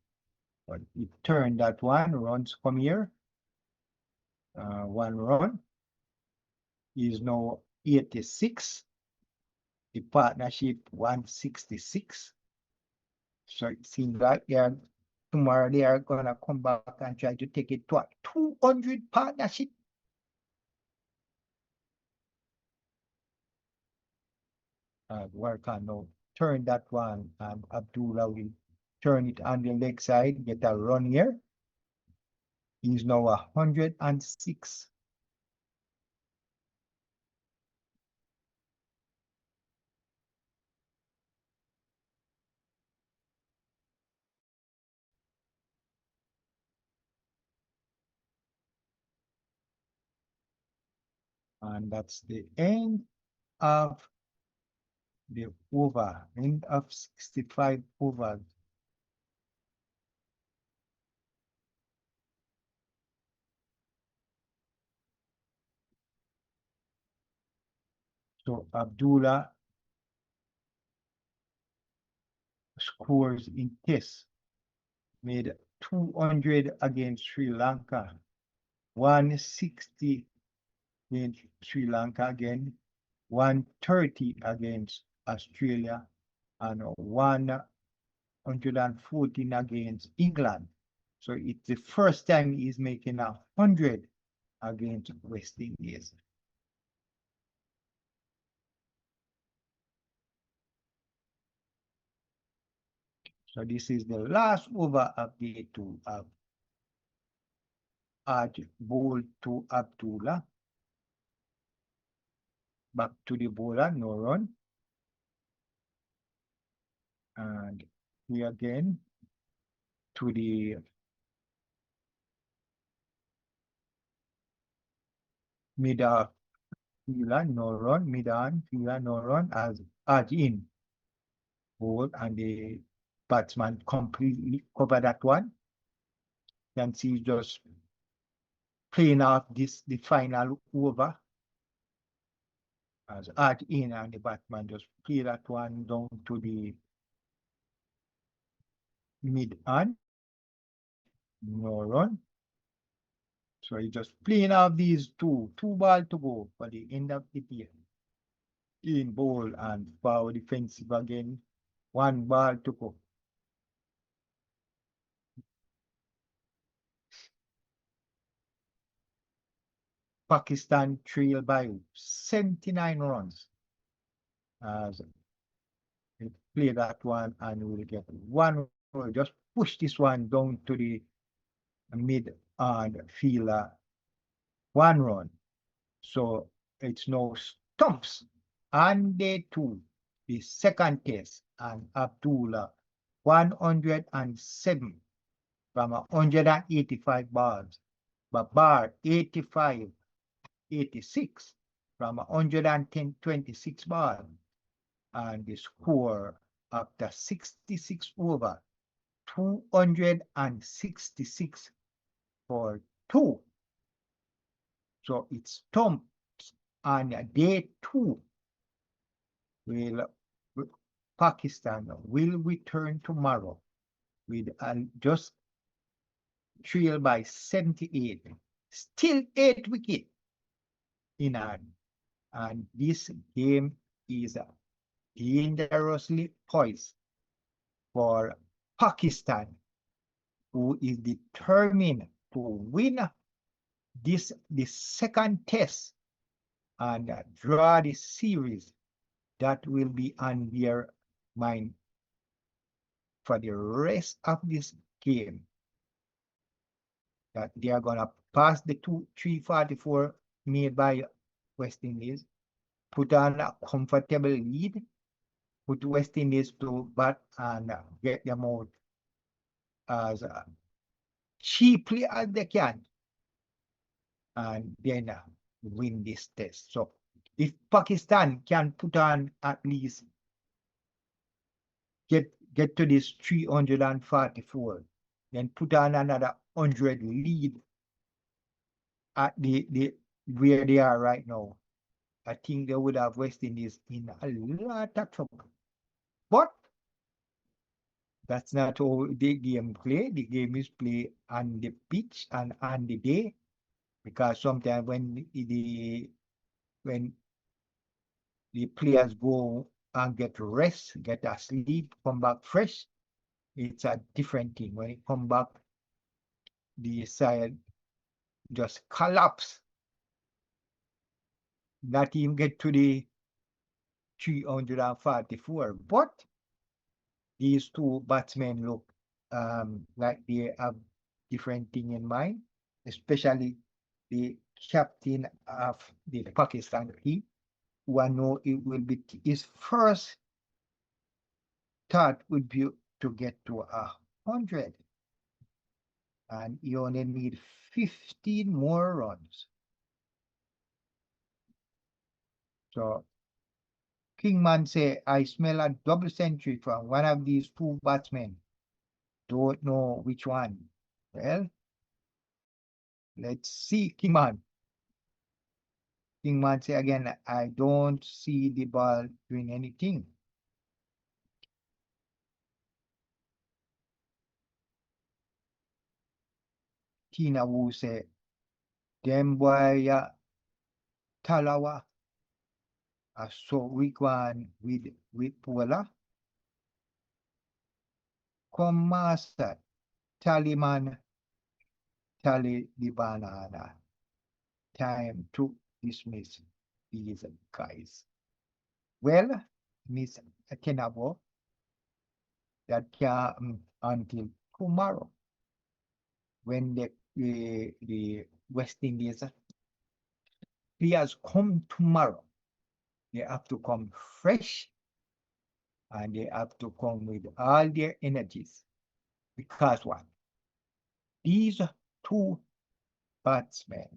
B: But he turned that one. Runs come here. 1 run. He is now 86. The partnership 166. So it seems like tomorrow they are gonna come back and try to take it to a 200 partnership. Warrican now turn that one and Abdullah will turn it on the leg side, get a run here. He's now 106. And that's the end of the over, end of 65 overs. So Abdullah scores in test, made 200 against Sri Lanka, 160 against Sri Lanka again, 130 against Australia, and 114 against England. So it's the first time he's making 100 against West Indies. So this is the last over of the 2 of Hodge bowl to Abdullah. Back to the bowler, no run. And here again to the mid-off fielder, no run, mid-on fielder, no run, as Hodge in bowl and the batsman completely cover that one. You can see just playing off the final over. As at in and the batsman just play that one down to the mid on. No run. So he just playing off these two balls to go for the end of the day. In bowl and forward defensive again. 1 ball to go. Pakistan trail by 79 runs. As we play that one and we'll get 1. We'll just push this one down to the mid and fielder. 1 run. So it's no stumps. And day 2, the second test, and Abdullah 107 from 185 balls. Babar 85, 86 from 126 balls. And the score after 66 over 266 for 2. So it's stumps on day 2. Pakistan will return tomorrow with just trail by 78. Still 8 wickets in hand. And this game is dangerously poised for Pakistan, who is determined to win the second test and draw the series. That will be on their mind for the rest of this game. That they are going to pass the 344 made by West Indies, put on a comfortable lead, put West Indies to bat and get them out as cheaply as they can, and then win this test. So if Pakistan can put on at least get to this 344, then put on another 100 lead at the where they are right now, I think they would have West Indies in a lot of trouble. But that's not how the game play. The game is played on the pitch and on the day, because sometimes when the players go and get rest, get a sleep, come back fresh, it's a different thing. When it come back, the side just collapse. Not even get to the 344. But these two batsmen look like they have different thing in mind, especially the captain of the Pakistan team, who I know it will be his first thought would be to get to 100. And he only need 15 more runs. So Kingman say, I smell a double century from one of these two batsmen. Don't know which one. Well, let's see, Kingman. Kingman say again, I don't see the ball doing anything. Tina Wu say, them boy Talawa. So we go on with Paula. Come master, Taliman, Tali the banana. Time to dismiss these guys. Well, Miss Kenabo, that can until tomorrow, when the West Indies players come tomorrow. They have to come fresh, and they have to come with all their energies. Because what? These two batsmen,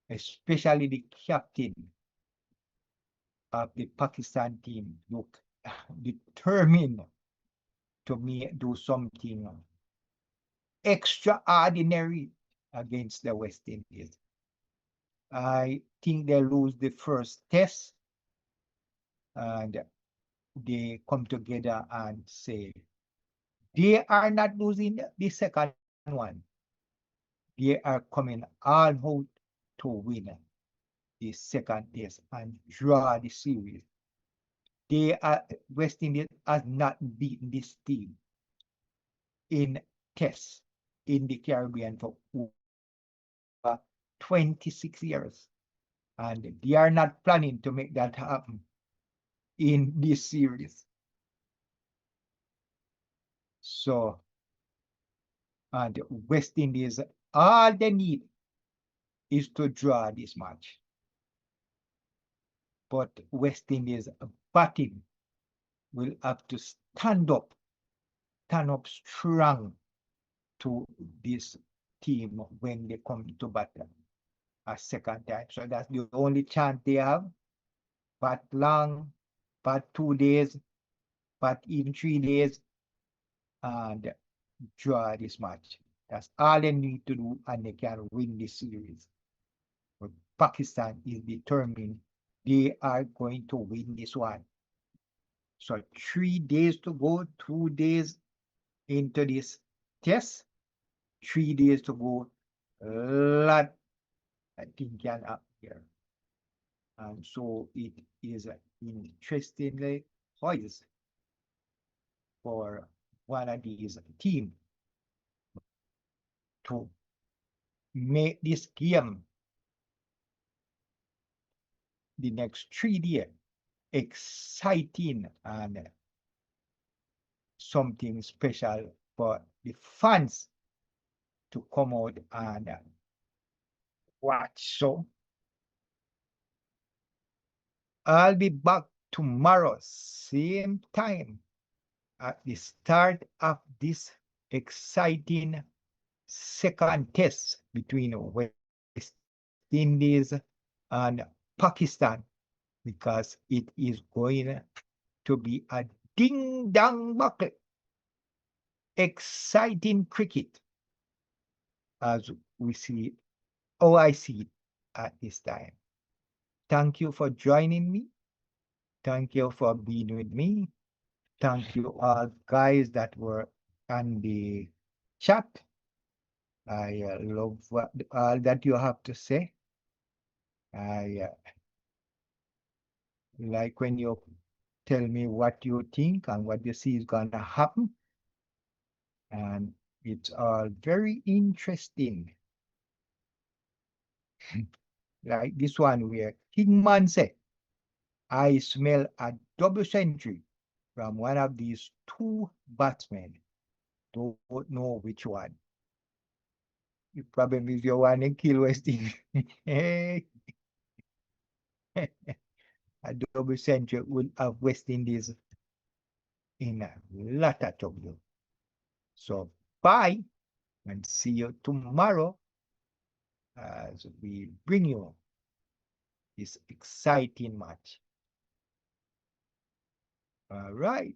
B: especially the captain of the Pakistan team, look determined to do something extraordinary against the West Indies. I think they lose the first test and they come together and say they are not losing the second one. They are coming all out to win the second test and draw the series. West Indies has not beaten this team in tests in the Caribbean for 26 years. And they are not planning to make that happen in this series. So, and West Indies, all they need is to draw this match. But West Indies batting will have to stand up strong to this team when they come to battle a second time. So that's the only chance they have. Bat long, bat 2 days, bat even 3 days, and draw this match. That's all they need to do, and they can win this series. But Pakistan is determined they are going to win this one. So 3 days to go, 2 days into this test, 3 days to go. A lot I think can up here. And so it is interestingly poised for one of these teams to make this game the next 3 days exciting and something special for the fans to come out and watch. So I'll be back tomorrow, same time, at the start of this exciting second test between West Indies and Pakistan, because it is going to be a ding-dong bucket. Exciting cricket as we see, I see it at this time. Thank you for joining me. Thank you for being with me. Thank you all guys that were on the chat. I love all that you have to say. I like when you tell me what you think and what you see is going to happen. And it's all very interesting. Like this one where Kingman said, I smell a double century from one of these two batsmen. Don't know which one. The problem is you want to kill West Indies. A double century will have West Indies in a lot of trouble. So bye and see you tomorrow as we bring you this exciting match. All right.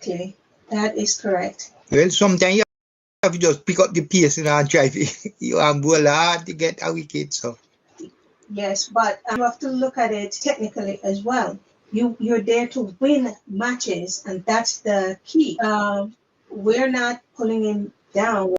D: Exactly. That is correct.
B: Well, sometimes you have to just pick up the pace and try you bowl hard to get a wicket. So
D: Yes, but you have to look at it technically as well. You're there to win matches, and that's the key. We're not pulling him down.